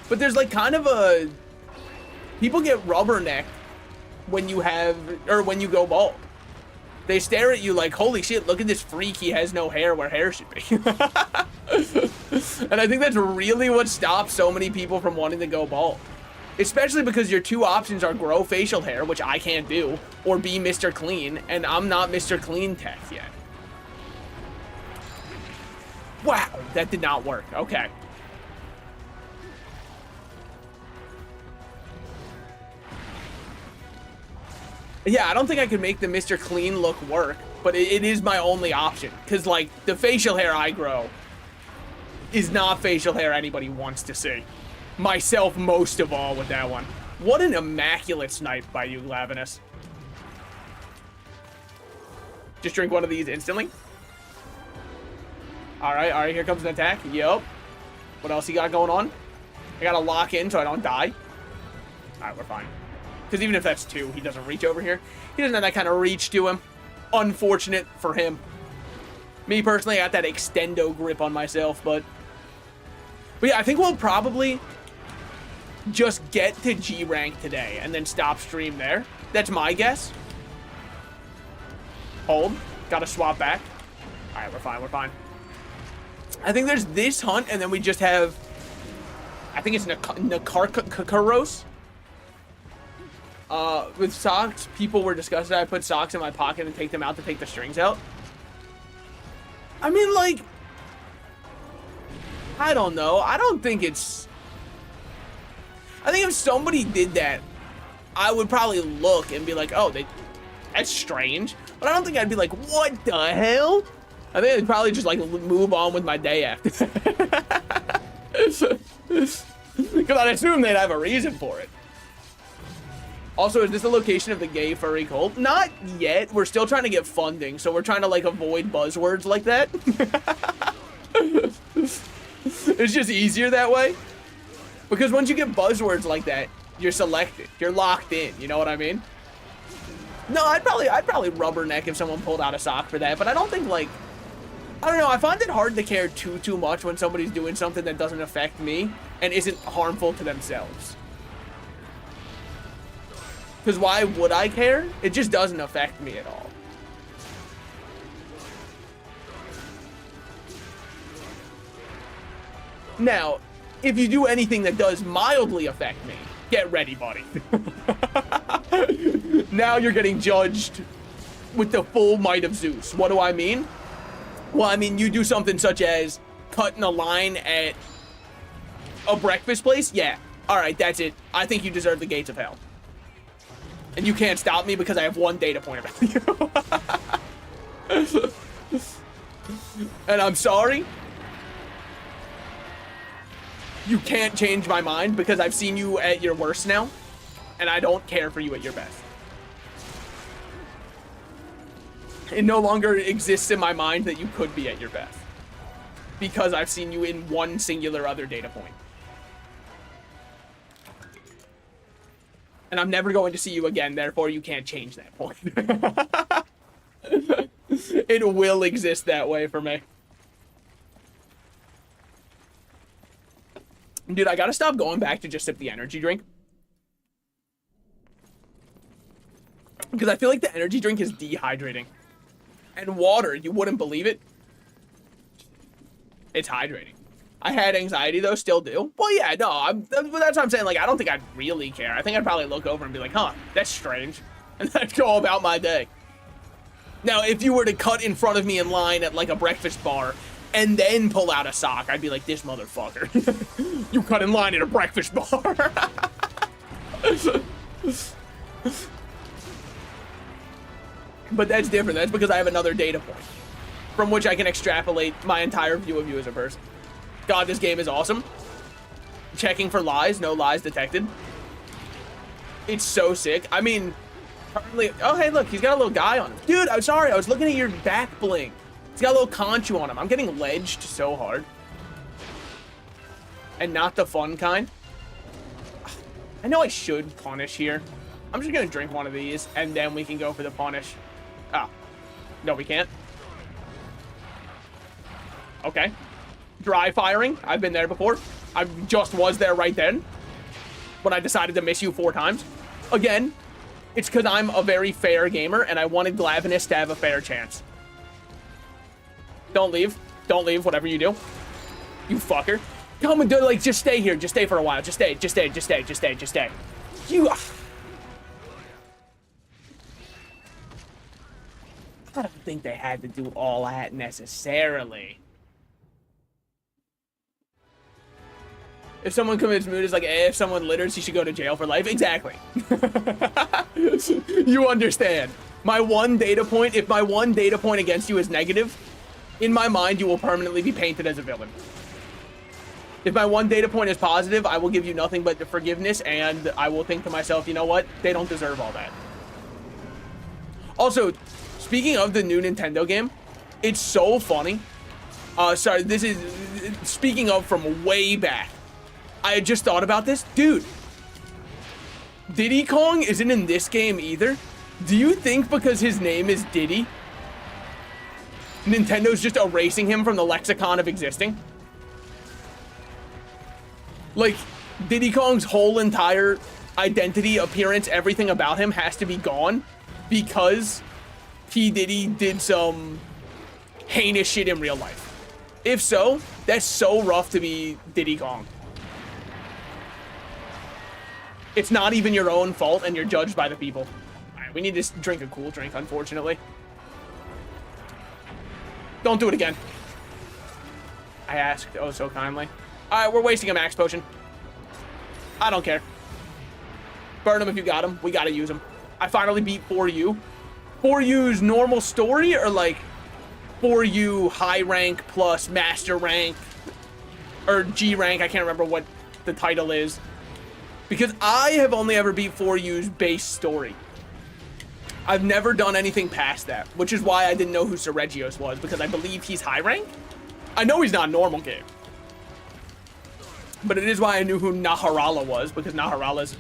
But there's like kind of a... People get rubbernecked when you have... Or when you go bald. They stare at you like, holy shit, look at this freak. He has no hair where hair should be. And I think that's really what stops so many people from wanting to go bald. Especially because your two options are grow facial hair, which I can't do, or be Mr. Clean, and I'm not Mr. Clean tech yet. Wow, that did not work. Okay. Yeah, I don't think I could make the Mr. Clean look work, but it is my only option. Because, like, the facial hair I grow is not facial hair anybody wants to see. Myself most of all with that one. What an immaculate snipe by you, Glavinus. Just drink one of these instantly. Alright, here comes an attack. Yup. What else you got going on? I gotta lock in so I don't die. Alright, we're fine. Because even if that's 2, he doesn't reach over here. He doesn't have that kind of reach to him. Unfortunate for him. Me personally, I got that extendo grip on myself, but yeah, I think we'll probably just get to G rank today and then stop stream there. That's my guess. Hold. Gotta swap back. Alright, we're fine, we're fine. I think there's this hunt, and then we just have... I think it's Nakarkaros. With socks, people were discussing I put socks in my pocket and take them out to take the strings out. I mean, like... I don't know. I don't think it's... I think if somebody did that, I would probably look and be like, oh, that's strange. But I don't think I'd be like, what the hell? I think I'd probably just, like, move on with my day after that. Because I'd assume they'd have a reason for it. Also, is this the location of the gay furry cult? Not yet. We're still trying to get funding, so we're trying to, like, avoid buzzwords like that. It's just easier that way. Because once you get buzzwords like that, you're selected. You're locked in. You know what I mean? No, I'd probably rubberneck if someone pulled out a sock for that, but I don't think, like... I don't know, I find it hard to care too much when somebody's doing something that doesn't affect me and isn't harmful to themselves. Because why would I care? It just doesn't affect me at all. Now, if you do anything that does mildly affect me, get ready, buddy. Now you're getting judged with the full might of Zeus. What do I mean? Well, I mean, you do something such as cutting a line at a breakfast place. Yeah. All right, that's it. I think you deserve the gates of hell. And you can't stop me because I have one data point about you. And I'm sorry. You can't change my mind because I've seen you at your worst now. And I don't care for you at your best. It no longer exists in my mind that you could be at your best. Because I've seen you in one singular other data point. And I'm never going to see you again, therefore you can't change that point. It will exist that way for me. Dude, I gotta stop going back to just sip the energy drink. Because I feel like the energy drink is dehydrating. And water, you wouldn't believe it. It's hydrating. I had anxiety though, still do. Well, yeah, no, that's what I'm saying. Like, I don't think I'd really care. I think I'd probably look over and be like, huh, that's strange. And then I'd go about my day. Now, if you were to cut in front of me in line at like a breakfast bar and then pull out a sock, I'd be like, this motherfucker. You cut in line at a breakfast bar. But that's different. That's because I have another data point from which I can extrapolate my entire view of you as a person. God, this game is awesome. Checking for lies. No lies detected. It's so sick. I mean, currently... Oh, hey, look. He's got a little guy on him. Dude, I'm sorry. I was looking at your back bling. He's got a little conchu on him. I'm getting ledged so hard. And not the fun kind. I know I should punish here. I'm just going to drink one of these, and then we can go for the punish. Oh. No, we can't. Okay. dry firing. I've been there before. I just was there right then when I decided to miss you 4 times. Again, it's because I'm a very fair gamer and I wanted Glavenus to have a fair chance. Don't leave. Don't leave, whatever you do. You fucker. Come and do, like, just stay here. Just stay for a while. Just stay. Just stay. Just stay. Just stay. Just stay. You... I don't think they had to do all that necessarily. If someone commits mood, it's like, if someone litters, he should go to jail for life. Exactly. You understand. My one data point, if my one data point against you is negative, in my mind, you will permanently be painted as a villain. If my one data point is positive, I will give you nothing but the forgiveness, and I will think to myself, you know what? They don't deserve all that. Also, speaking of the new Nintendo game, it's so funny. Sorry, this is, speaking of from way back, I had just thought about this. Dude, Diddy Kong isn't in this game either. Do you think because his name is Diddy, Nintendo's just erasing him from the lexicon of existing? Like, Diddy Kong's whole entire identity, appearance, everything about him has to be gone because P. Diddy did some heinous shit in real life. If so, that's so rough to be Diddy Kong. It's not even your own fault and you're judged by the people. All right, we need to drink a cool drink, unfortunately. Don't do it again. I asked oh so kindly. All right, we're wasting a max potion. I don't care. Burn him if you got him. We gotta use him. I finally beat 4U. 4U's normal story or like 4U high rank plus master rank or G rank. I can't remember what the title is because I have only ever beat 4U's base story. I've never done anything past that, which is why I didn't know who Seregios was because I believe he's high rank. I know he's not normal game. But it is why I knew who Naharala was, because Naharala's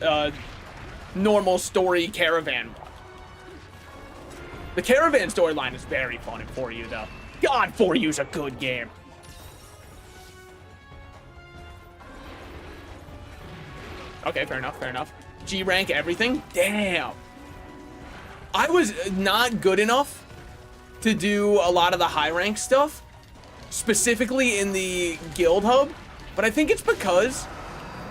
normal story caravan mod. The caravan storyline is very fun in 4U, though. God, 4U's a good game. Okay, fair enough, fair enough. G rank everything? Damn. I was not good enough to do a lot of the high rank stuff, specifically in the guild hub. But I think it's because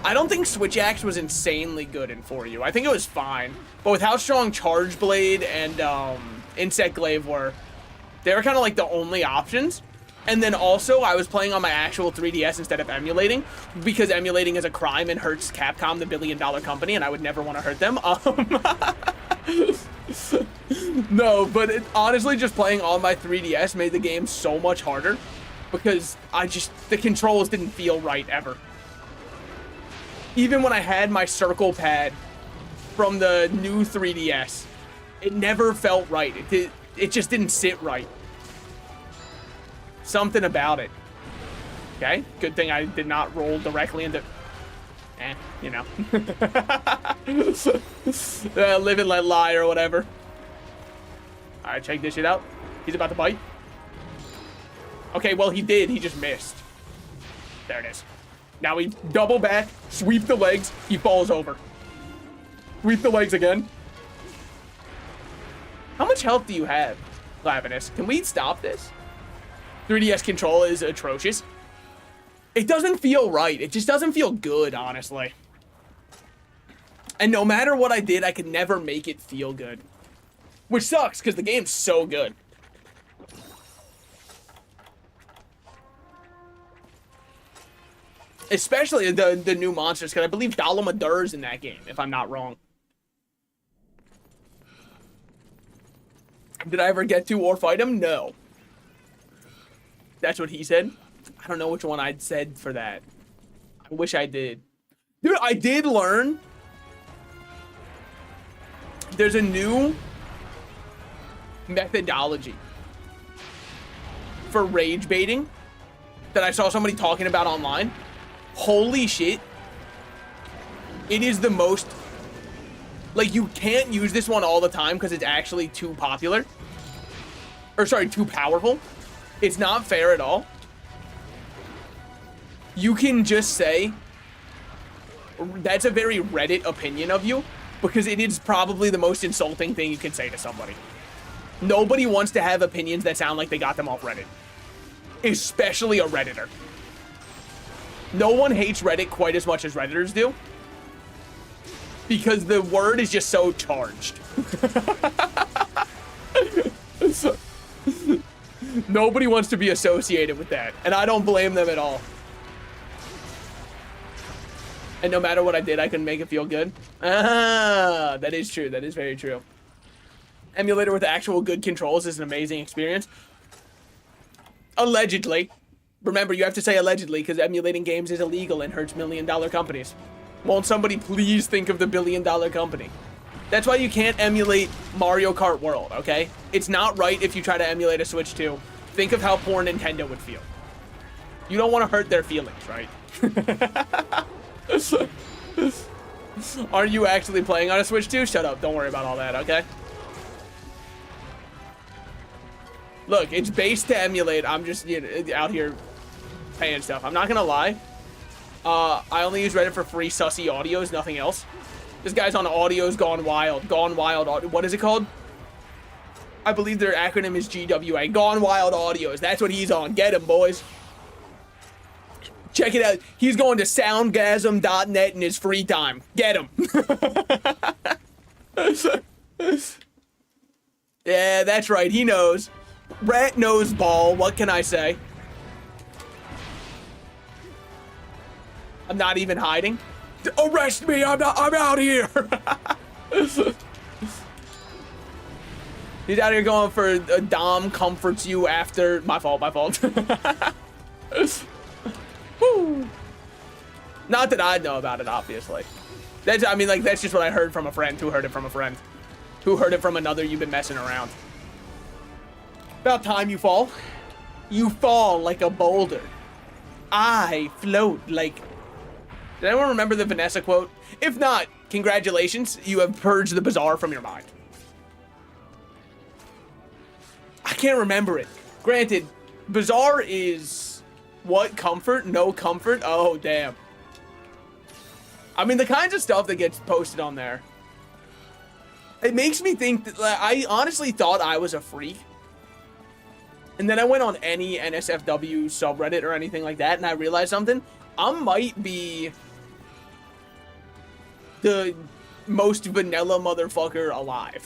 I don't think Switch Axe was insanely good in 4U. I think it was fine. But with how strong Charge Blade and Insect Glaive were, they were kind of like the only options. And then also, I was playing on my actual 3DS instead of emulating, because emulating is a crime and hurts Capcom, the billion-dollar company, and I would never want to hurt them. No, but honestly, just playing on my 3DS made the game so much harder. Because the controls didn't feel right ever. Even when I had my circle pad from the new 3DS, it never felt right. It just didn't sit right. Something about it. Okay, good thing I did not roll directly into... you know. Live and let lie or whatever. Alright, check this shit out. He's about to bite. Okay, well, he did. He just missed. There it is. Now we double back, sweep the legs. He falls over. Sweep the legs again. How much health do you have, Glavenus? Can we stop this? 3DS control is atrocious. It doesn't feel right. It just doesn't feel good, honestly. And no matter what I did, I could never make it feel good. Which sucks, because the game's so good. Especially the new monsters, because I believe Dalamadur's in that game, if I'm not wrong. Did I ever get to or fight him? No. That's what he said. I don't know which one I'd said for that. I wish I did. Dude, I did learn. There's a new methodology for rage baiting that I saw somebody talking about online. Holy shit. It is the most... Like, you can't use this one all the time because it's actually too popular. Or, sorry, too powerful. It's not fair at all. you can just say, that's a very Reddit opinion of you, because it is probably the most insulting thing you can say to somebody. Nobody wants to have opinions that sound like they got them off Reddit. Especially a Redditor. No one hates Reddit quite as much as Redditors do. Because the word is just so charged. So, nobody wants to be associated with that. And I don't blame them at all. And no matter what I did, I couldn't make it feel good. Ah, that is true. That is very true. Emulator with actual good controls is an amazing experience. Allegedly. Remember, you have to say allegedly because emulating games is illegal and hurts million-dollar companies. Won't somebody please think of the billion-dollar company? That's why you can't emulate Mario Kart World, okay? It's not right if you try to emulate a Switch 2. Think of how poor Nintendo would feel. You don't want to hurt their feelings, right? Are you actually playing on a Switch 2? Shut up. Don't worry about all that, okay? Look, it's based to emulate. I'm just out here paying stuff. I'm not gonna lie. I only use Reddit for free sussy audios, nothing else. This guy's on Audios Gone Wild. Gone Wild. What is it called? I believe their acronym is GWA. Gone Wild Audios. That's what he's on. Get him, boys. Check it out. He's going to soundgasm.net in his free time. Get him. Yeah, that's right. He knows. Rat nose ball. What can I say? I'm not even hiding. Arrest me! I'm out here. He's out here going for Dom comforts you after. My fault. Woo. Not that I know about it, obviously. That's just what I heard from a friend who heard it from a friend who heard it from another. You've been messing around. About time you fall. You fall like a boulder. I float like... Did anyone remember the Vanessa quote? If not, congratulations. You have purged the bizarre from your mind. I can't remember it. Granted, bizarre is... What? Comfort? No comfort? Oh, damn. I mean, the kinds of stuff that gets posted on there. It makes me think that... I honestly thought I was a freak. And then I went on any NSFW subreddit or anything like that, and I realized something. I might be the most vanilla motherfucker alive.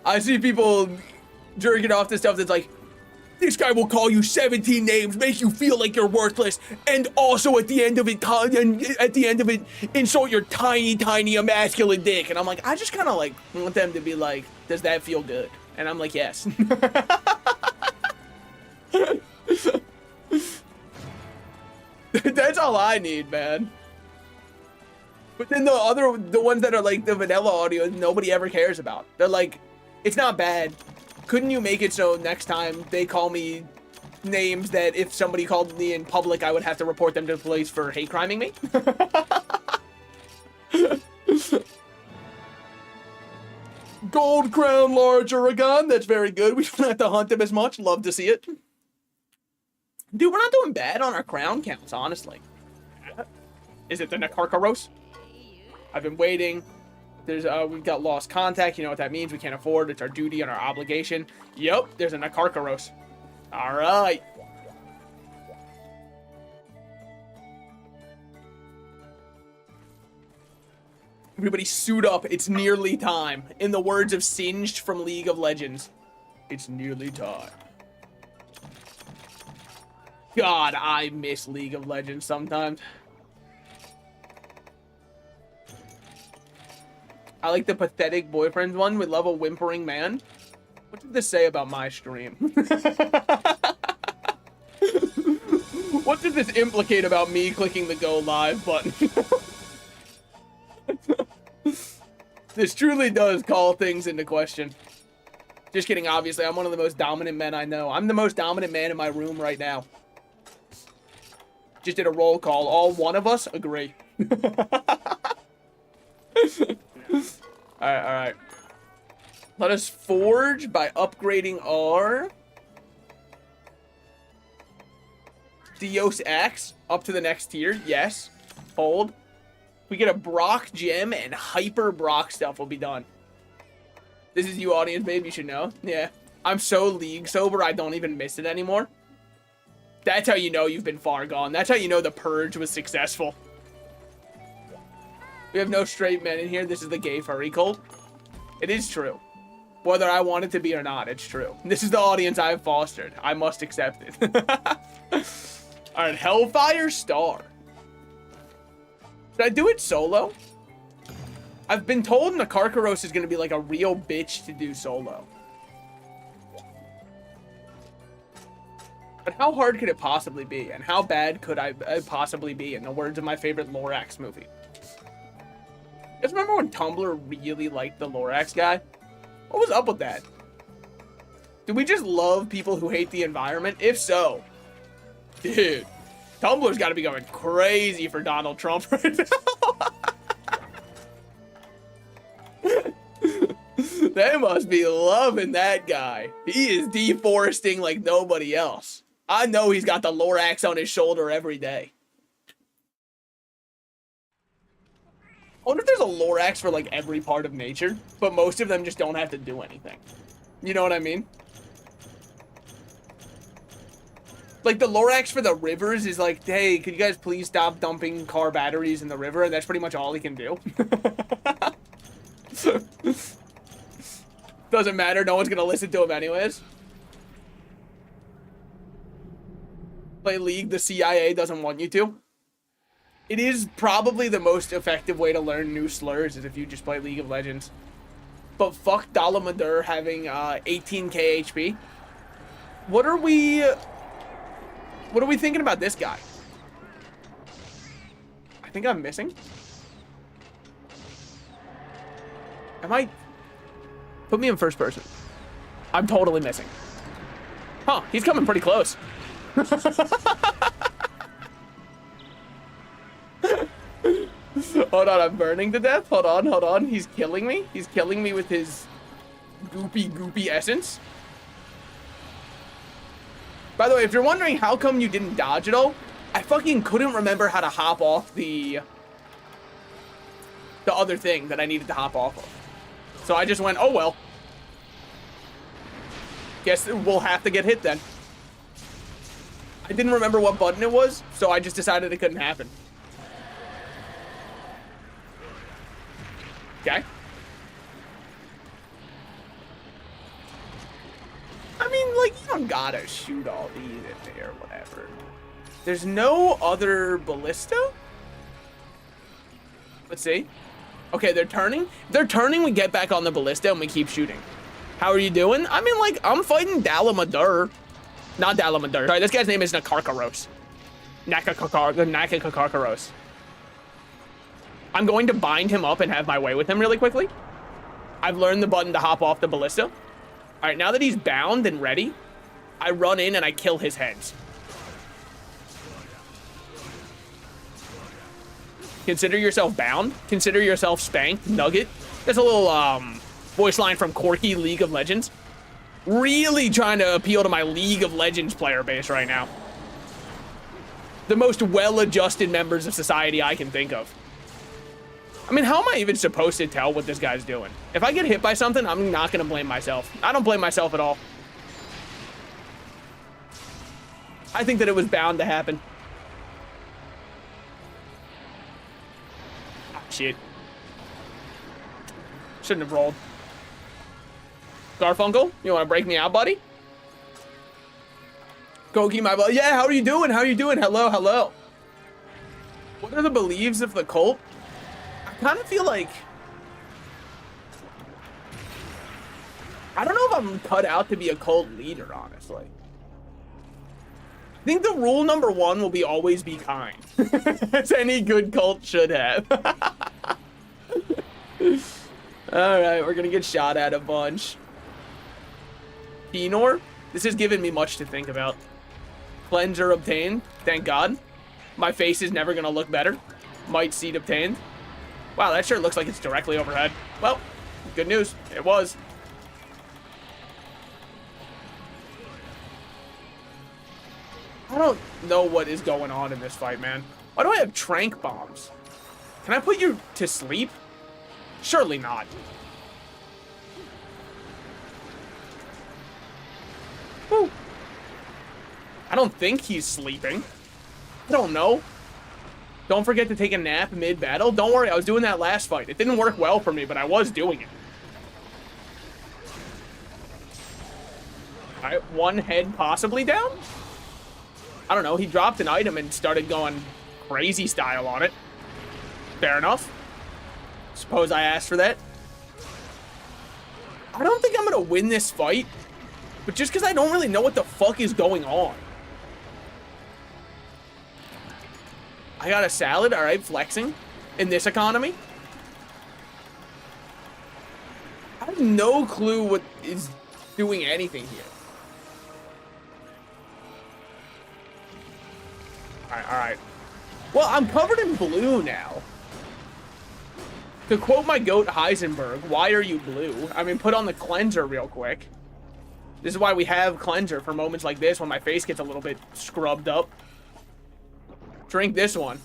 I see people jerking off to stuff that's like, this guy will call you 17 names, make you feel like you're worthless, and also at the end of it, insult your tiny, tiny emasculate dick. And I'm like, I just kind of like want them to be like, does that feel good? And I'm like, yes. That's all I need, man. But then the ones that are like the vanilla audio, nobody ever cares about. They're like, it's not bad. Couldn't you make it so next time they call me names that if somebody called me in public, I would have to report them to the police for hate criming me? Gold crown large Oregon. That's very good. We don't have to hunt them as much. Love to see it. Dude, we're not doing bad on our crown counts, honestly. Is it the Nakarkaros? I've been waiting. We've got lost contact. You know what that means. We can't afford. It's our duty and our obligation. Yep, there's a Nakarkaros. All right. Everybody suit up. It's nearly time. In the words of Singed from League of Legends, it's nearly time. God, I miss League of Legends sometimes. I like the pathetic boyfriend one. Would love a whimpering man. What did this say about my stream? What did this implicate about me clicking the go live button? This truly does call things into question. Just kidding, obviously. I'm one of the most dominant men I know. I'm the most dominant man in my room right now. Just did a roll call. All one of us agree. Alright. Let us forge by upgrading our Dios X up to the next tier. Yes. Hold. We get a Brock gem and hyper Brock stuff will be done. This is you, audience, babe. You should know. Yeah. I'm so league sober, I don't even miss it anymore. That's how you know you've been far gone. That's how you know the purge was successful. We have no straight men in here. This is the gay furry cult. It is true. Whether I want it to be or not, it's true. This is the audience I have fostered. I must accept it. Alright, Hellfire Star. Should I do it solo? I've been told Nakarkaros is going to be like a real bitch to do solo. But how hard could it possibly be? And how bad could I possibly be, in the words of my favorite Lorax movie? You guys remember when Tumblr really liked the Lorax guy? What was up with that? Do we just love people who hate the environment? If so, dude, Tumblr's got to be going crazy for Donald Trump right now. They must be loving that guy. He is deforesting like nobody else. I know he's got the Lorax on his shoulder every day. I wonder if there's a Lorax for like every part of nature, but most of them just don't have to do anything. You know what I mean? Like the Lorax for the rivers is like, hey, could you guys please stop dumping car batteries in the river? And that's pretty much all he can do. Doesn't matter, no one's gonna listen to him anyways. Play League, the CIA doesn't want you to. It is probably the most effective way to learn new slurs is if you just play League of Legends. But fuck Dalamadur having 18k HP. What are we thinking about this guy? I think I'm missing. Am I? Put me in first person. I'm totally missing. Huh, he's coming pretty close. Hold on, I'm burning to death. Hold on. He's killing me. He's killing me with his goopy essence. By the way, if you're wondering how come you didn't dodge it all, I fucking couldn't remember how to hop off the other thing that I needed to hop off of. So I just went, oh well. Guess we'll have to get hit then. I didn't remember what button it was, so I just decided it couldn't happen. Okay. I mean, like, you don't gotta shoot all these in there, whatever. There's no other ballista? Let's see. Okay, they're turning. They're turning, we get back on the ballista and we keep shooting. How are you doing? I mean, like, I'm fighting Dalamadur. Not Dalamadur. Sorry, this guy's name is Nakarkaros. Nakarkaros. I'm going to bind him up and have my way with him really quickly. I've learned the button to hop off the ballista. All right, now that he's bound and ready, I run in and I kill his heads. Consider yourself bound. Consider yourself spanked. Nugget. There's a little voice line from Corky, League of Legends. Really trying to appeal to my League of Legends player base right now. The most well-adjusted members of society I can think of. I mean, how am I even supposed to tell what this guy's doing? If I get hit by something, I'm not going to blame myself. I don't blame myself at all. I think that it was bound to happen. Ah, shit. Shouldn't have rolled. Garfunkel, you want to break me out, buddy? Koki, my buddy. Yeah, how are you doing? How are you doing? Hello, hello. What are the beliefs of the cult? I kind of feel like... I don't know if I'm cut out to be a cult leader, honestly. I think the rule number one will be always be kind. As any good cult should have. Alright, we're gonna get shot at a bunch. Penor, this has given me much to think about. Cleanser obtained, thank God. My face is never gonna look better. Might seed obtained. Wow, that sure looks like it's directly overhead. Well, good news, it was. I don't know what is going on in this fight, man. Why do I have trank bombs? Can I put you to sleep? Surely not. Whew. I don't think he's sleeping. I don't know. Don't forget to take a nap mid-battle. Don't worry, I was doing that last fight. It didn't work well for me, but I was doing it. All right, one head possibly down? I don't know. He dropped an item and started going crazy style on it. Fair enough. Suppose I asked for that. I don't think I'm going to win this fight, but just because I don't really know what the fuck is going on. I got a salad, all right, flexing in this economy. I have no clue what is doing anything here. All right. Well, I'm covered in blue now. To quote my goat Heisenberg, why are you blue? I mean, put on the cleanser real quick. This is why we have cleanser for moments like this when my face gets a little bit scrubbed up. Drink this one.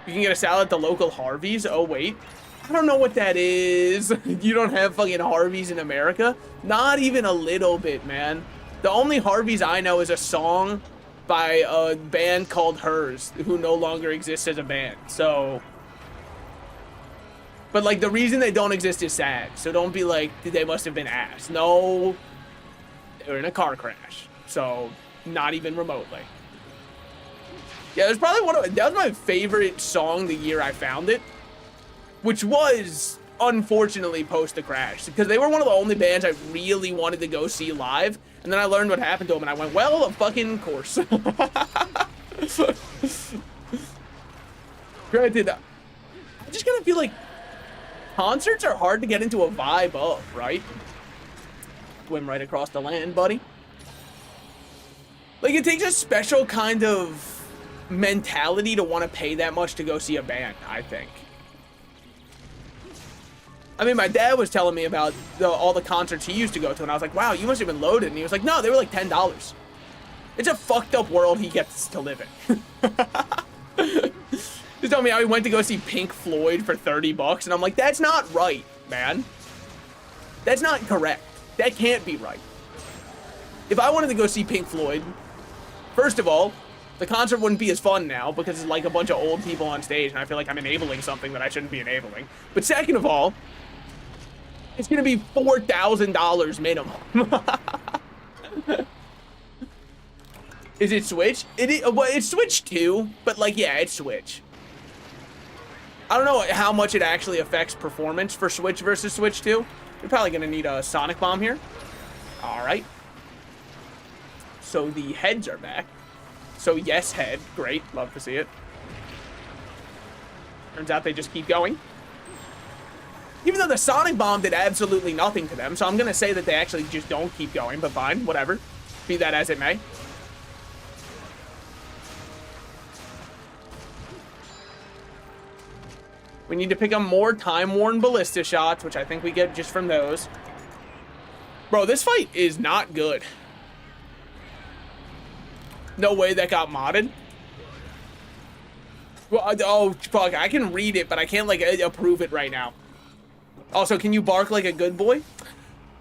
You can get a salad at the local Harvey's. Oh, wait. I don't know what that is. You don't have fucking Harvey's in America? Not even a little bit, man. The only Harvey's I know is a song by a band called Hers, who no longer exists as a band. So... But, like, the reason they don't exist is sad. So don't be like, they must have been ass. No. They were in a car crash. So, not even remotely. Yeah, that's probably that was my favorite song the year I found it. Which was, unfortunately, post the crash. Because they were one of the only bands I really wanted to go see live. And then I learned what happened to them, and I went, well, of fucking course. Granted, I'm just gonna feel like concerts are hard to get into a vibe of, right? Swim right across the land, buddy. Like, it takes a special kind of mentality to want to pay that much to go see a band, I think. I mean, my dad was telling me about all the concerts he used to go to, and I was like, wow, you must have been loaded. And he was like, no, they were like $10. It's a fucked up world he gets to live in. Just told me how he went to go see Pink Floyd for 30 bucks, and I'm like, that's not right, man. That's not correct. That can't be right. If I wanted to go see Pink Floyd, first of all, the concert wouldn't be as fun now because it's like a bunch of old people on stage, and I feel like I'm enabling something that I shouldn't be enabling. But second of all, it's gonna be $4,000 minimum. Is it Switch? Well, it's Switch 2, but like, yeah, it's Switch. I don't know how much it actually affects performance for Switch versus Switch 2. You're probably gonna need a Sonic Bomb here. All right. So the heads are back. So yes, head, great, love to see it. Turns out they just keep going. Even though the Sonic Bomb did absolutely nothing to them, so I'm gonna say that they actually just don't keep going, but fine, whatever. Be that as it may. We need to pick up more time-worn ballista shots, which I think we get just from those. Bro, this fight is not good. No way that got modded. Well, oh, fuck, I can read it, but I can't, like, approve it right now. Also, can you bark like a good boy?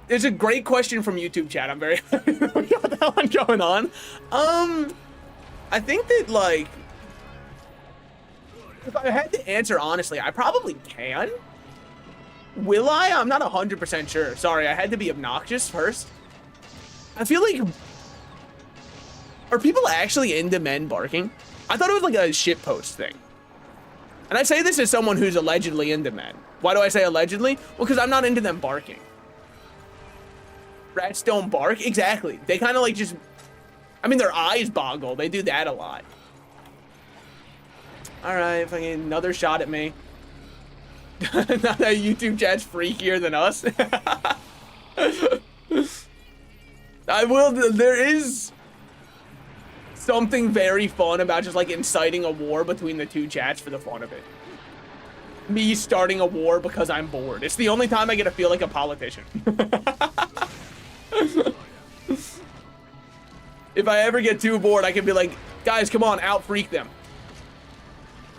It's a great question from YouTube chat. I'm very happy we got that one going on. I think that, like, if I had to answer honestly, I probably can. Will I? I'm not 100% sure. Sorry, I had to be obnoxious first. I feel like... Are people actually into men barking? I thought it was like a shitpost thing. And I say this as someone who's allegedly into men. Why do I say allegedly? Well, because I'm not into them barking. Rats don't bark? Exactly. They kind of like just... I mean, their eyes boggle. They do that a lot. Alright, fucking another shot at me. Not that YouTube chat's freakier than us. I will... There is... something very fun about just like inciting a war between the two chats for the fun of it. Me starting a war because I'm bored. It's the only time I get to feel like a politician. If I ever get too bored, I can be like, guys, come on, out freak them.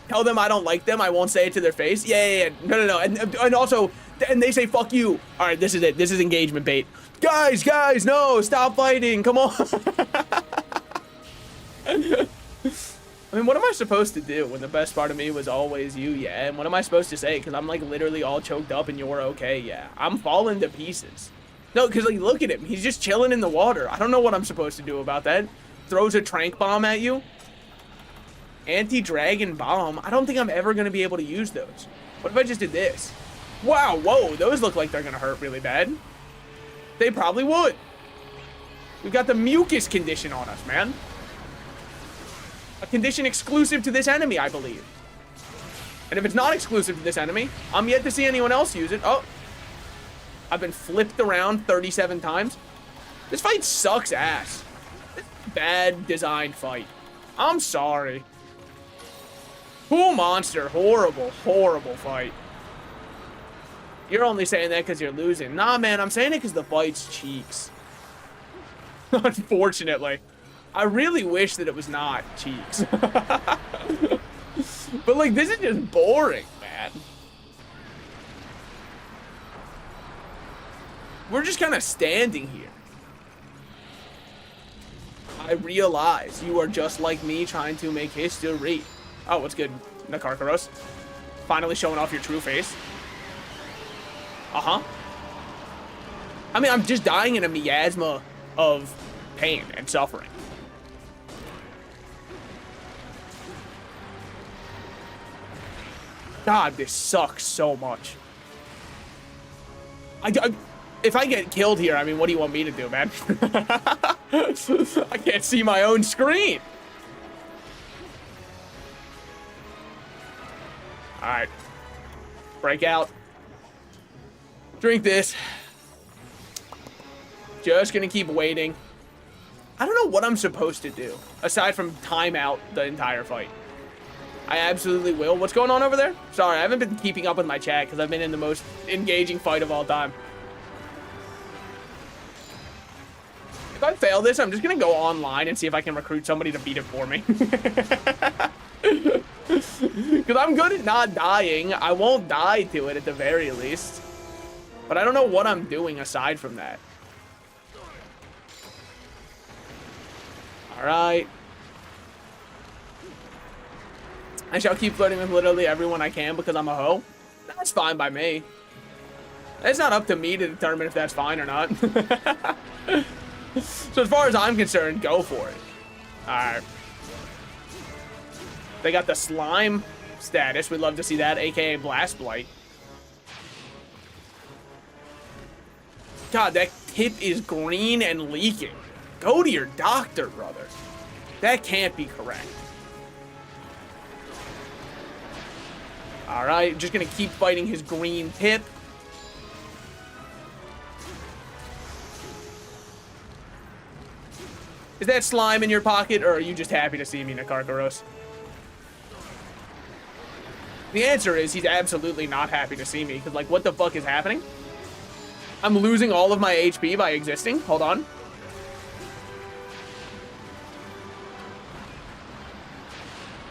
Tell them I don't like them. I won't say it to their face. Yeah. No. And also, and they say, fuck you. All right, this is it. This is engagement bait. Guys, no, stop fighting. Come on. I mean, what am I supposed to do when the best part of me was always you? Yeah, and what am I supposed to say? Because I'm like literally all choked up and you're okay. Yeah, I'm falling to pieces. No, because like, look at him. He's just chilling in the water. I don't know what I'm supposed to do about that. Throws a trank bomb at you. Anti-dragon bomb. I don't think I'm ever going to be able to use those. What if I just did this? Wow, whoa, those look like they're going to hurt really bad. They probably would. We've got the mucus condition on us, man. A condition exclusive to this enemy, I believe. And if it's not exclusive to this enemy, I'm yet to see anyone else use it. Oh. I've been flipped around 37 times. This fight sucks ass. This is a bad designed fight. I'm sorry. Cool monster. Horrible, horrible fight. You're only saying that because you're losing. Nah, man, I'm saying it because the fight's cheeks. Unfortunately. I really wish that it was not cheeks. But, like, this is just boring, man. We're just kind of standing here. I realize you are just like me trying to make history. Oh, what's good, Nakarkaros? Finally showing off your true face. Uh-huh. I mean, I'm just dying in a miasma of pain and suffering. God, this sucks so much. If I get killed here, I mean, what do you want me to do, man? I can't see my own screen. All right. Break out. Drink this. Just gonna keep waiting. I don't know what I'm supposed to do, aside from time out the entire fight. I absolutely will. What's going on over there? Sorry, I haven't been keeping up with my chat because I've been in the most engaging fight of all time. If I fail this, I'm just gonna go online and see if I can recruit somebody to beat it for me. Because I'm good at not dying. I won't die to it at the very least. But I don't know what I'm doing aside from that. Alright. I shall keep flirting with literally everyone I can because I'm a hoe. That's fine by me. It's not up to me to determine if that's fine or not. So as far as I'm concerned, go for it. Alright. They got the slime status. We'd love to see that, aka Blast Blight. God, that tip is green and leaking. Go to your doctor, brother. That can't be correct. Alright, just gonna keep fighting his green tip. Is that slime in your pocket, or are you just happy to see me, Nakarkaros? The answer is he's absolutely not happy to see me, because, like, what the fuck is happening? I'm losing all of my HP by existing? Hold on.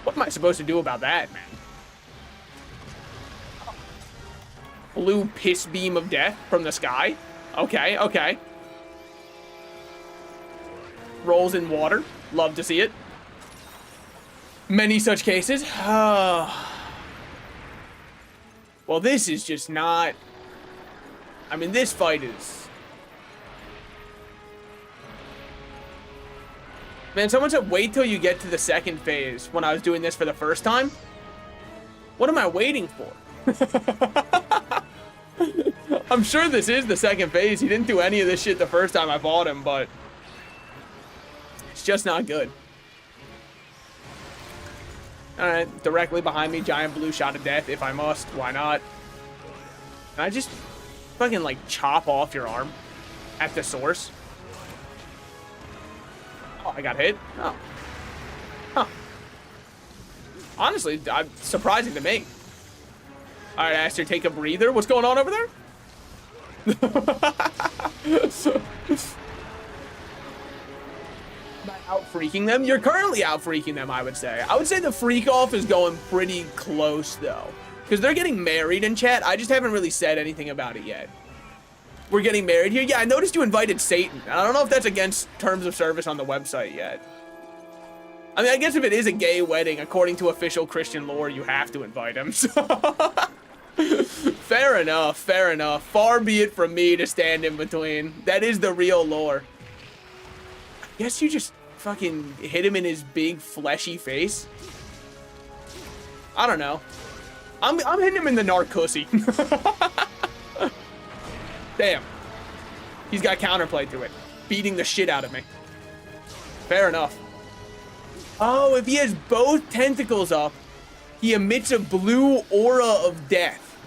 What am I supposed to do about that, man? Blue piss beam of death from the sky? Okay, okay. Rolls in water. Love to see it. Many such cases. Well, this is just not... I mean, this fight is... Man, someone said wait till you get to the second phase when I was doing this for the first time. What am I waiting for? I'm sure this is the second phase. He didn't do any of this shit the first time I fought him, but... It's just not good. Alright, directly behind me, giant blue shot of death, if I must. Why not? Can I just fucking, like, chop off your arm at the source? Oh, I got hit? Oh. Huh. Honestly, surprising to me. Alright, Aster, take a breather. What's going on over there? out-freaking them. You're currently out-freaking them, I would say. I would say the freak-off is going pretty close, though. Because they're getting married in chat. I just haven't really said anything about it yet. We're getting married here. Yeah, I noticed you invited Satan. I don't know if that's against terms of service on the website yet. I mean, I guess if it is a gay wedding, according to official Christian lore, you have to invite him. So fair enough, fair enough. Far be it from me to stand in between. That is the real lore. I guess you just fucking hit him in his big fleshy face. I don't know. I'm hitting him in the narcossy. Damn. He's got counterplay to it. Beating the shit out of me. Fair enough. Oh, if he has both tentacles up, he emits a blue aura of death.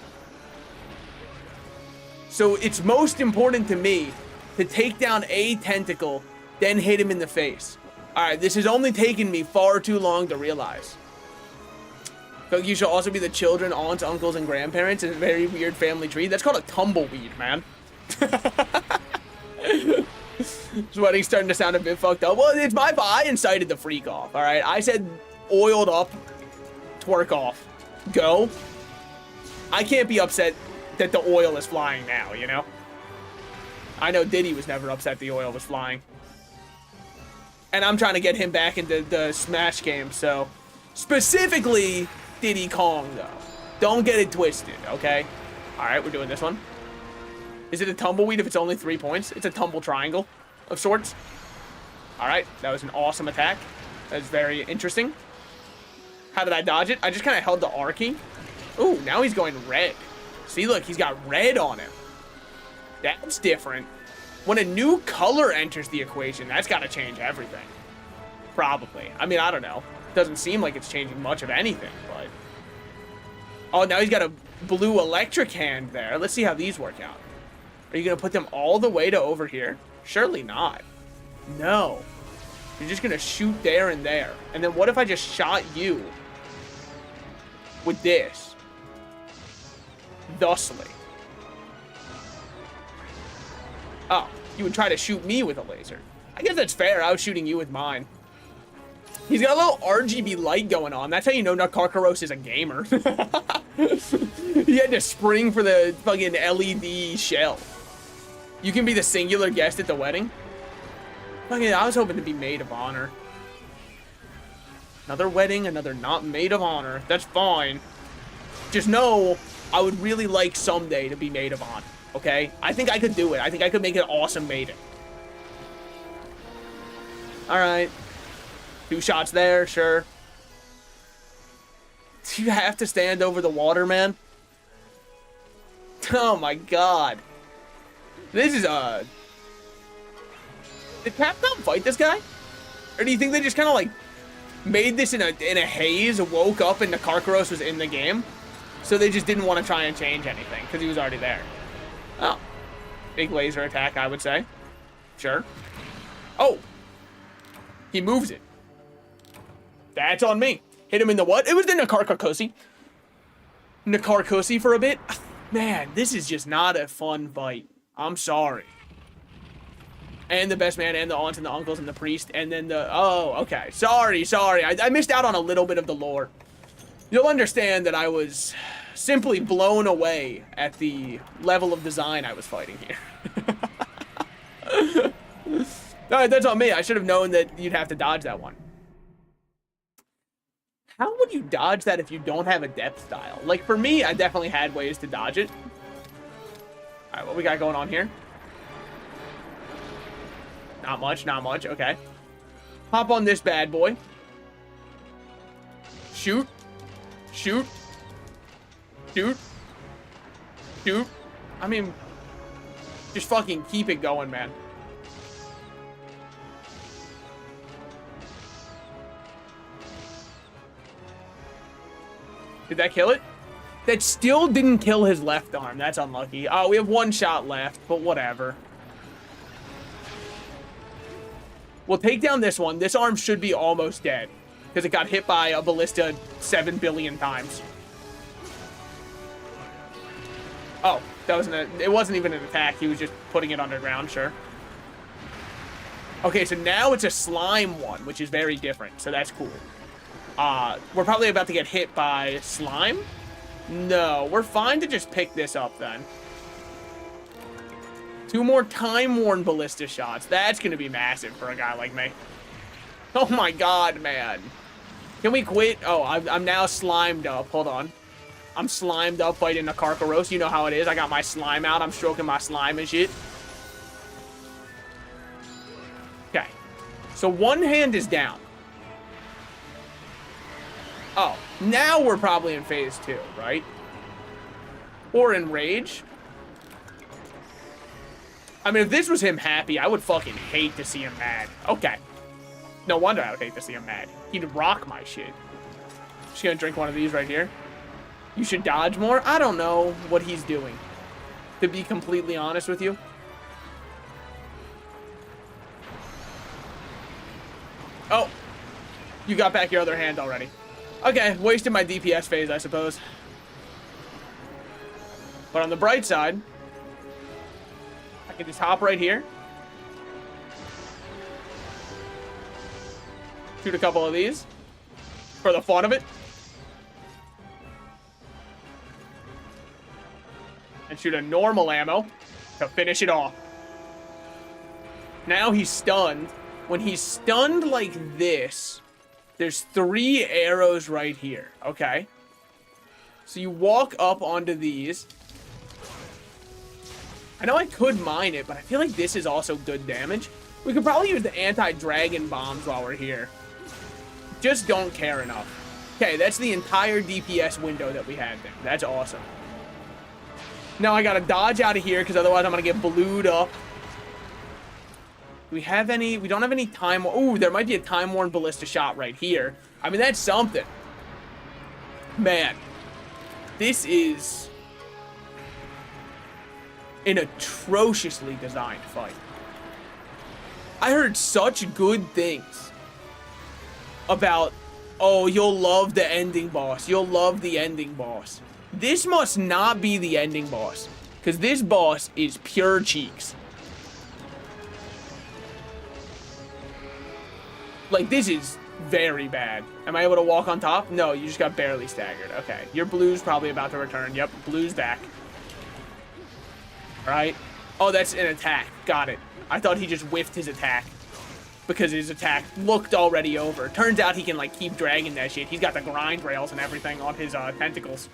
So it's most important to me to take down a tentacle, then hit him in the face. Alright, this has only taken me far too long to realize. You should also be the children, aunts, uncles, and grandparents in a very weird family tree. That's called a tumbleweed, man. This wedding's starting to sound a bit fucked up. Well, it's my fault. I incited the freak off, all right? I said oiled up, twerk off, go. I can't be upset that the oil is flying now, you know? I know Diddy was never upset the oil was flying. And I'm trying to get him back into the Smash game, so... Specifically... Diddy Kong, though. Don't get it twisted, okay? Alright, we're doing this one. Is it a tumbleweed if it's only 3 points? It's a tumble triangle of sorts. Alright, that was an awesome attack. That was very interesting. How did I dodge it? I just kind of held the R key. Ooh, now he's going red. See, look, he's got red on him. That's different. When a new color enters the equation, that's got to change everything. Probably. I mean, I don't know. Doesn't seem like it's changing much of anything, but... Oh, now he's got a blue electric hand there. Let's see how these work out. Are you going to put them all the way to over here? Surely not. No. You're just going to shoot there and there. And then what if I just shot you with this? Thusly. Oh, you would try to shoot me with a laser. I guess that's fair. I was shooting you with mine. He's got a little RGB light going on. That's how you know Nakarkaros is a gamer. He had to spring for the fucking LED shell. You can be the singular guest at the wedding. Fucking, I was hoping to be maid of honor. Another wedding, another not maid of honor. That's fine. Just know, I would really like someday to be maid of honor. Okay? I think I could do it. I think I could make an awesome maiden. Alright. 2 shots there, sure. Do you have to stand over the water, man? Oh my god. This is, Did Capcom fight this guy? Or do you think they just kind of, like, made this in a haze, woke up, and Nakarkaros was in the game? So they just didn't want to try and change anything, because he was already there. Oh. Big laser attack, I would say. Sure. Oh. He moves it. That's on me. Hit him in the what? It was the Nakarkakosi. Nakarkosi for a bit. Man, this is just not a fun fight. I'm sorry. And the best man and the aunts and the uncles and the priest and then the... Oh, okay. Sorry. I missed out on a little bit of the lore. You'll understand that I was simply blown away at the level of design I was fighting here. Alright, that's on me. I should have known that you'd have to dodge that one. How would you dodge that if you don't have a depth style? Like, for me, I definitely had ways to dodge it. Alright, what we got going on here? Not much. Okay. Hop on this bad boy. Shoot. I mean, just fucking keep it going, man. Did that kill it? That still didn't kill his left arm. That's unlucky. Oh, we have 1 shot left, but whatever. We'll take down this one. This arm should be almost dead because it got hit by a ballista 7 billion times. Oh, that wasn't it wasn't even an attack. He was just putting it underground, sure. Okay, so now it's a slime one, which is very different. So that's cool. We're probably about to get hit by slime. No, we're fine to just pick this up then. 2 more time-worn ballista shots. That's going to be massive for a guy like me. Oh my god, man. Can we quit? Oh, I'm now slimed up. Hold on. I'm slimed up fighting a Karkaros. You know how it is. I got my slime out. I'm stroking my slime and shit. Okay. So one hand is down. Oh, now we're probably in phase 2, right? Or in rage. I mean, if this was him happy, I would fucking hate to see him mad. Okay. No wonder I would hate to see him mad. He'd rock my shit. Just gonna drink one of these right here. You should dodge more? I don't know what he's doing, to be completely honest with you. Oh. You got back your other hand already. Okay, wasted my DPS phase, I suppose. But on the bright side, I can just hop right here. Shoot a couple of these for the fun of it. And shoot a normal ammo to finish it off. Now he's stunned. When he's stunned like this, there's 3 arrows right here, okay? So you walk up onto these. I know I could mine it, but I feel like this is also good damage. We could probably use the anti-dragon bombs while we're here. Just don't care enough. Okay, that's the entire DPS window that we had there. That's awesome. Now I gotta dodge out of here, because otherwise I'm gonna get blued up. Do we have any? We don't have any time. Ooh, there might be a time-worn ballista shot right here. I mean, that's something. Man, this is an atrociously designed fight. I heard such good things about, oh, you'll love the ending boss. You'll love the ending boss. This must not be the ending boss, because this boss is pure cheeks. Like, this is very bad. Am I able to walk on top? No, you just got barely staggered. Okay, your blue's probably about to return. Yep, blue's back. Right? Oh, that's an attack. Got it. I thought he just whiffed his attack because his attack looked already over. Turns out he can, like, keep dragging that shit. He's got the grind rails and everything on his tentacles.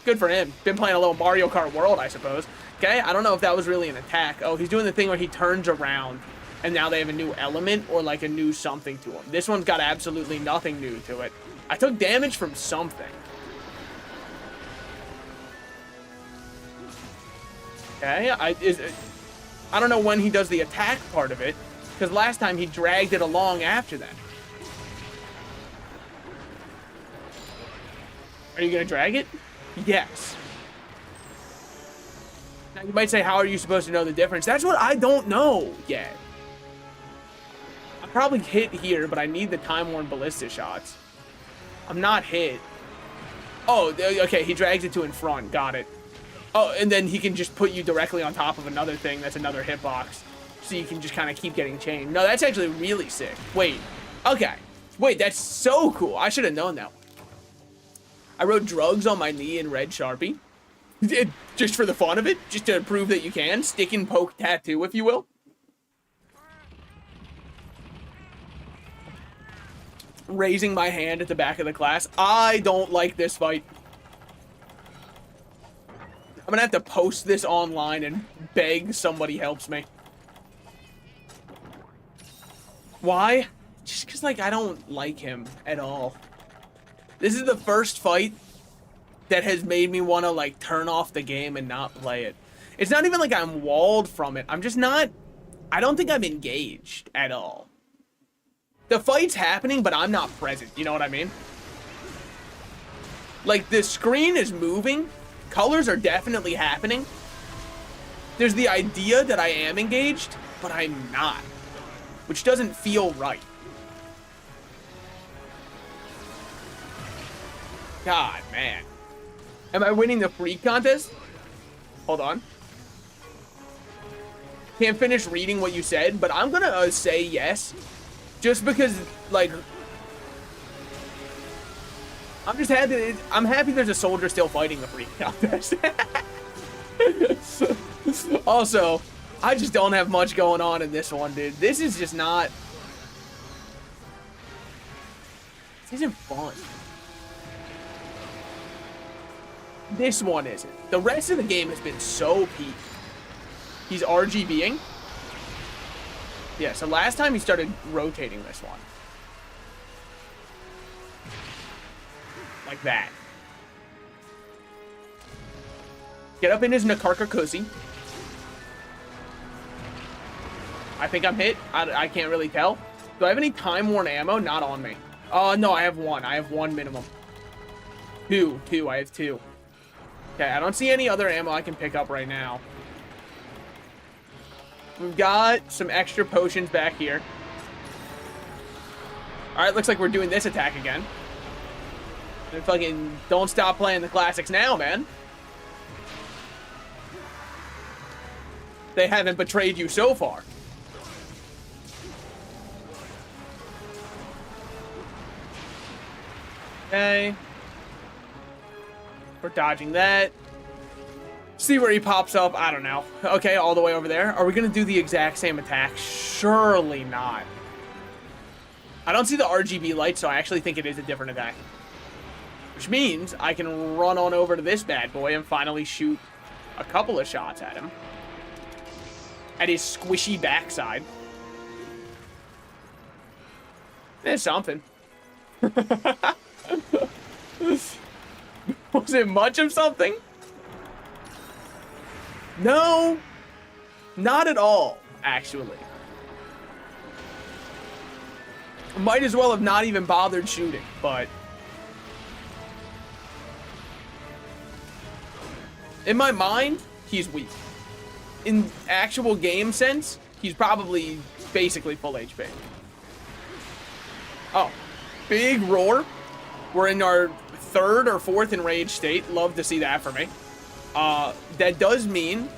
Good for him. Been playing a little Mario Kart World, I suppose. Okay, I don't know if that was really an attack. Oh, he's doing the thing where he turns around and now they have a new element or like a new something to him. This one's got absolutely nothing new to it. I took damage from something. Okay, I don't know when he does the attack part of it, because last time he dragged it along after that. Are you gonna drag it? Yes. Now you might say, how are you supposed to know the difference? That's what I don't know yet. I'm probably hit here, but I need the time-worn ballista shots. I'm not hit. Oh, okay, he drags it to in front. Got it. Oh, and then he can just put you directly on top of another thing that's another hitbox. So you can just kind of keep getting chained. No, that's actually really sick. Wait. Okay. Wait, that's so cool. I should have known that one. I wrote drugs on my knee in red Sharpie. Just for the fun of it. Just to prove that you can. Stick and poke tattoo, if you will. Raising my hand at the back of the class. I don't like this fight. I'm gonna have to post this online and beg somebody helps me. Why? Just because, like, I don't like him at all. This is the first fight that has made me want to, like, turn off the game and not play it. It's not even like I'm walled from it. I'm just not... I don't think I'm engaged at all. The fight's happening, but I'm not present. You know what I mean? Like, the screen is moving. Colors are definitely happening. There's the idea that I am engaged, but I'm not. Which doesn't feel right. God, man. Am I winning the freak contest? Hold on. Can't finish reading what you said, but I'm gonna say yes. Just because, like... I'm just happy. I'm happy there's a soldier still fighting the freak contest. Also, I just don't have much going on in this one, dude. This is just not... This isn't fun. This one isn't. The rest of the game has been so peak. He's RGBing. Yeah, so last time he started rotating this one. Like that. Get up in his Nakarka Kuzi. I think I'm hit. I can't really tell. Do I have any time-worn ammo? Not on me. No, I have one. I have one minimum. Two. I have two. Okay, I don't see any other ammo I can pick up right now. We've got some extra potions back here. Alright, looks like we're doing this attack again. And fucking don't stop playing the classics now, man. They haven't betrayed you so far. Okay. We're dodging that. See where he pops up. I don't know. Okay, all the way over there. Are we going to do the exact same attack? Surely not. I don't see the RGB light, so I actually think it is a different attack. Which means I can run on over to this bad boy and finally shoot a couple of shots at him. At his squishy backside. There's something. Was it much of something? No, not at all, actually. Might as well have not even bothered shooting, but... In my mind, he's weak. In actual game sense, he's probably basically full HP. Oh, big roar. We're in our third or fourth enraged state. Love to see that for me. That does mean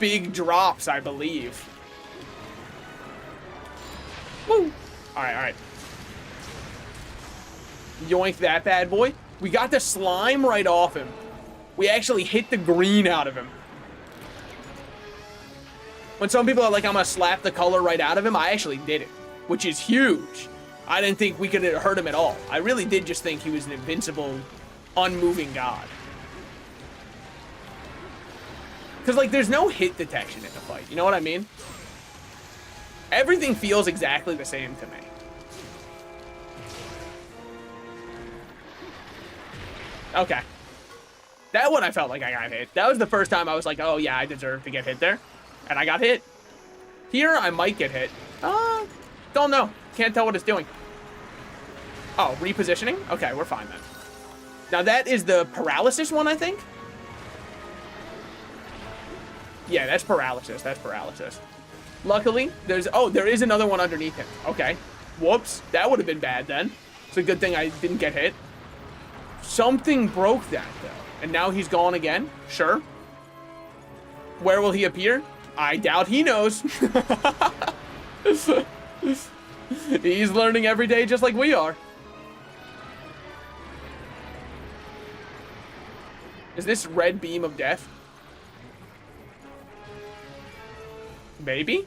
big drops, I believe. Woo! Alright. Yoink that bad boy. We got the slime right off him. We actually hit the green out of him. When some people are like, I'm gonna slap the color right out of him, I actually did it, which is huge. I didn't think we could hurt him at all. I really did just think he was an invincible, unmoving god. Because, like, there's no hit detection in the fight. You know what I mean? Everything feels exactly the same to me. Okay. That one I felt like I got hit. That was the first time I was like, oh, yeah, I deserve to get hit there. And I got hit. Here, I might get hit. Don't know. Can't tell what it's doing. Oh, repositioning? Okay, we're fine then. Now, that is the paralysis one, I think? Yeah, that's paralysis. That's paralysis. Luckily, there is another one underneath him. Okay. Whoops. That would have been bad then. It's a good thing I didn't get hit. Something broke that, though. And now he's gone again? Sure. Where will he appear? I doubt he knows. He's learning every day just like we are. Is this red beam of death? Maybe?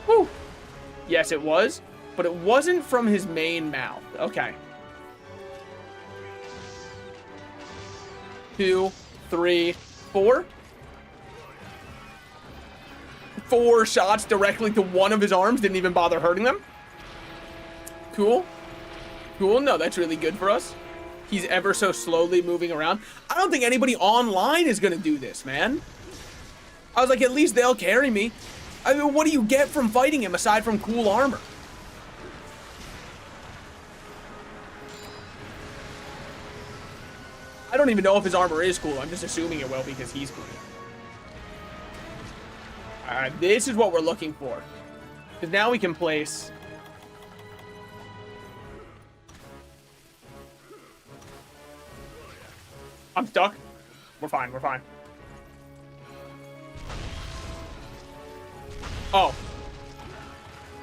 Woo! Yes, it was. But it wasn't from his main mouth. Okay. 2, 3, 4. 4 shots directly to one of his arms. Didn't even bother hurting them. Cool. Cool. No, that's really good for us. He's ever so slowly moving around. I don't think anybody online is going to do this, man. I was like, at least they'll carry me. I mean, what do you get from fighting him aside from cool armor? I don't even know if his armor is cool. I'm just assuming it will because he's cool. Alright, this is what we're looking for. Because now we can place... I'm stuck. We're fine, we're fine. Oh.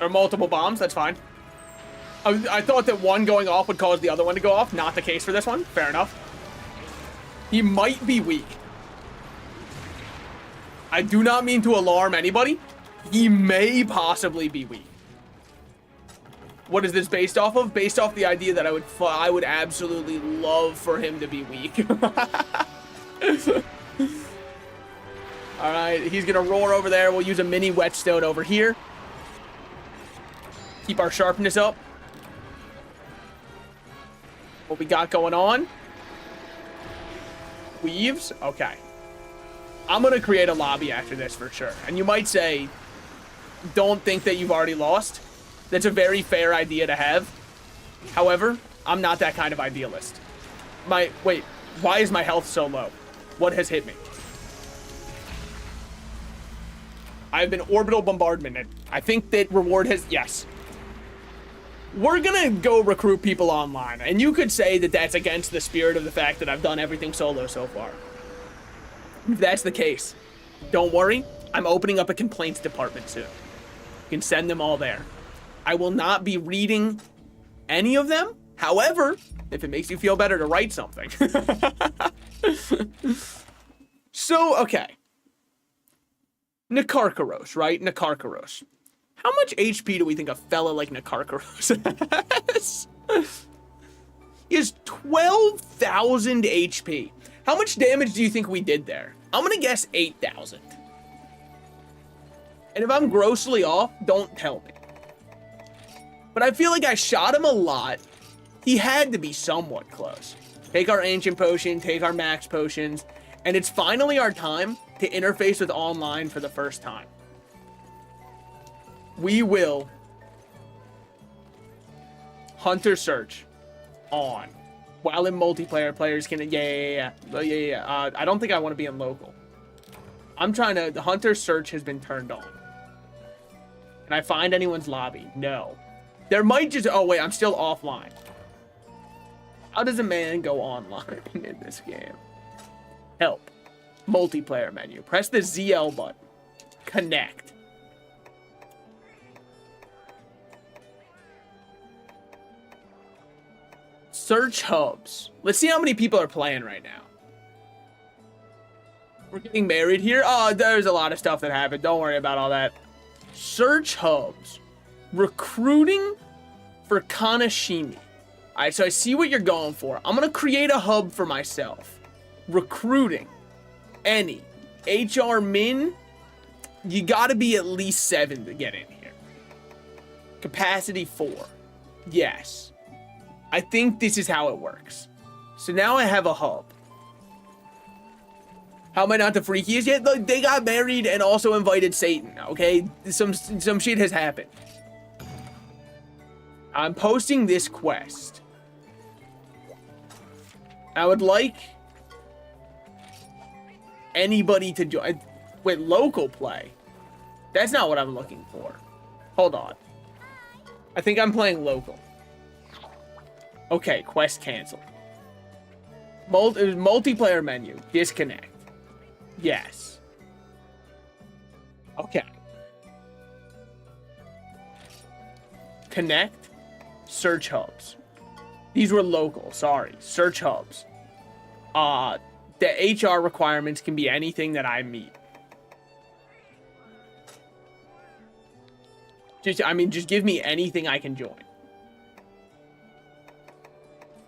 Or multiple bombs, that's fine. I thought that one going off would cause the other one to go off. Not the case for this one. Fair enough. He might be weak. I do not mean to alarm anybody. He may possibly be weak. What is this based off of? Based off the idea that I would absolutely love for him to be weak. All right, he's gonna roar over there. We'll use a mini whetstone over here. Keep our sharpness up. What we got going on? Weaves? Okay. I'm gonna create a lobby after this for sure. And you might say, don't think that you've already lost. That's a very fair idea to have. However, I'm not that kind of idealist. Wait, why is my health so low? What has hit me? I've been orbital bombardmented. I think that reward has, yes. We're gonna go recruit people online. And you could say that that's against the spirit of the fact that I've done everything solo so far. If that's the case, don't worry. I'm opening up a complaints department soon. You can send them all there. I will not be reading any of them. However, if it makes you feel better to write something. So, okay. Nakarkaros, right? Nakarkaros. How much HP do we think a fella like Nakarkaros has? He has 12,000 HP. How much damage do you think we did there? I'm gonna guess 8,000. And if I'm grossly off, don't tell me. But I feel like I shot him a lot. He had to be somewhat close. Take our ancient potion, take our max potions, and it's finally our time to interface with online for the first time. We will Hunter Search on. While in multiplayer, players can, yeah. I don't think I want to be in local. I'm trying to, the Hunter Search has been turned on. Can I find anyone's lobby? No. There might just, oh wait, I'm still offline. How does a man go online in this game? Help. Multiplayer menu. Press the ZL button. Connect. Search hubs. Let's see how many people are playing right now. We're getting married here. Oh, there's a lot of stuff that happened. Don't worry about all that. Search hubs. Recruiting for Kanashimi. All right, so I see what you're going for. I'm going to create a hub for myself. Recruiting. Any. HR min. You got to be at least 7 to get in here. Capacity 4. Yes. I think this is how it works. So now I have a hub. How am I not the freakiest yet? Look, they got married and also invited Satan, okay? Some shit has happened. I'm posting this quest. I would like anybody to join. Wait, local play? That's not what I'm looking for. Hold on. I think I'm playing local. Okay, quest canceled. Multiplayer menu. Disconnect. Yes. Okay. Connect. Search hubs. These were local. Sorry. Search hubs. The HR requirements can be anything that I meet. Just give me anything I can join.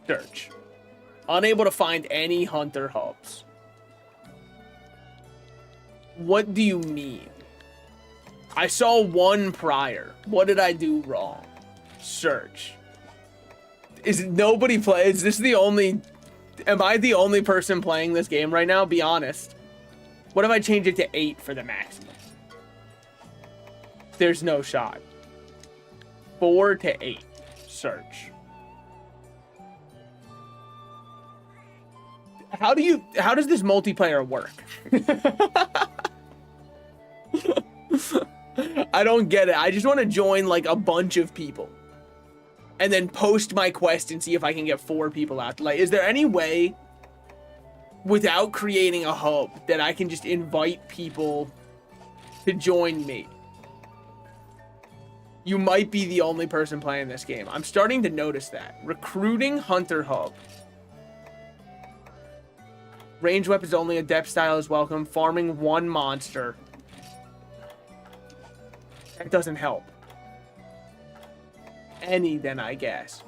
Search. Unable to find any hunter hubs. What do you mean? I saw one prior. What did I do wrong? Search. Is nobody play? Is this the only? Am I the only person playing this game right now? Be honest. What if I change it to 8 for the maximum? There's no shot. 4 to 8. Search. How does this multiplayer work? I don't get it. I just want to join like a bunch of people and then post my quest and see if I can get 4 people out. Like, is there any way without creating a hub that I can just invite people to join me? You might be the only person playing this game. I'm starting to notice that. Recruiting Hunter Hub. Range weapons only. Adept style is welcome. Farming one monster. That doesn't help. Any then, I guess.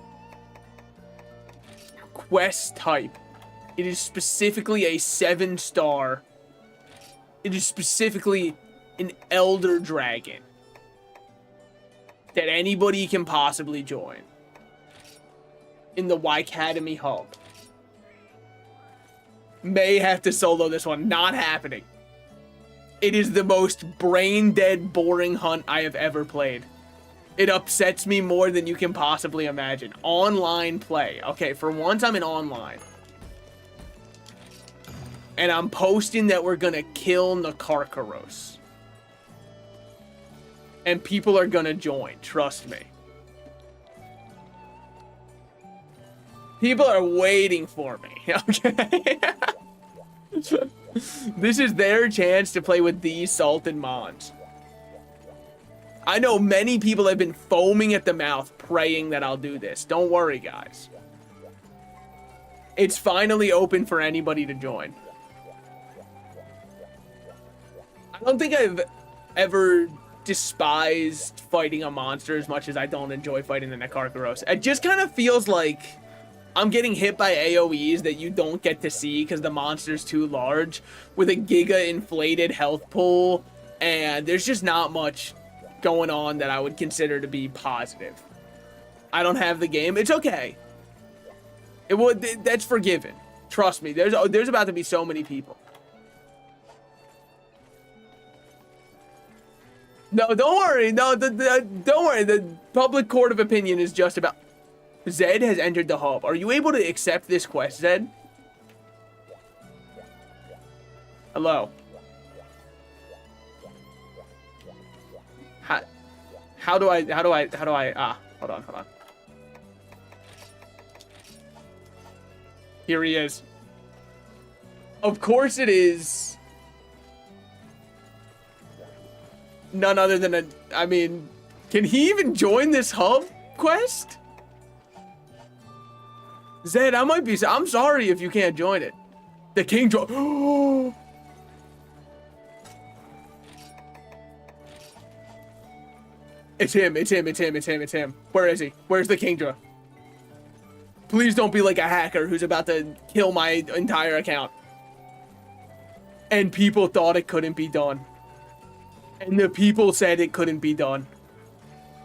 Quest type. It is specifically a 7-star. It is specifically an Elder Dragon that anybody can possibly join in the Y-Academy Hub. May have to solo this one. Not happening. It is the most brain-dead, boring hunt I have ever played. It upsets me more than you can possibly imagine. Online play. Okay, for once I'm in online. And I'm posting that we're gonna kill Nakarkaros. And people are gonna join, trust me. People are waiting for me, okay? This is their chance to play with these salted mons. I know many people have been foaming at the mouth praying that I'll do this. Don't worry, guys. It's finally open for anybody to join. I don't think I've ever despised fighting a monster as much as I don't enjoy fighting the Nakarkaros. It just kind of feels like I'm getting hit by AoEs that you don't get to see because the monster's too large with a giga inflated health pool, and there's just not much going on that I would consider to be positive. I don't have the game. It's okay. That's forgiven. Trust me. There's about to be so many people. No, don't worry. No, don't worry. The public court of opinion is just about... Zed has entered the hub. Are you able to accept this quest, Zed? Hello. How do I, hold on. Here he is. Of course it is none other than I mean, can he even join this hub quest? Zed, I'm sorry if you can't join it. The king It's him. Where is he? Where's the Kingdra? Please don't be like a hacker who's about to kill my entire account. And people thought it couldn't be done. And the people said it couldn't be done.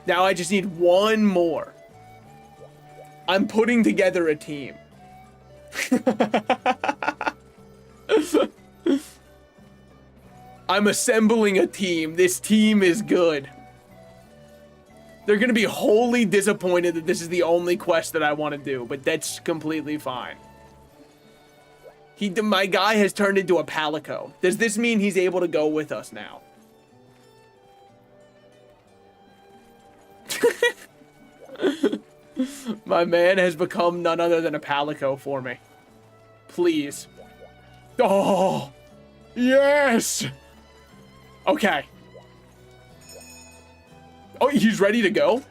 Now I just need one more. I'm putting together a team. I'm assembling a team. This team is good. They're going to be wholly disappointed that this is the only quest that I want to do, but that's completely fine. My guy has turned into a palico. Does this mean he's able to go with us now? My man has become none other than a palico for me. Please. Oh, yes. Okay. Oh, he's ready to go?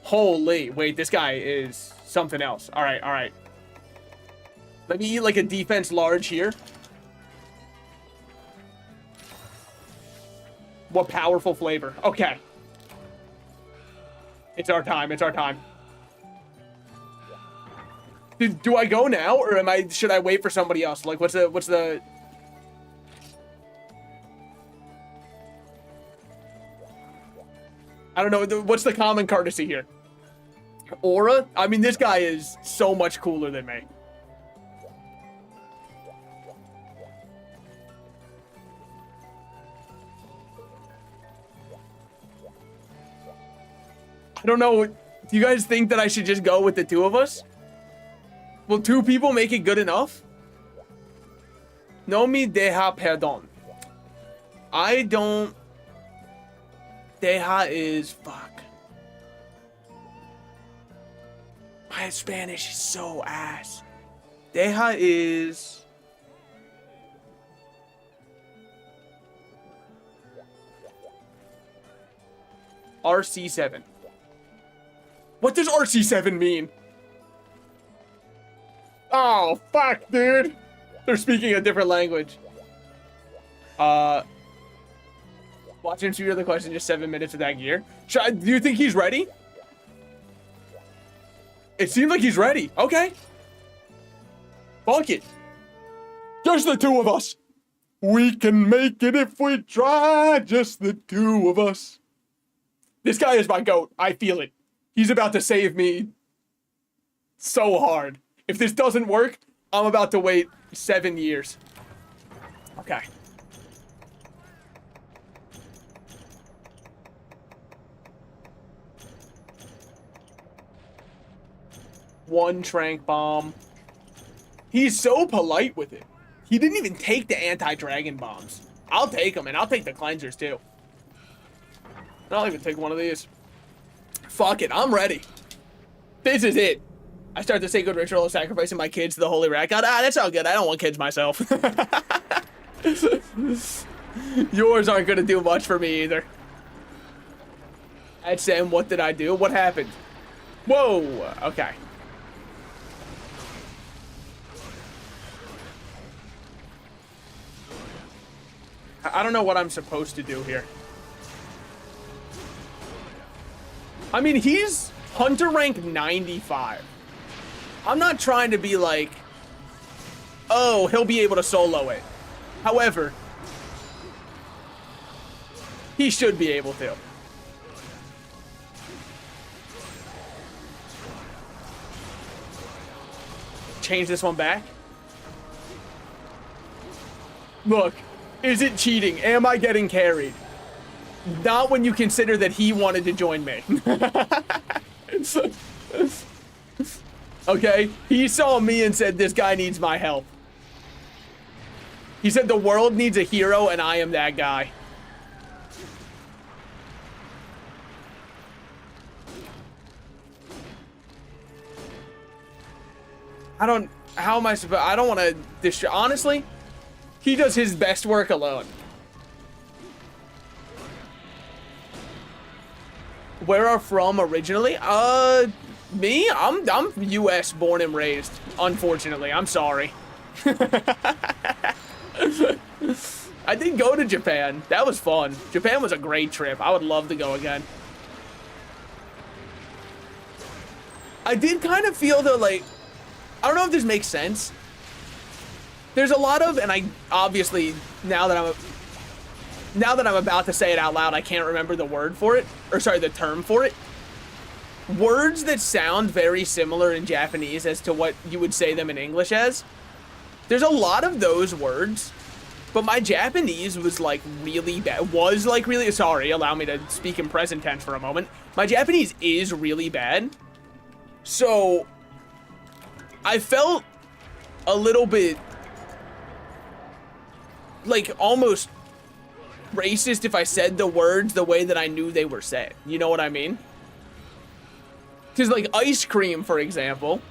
Holy, wait, this guy is something else. All right. Let me eat like a defense large here. What powerful flavor. Okay. It's our time. Do I go now, or should I wait for somebody else? Like, what's the... I don't know, what's the common courtesy here? Aura? I mean, this guy is so much cooler than me. I don't know, do you guys think that I should just go with the two of us? Will two people make it good enough? No me deja perdon. I don't... Deja is... Fuck. My Spanish is so ass. Deja is... RC7. What does RC7 mean? Oh, fuck, dude. They're speaking a different language. Watch him shoot the question just 7 minutes with that gear. Do you think he's ready? It seems like he's ready. Okay. Fuck it. Just the two of us. We can make it if we try. Just the two of us. This guy is my goat. I feel it. He's about to save me so hard. If this doesn't work, I'm about to wait 7 years. Okay. One trank bomb. He's so polite with it. He didn't even take the anti-dragon bombs. I'll take them, and I'll take the cleansers too. I'll even take one of these. Fuck it, I'm ready. This is it. I start the sacred ritual of sacrificing my kids to the holy rat god. That's all good. I don't want kids myself. Yours aren't gonna do much for me either. That's Sam. What did I do? What happened? Whoa. Okay. I don't know what I'm supposed to do here. I mean, he's hunter rank 95. I'm not trying to be like, oh, he'll be able to solo it. However, he should be able to. Change this one back. Look, is it cheating? Am I getting carried? Not when you consider that he wanted to join me. Okay, he saw me and said, this guy needs my help. He said the world needs a hero and I am that guy. How am I supposed, I don't want to destroy, honestly, he does his best work alone. Where are from originally? Me? I'm US born and raised. Unfortunately, I'm sorry. I did go to Japan. That was fun. Japan was a great trip. I would love to go again. I did kind of feel though, like, I don't know if this makes sense. There's a lot of, and I obviously now that I'm about to say it out loud, I can't remember the word for it, or sorry, the term for it. Words that sound very similar in Japanese as to what you would say them in English as. There's a lot of those words, but my Japanese was like really bad. Sorry, allow me to speak in present tense for a moment. My Japanese is really bad. So I felt a little bit like almost racist if I said the words the way that I knew they were said. You know what I mean? Because like ice cream, for example,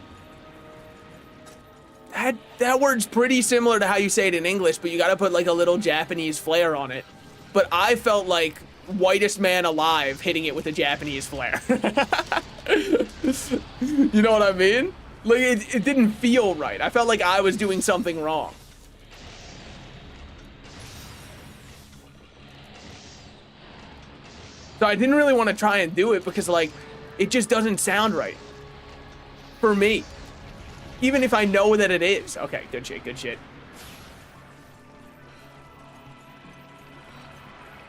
that word's pretty similar to how you say it in English, but you gotta put like a little Japanese flair on it. But I felt like whitest man alive hitting it with a Japanese flair. You know what I mean? Like it didn't feel right. I felt like I was doing something wrong. So I didn't really want to try and do it because like it just doesn't sound right for me. Even if I know that it is. Okay, good shit, good shit.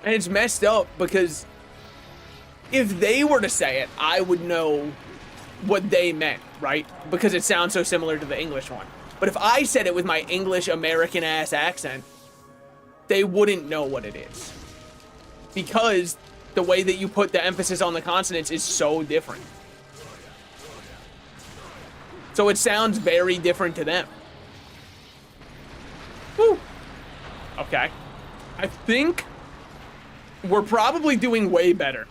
And it's messed up because if they were to say it, I would know what they meant, right? Because it sounds so similar to the English one. But if I said it with my English American ass accent, they wouldn't know what it is. Because the way that you put the emphasis on the consonants is so different. So it sounds very different to them. Woo. Okay. I think we're probably doing way better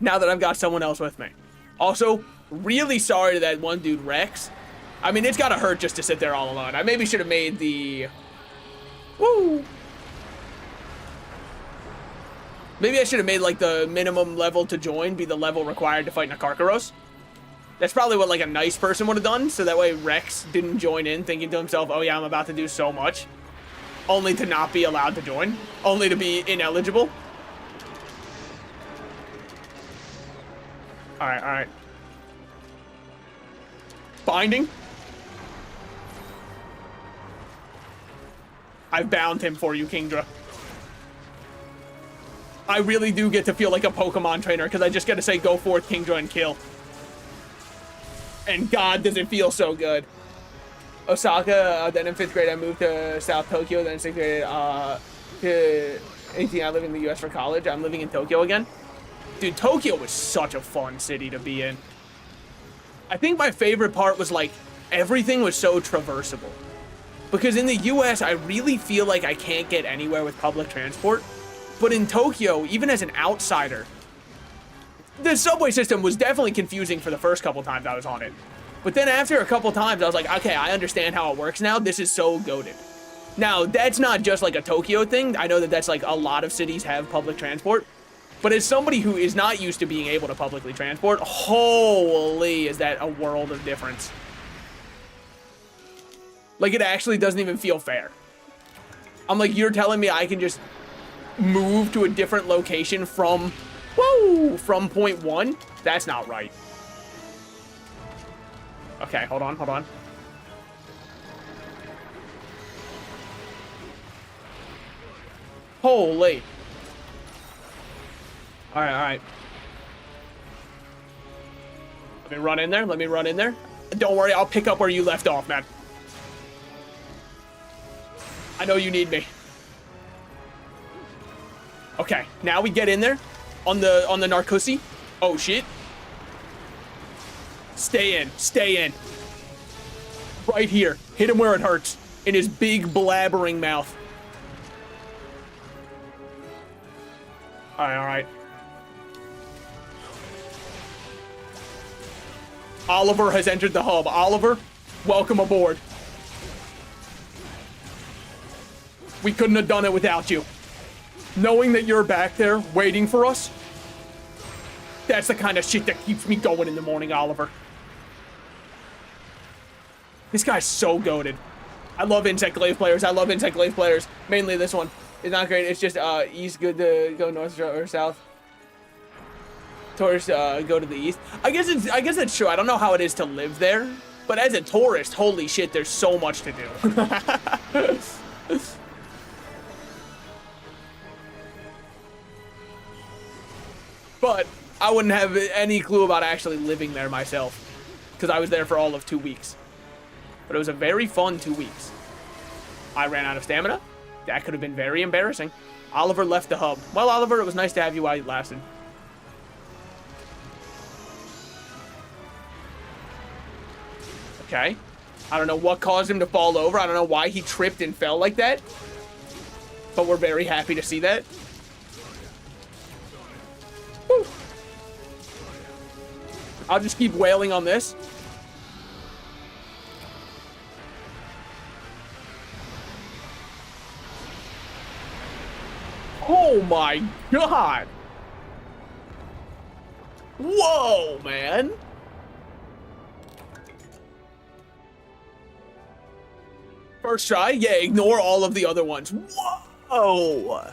now that I've got someone else with me. Also, really sorry to that one dude, Rex. I mean, it's gotta hurt just to sit there all alone. I maybe should have made the... Woo! Maybe I should have made, like, the minimum level to join be the level required to fight Nakarkaros. That's probably what, like, a nice person would have done, so that way Rex didn't join in thinking to himself, oh yeah, I'm about to do so much, only to not be allowed to join, only to be ineligible. Alright, alright. Binding. I've bound him for you, Kingdra. I really do get to feel like a Pokemon trainer, because I just get to say, go forth, Kingdra, and kill. And God, does it feel so good. Osaka, then in 5th grade, I moved to South Tokyo, then in 6th grade, to 18, I live in the US for college. I'm living in Tokyo again. Dude, Tokyo was such a fun city to be in. I think my favorite part was, like, everything was so traversable. Because in the US, I really feel like I can't get anywhere with public transport. But in Tokyo, even as an outsider, the subway system was definitely confusing for the first couple times I was on it. But then after a couple times, I was like, okay, I understand how it works now. This is so goated. Now, that's not just like a Tokyo thing. I know that that's like a lot of cities have public transport. But as somebody who is not used to being able to publicly transport, holy, is that a world of difference. Like, it actually doesn't even feel fair. I'm like, you're telling me I can just move to a different location from, whoa, from point 1? That's not right. Okay, hold on, hold on. Holy. Alright, alright. Let me run in there, let me run in there. Don't worry, I'll pick up where you left off, man. I know you need me. Okay, now we get in there on the Narcoosee. Oh shit. Stay in, stay in. Right here. Hit him where it hurts. In his big blabbering mouth. Alright, alright. Oliver has entered the hub. Oliver, welcome aboard. We couldn't have done it without you. Knowing that you're back there waiting for us, that's the kind of shit that keeps me going in the morning, Oliver. This guy's so goated. I love Insect Glaive players. I love Insect Glaive players. Mainly this one. It's not great. It's just east good to go north or south. Tourists go to the east. I guess that's true. I don't know how it is to live there, but as a tourist, holy shit, there's so much to do. But I wouldn't have any clue about actually living there myself, because I was there for all of 2 weeks. But it was a very fun 2 weeks. I ran out of stamina. That could have been very embarrassing. Oliver left the hub. Well, Oliver, it was nice to have you while you lasted. Okay. I don't know what caused him to fall over. I don't know why he tripped and fell like that. But we're very happy to see that. Woo. I'll just keep wailing on this. Oh my god! Whoa, man! First try? Yeah, ignore all of the other ones. Whoa!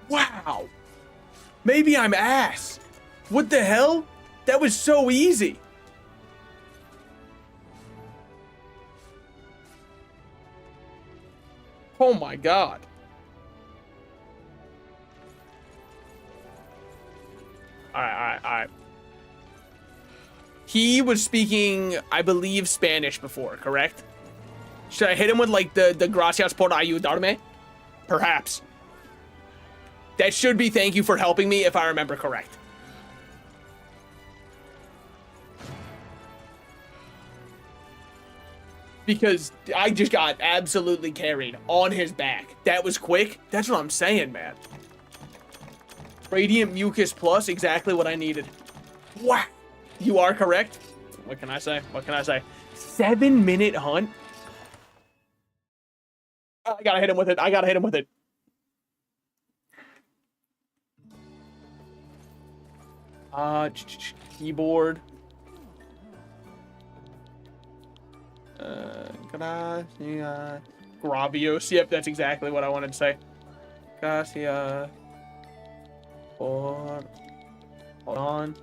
Wow! Maybe I'm ass. What the hell? That was so easy. Oh my god. Alright. He was speaking, I believe, Spanish before, correct? Should I hit him with, like, the gracias por ayudarme? Perhaps. That should be thank you for helping me, if I remember correct. Because I just got absolutely carried on his back. That was quick. That's what I'm saying, man. Radiant Mucus Plus, exactly what I needed. Wow. You are correct. What can I say? What can I say? 7-minute hunt? I gotta hit him with it. I gotta hit him with it. Keyboard. Gravios. Yep, that's exactly what I wanted to say. Gracias. Hold on.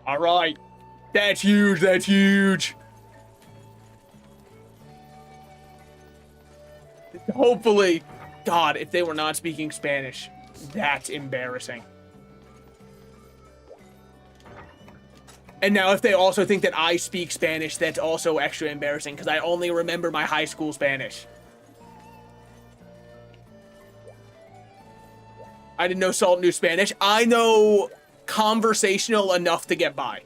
All right. That's huge. That's huge. Hopefully, God, if they were not speaking Spanish, that's embarrassing. And now if they also think that I speak Spanish, that's also extra embarrassing because I only remember my high school Spanish. I didn't know Salt knew Spanish. I know conversational enough to get by.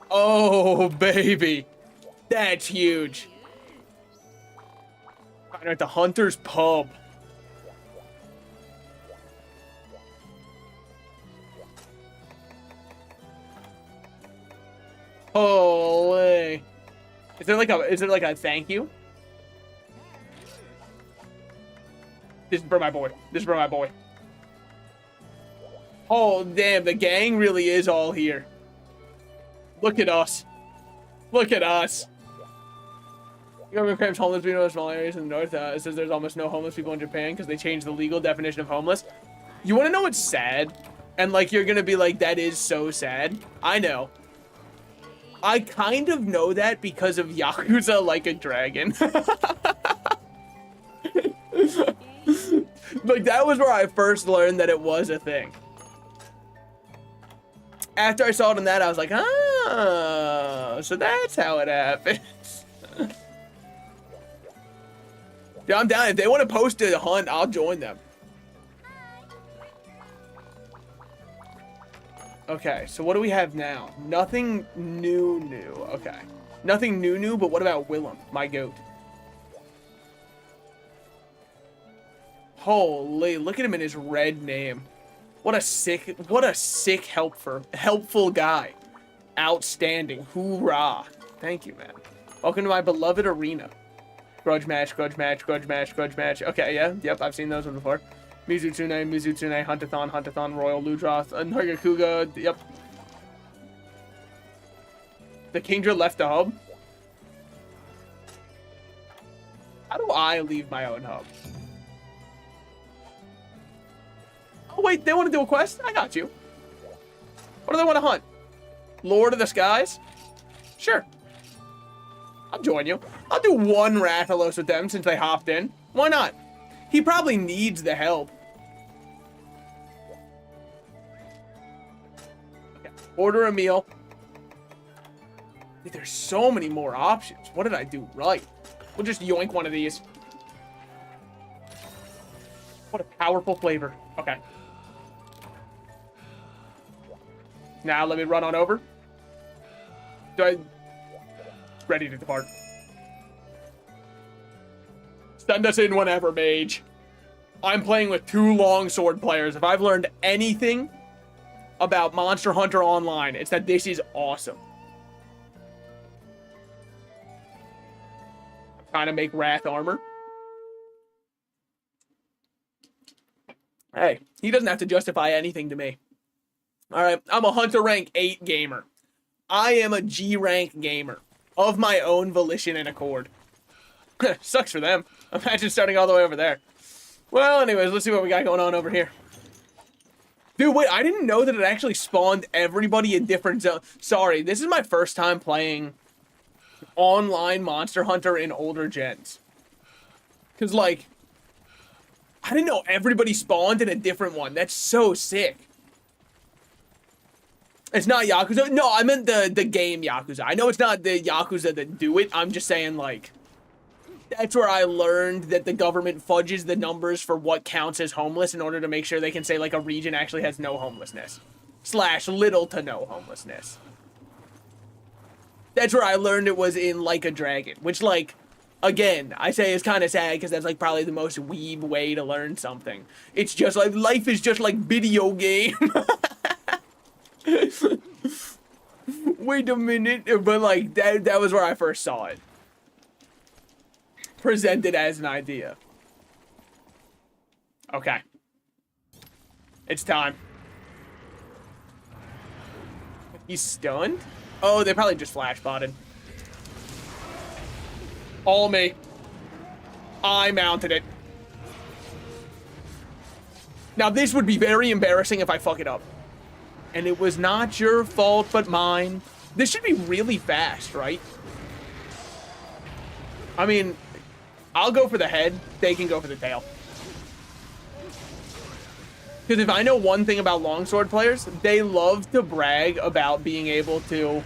Oh, baby. That's huge. Right at the Hunter's Pub. Holy. Is there like a thank you? This is for my boy. This is for my boy. Oh, damn. The gang really is all here. Look at us. Look at us. The government claims homeless people in small areas in the north. It says there's almost no homeless people in Japan because they changed the legal definition of homeless. You want to know what's sad? And like, you're going to be like, that is so sad. I know. I kind of know that because of Yakuza Like a Dragon. Like, that was where I first learned that it was a thing. After I saw it in that, I was like, oh, so that's how it happens. Yeah, I'm down. If they want to post a hunt, I'll join them. Okay, so what do we have now? Nothing new. Okay. Nothing new, but what about Willem, my goat? Holy, look at him in his red name. What a sick helpful guy. Outstanding. Hoorah. Thank you, man. Welcome to my beloved arena. Grudge match. Okay, yeah, yep, I've seen those ones before. Mizutsune, Huntathon, Royal Ludroth, Hargakuga, yep. The Kingdra left the hub. How do I leave my own hub? Oh, wait, they want to do a quest? I got you. What do they want to hunt? Lord of the Skies? Sure. I'll join you. I'll do one Rathalos with them since they hopped in. Why not? He probably needs the help. Okay. Order a meal. Dude, there's so many more options. What did I do right? We'll just yoink one of these. What a powerful flavor. Okay. Now let me run on over. Ready to depart. Send us in whenever, mage. I'm playing with 2 longsword players. If I've learned anything about Monster Hunter Online, it's that this is awesome. I'm trying to make Wrath armor. Hey, he doesn't have to justify anything to me. Alright, I'm a Hunter rank 8 gamer. I am a G rank gamer. Of my own volition and accord. Sucks for them. Imagine starting all the way over there. Well, anyways, let's see what we got going on over here. Dude, wait, I didn't know that it actually spawned everybody in different zones. Sorry, this is my first time playing online Monster Hunter in older gens. Because, like, I didn't know everybody spawned in a different one. That's so sick. It's not Yakuza. No, I meant the game Yakuza. I know it's not the Yakuza that do it. I'm just saying, like, that's where I learned that the government fudges the numbers for what counts as homeless in order to make sure they can say, like, a region actually has no homelessness. / little to no homelessness. That's where I learned it was in Like a Dragon, which, like, again, I say is kind of sad because that's, like, probably the most weeb way to learn something. It's just like, life is just like video game. Wait a minute, but, like, that was where I first saw it. Presented as an idea. Okay. It's time. He's stunned? Oh, they probably just flash botted. All me. I mounted it. Now, this would be very embarrassing if I fuck it up. And it was not your fault, but mine. This should be really fast, right? I mean, I'll go for the head. They can go for the tail. Because if I know one thing about longsword players, they love to brag about being able to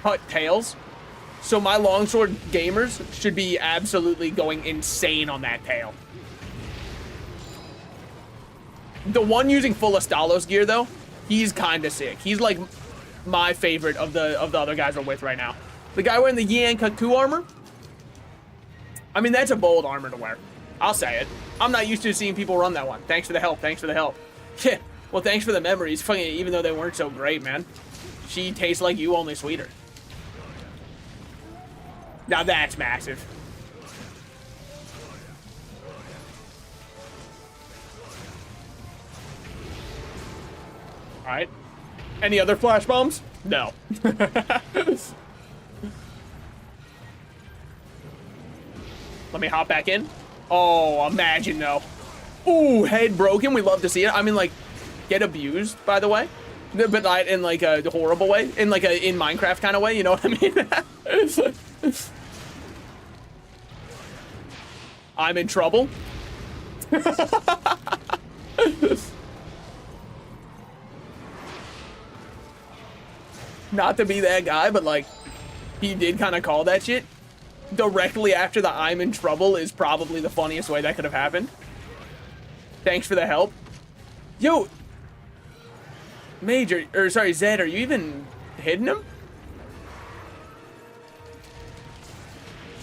cut tails. So my longsword gamers should be absolutely going insane on that tail. The one using full Astalos gear, though, he's kind of sick. He's like my favorite of the other guys we're with right now. The guy wearing the Yan Kaku armor, I mean, that's a bold armor to wear. I'll say it. I'm not used to seeing people run that one. Thanks for the help. Thanks for the help. Well, thanks for the memories. Fucking, even though they weren't so great, man. She tastes like you, only sweeter. Now that's massive. All right. Any other flash bombs? No. Let me hop back in. Oh, imagine though. Ooh, head broken. We love to see it. I mean, like, get abused, by the way. But not in like a horrible way. In like a in Minecraft kind of way, you know what I mean? I'm in trouble. Not to be that guy, but like, he did kind of call that shit. Directly after the I'm in trouble is probably the funniest way that could have happened. Thanks for the help. Yo, Major, or sorry, Zed, are you even hitting him?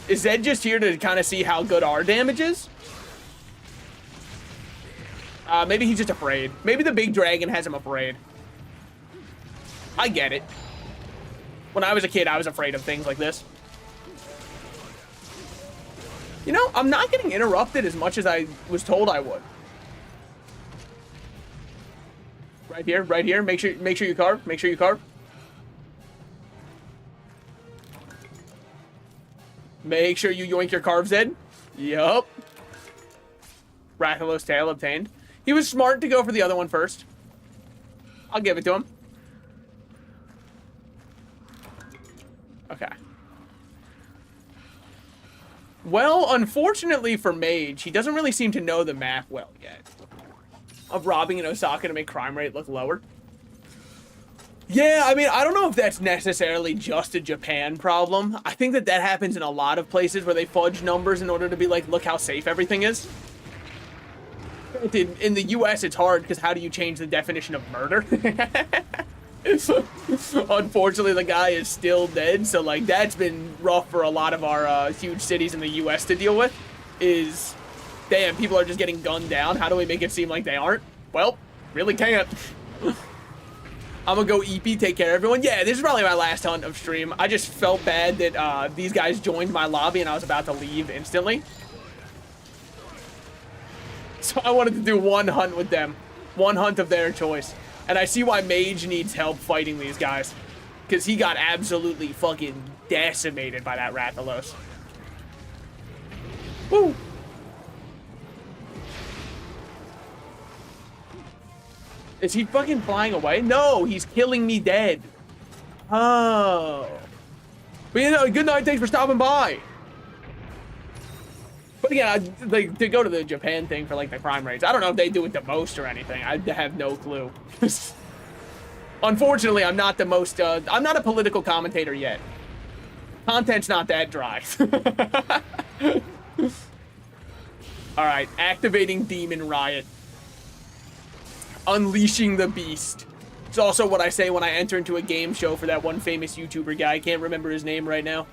Is Zed just here to kind of see how good our damage is? Maybe he's just afraid. Maybe the big dragon has him afraid. I get it. When I was a kid, I was afraid of things like this. You know, I'm not getting interrupted as much as I was told I would. Right here, right here. Make sure you carve. Make sure you carve. Make sure you yoink your carves in. Yup. Rathalos tail obtained. He was smart to go for the other one first. I'll give it to him. Okay. Well, unfortunately for Mage, he doesn't really seem to know the map well yet. Of robbing in Osaka to make crime rate look lower. Yeah, I mean, I don't know if that's necessarily just a Japan problem. I think that happens in a lot of places where they fudge numbers in order to be like, look how safe everything is. In the US, it's hard because how do you change the definition of murder? Unfortunately, the guy is still dead, so like that's been rough for a lot of our huge cities in the US to deal with. Is, damn, people are just getting gunned down. How do we make it seem like they aren't? Well, really can't. I'm gonna go EP, take care of everyone. Yeah, this is probably my last hunt of stream. I just felt bad that these guys joined my lobby and I was about to leave instantly. So I wanted to do one hunt with them. One hunt of their choice. And I see why Mage needs help fighting these guys. Because he got absolutely fucking decimated by that Rathalos. Woo! Is he fucking flying away? No, he's killing me dead. Oh. But you know, good night, thanks for stopping by. But again, like, to go to the Japan thing for like the crime rates, I don't know if they do it the most or anything. I have no clue. Unfortunately, I'm not the most, I'm not a political commentator yet. Content's not that dry. All right, activating Demon Riot. Unleashing the beast. It's also what I say when I enter into a game show for that one famous YouTuber guy. I can't remember his name right now.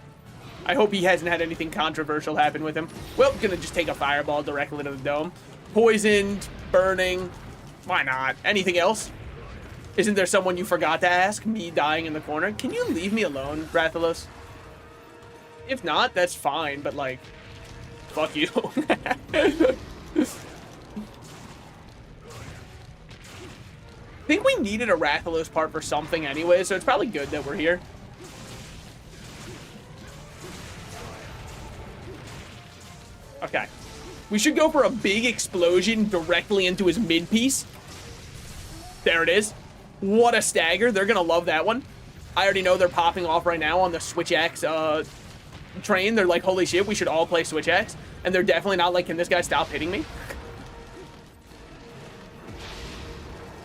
I hope he hasn't had anything controversial happen with him. Well, gonna just take a fireball directly into the dome. Poisoned, burning. Why not? Anything else? Isn't there someone you forgot to ask? Me dying in the corner? Can you leave me alone, Rathalos? If not, that's fine, but like, fuck you. I think we needed a Rathalos part for something anyway, so it's probably good that we're here. Okay. We should go for a big explosion directly into his mid-piece. There it is. What a stagger. They're going to love that one. I already know they're popping off right now on the Switch X train. They're like, holy shit, we should all play Switch X. And they're definitely not like, can this guy stop hitting me?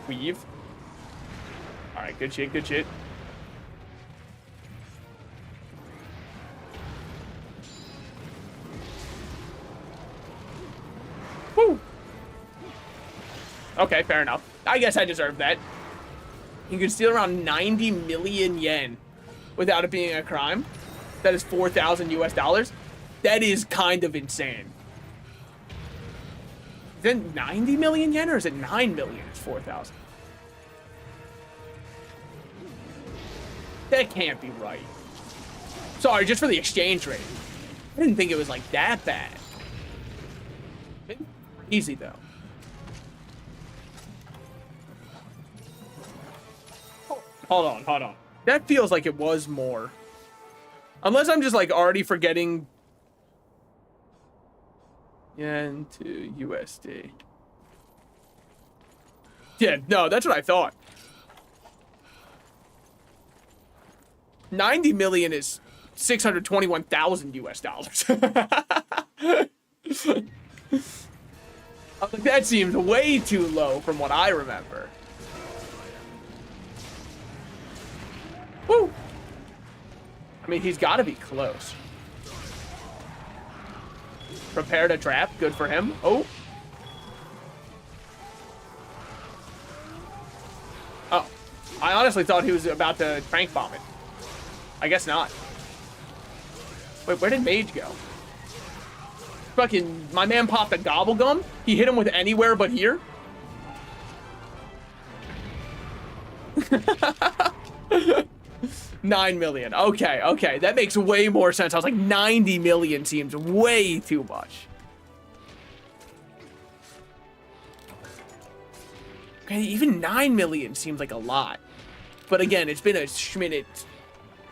Weave. All right, good shit, good shit. Woo. Okay, fair enough. I guess I deserve that. You can steal around 90 million yen without it being a crime. That is 4,000 US dollars. That is kind of insane. Is it 90 million yen or is it 9 million? It's 4,000. That can't be right. Sorry, just for the exchange rate. I didn't think it was like that bad. Easy though. Hold on, hold on. That feels like it was more. Unless I'm just like already forgetting yen to USD. Yeah, no, that's what I thought. 90 million is 621,000 US dollars. That seems way too low from what I remember. Woo! I mean, he's got to be close. Prepared a trap. Good for him. Oh. Oh. I honestly thought he was about to prank bomb it. I guess not. Wait, where did Mage go? Fucking, my man popped a gobble gum. He hit him with anywhere but here. 9 million. Okay, okay. That makes way more sense. I was like, 90 million seems way too much. Okay, even 9 million seems like a lot. But again, it's been a minute.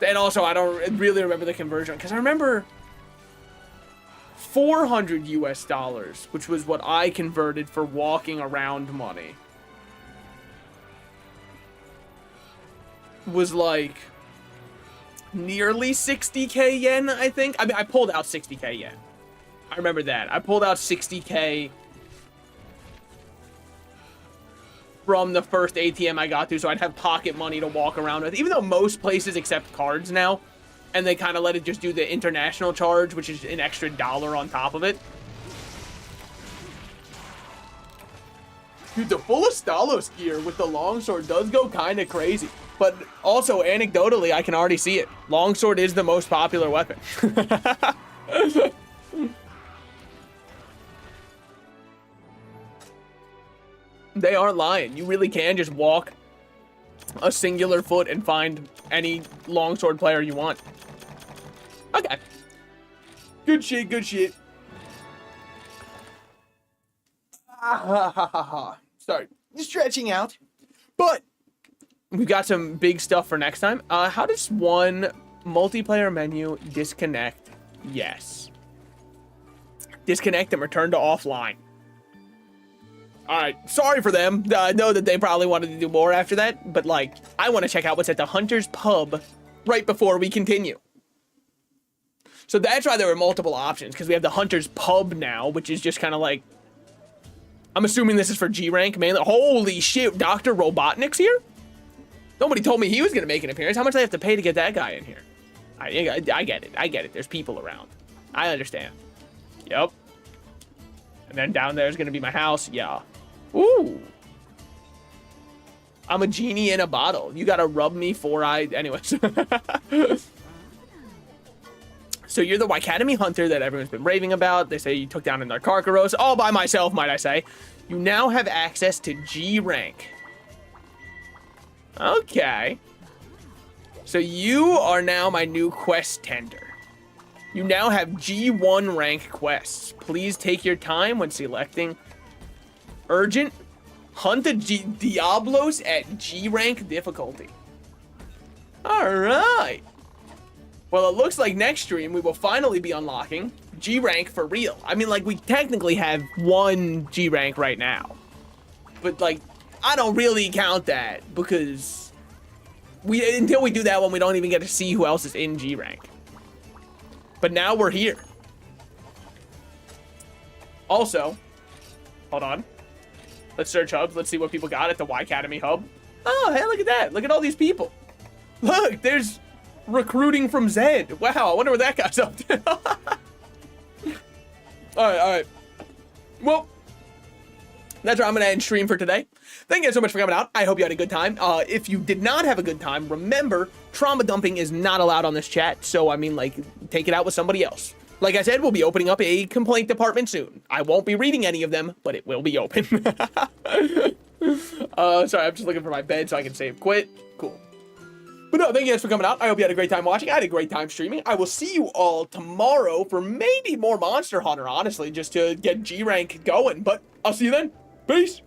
And also, I don't really remember the conversion. Because I remember 400 US dollars, which was what I converted for walking around money, was like nearly 60k yen, I think. I mean, I pulled out 60k yen. I remember that. I pulled out 60k from the first ATM I got to, so I'd have pocket money to walk around with. Even though most places accept cards now, and they kind of let it just do the international charge, which is an extra $1 on top of it. Dude, the full Stalos gear with the longsword does go kind of crazy. But also, anecdotally, I can already see it. Longsword is the most popular weapon. They aren't lying. You really can just walk a singular foot and find any longsword player you want. Okay. Good shit, good shit. Sorry, stretching out. But we've got some big stuff for next time. How does one multiplayer menu disconnect? Yes. Disconnect and return to offline. All right, sorry for them. I know that they probably wanted to do more after that, but like, I want to check out what's at the Hunter's Pub right before we continue. So that's why there were multiple options, because we have the Hunter's Pub now, which is just kind of like, I'm assuming this is for G rank mainly. Holy shit, Dr. Robotnik's here? Nobody told me he was going to make an appearance. How much do I have to pay to get that guy in here? I get it. I get it. There's people around. I understand. Yep. And then down there is going to be my house. Yeah. Ooh. I'm a genie in a bottle. You gotta rub me 4-eyed. Anyways. So you're the Academy Hunter that everyone's been raving about. They say you took down a Narkarkaros all by myself, might I say. You now have access to G rank. Okay. So you are now my new quest tender. You now have G1 rank quests. Please take your time when selecting. Urgent. Hunt the Diablos at G rank difficulty. Alright. Well, it looks like next stream we will finally be unlocking G rank for real. I mean, like, we technically have 1 G rank right now. But, like, I don't really count that because until we do that one, we don't even get to see who else is in G rank. But now we're here. Also, hold on. Let's search hubs. Let's see what people got at the Y Academy hub. Oh, hey, look at that. Look at all these people. Look, there's recruiting from Zed. Wow, I wonder what that guy's up to. All right. Well, that's where I'm going to end stream for today. Thank you guys so much for coming out. I hope you had a good time. If you did not have a good time, remember, trauma dumping is not allowed on this chat. So, I mean, like, take it out with somebody else. Like I said, we'll be opening up a complaint department soon. I won't be reading any of them, but it will be open. Sorry, I'm just looking for my bed so I can save quit. Cool. But no, thank you guys for coming out. I hope you had a great time watching. I had a great time streaming. I will see you all tomorrow for maybe more Monster Hunter, honestly, just to get G rank going. But I'll see you then. Peace.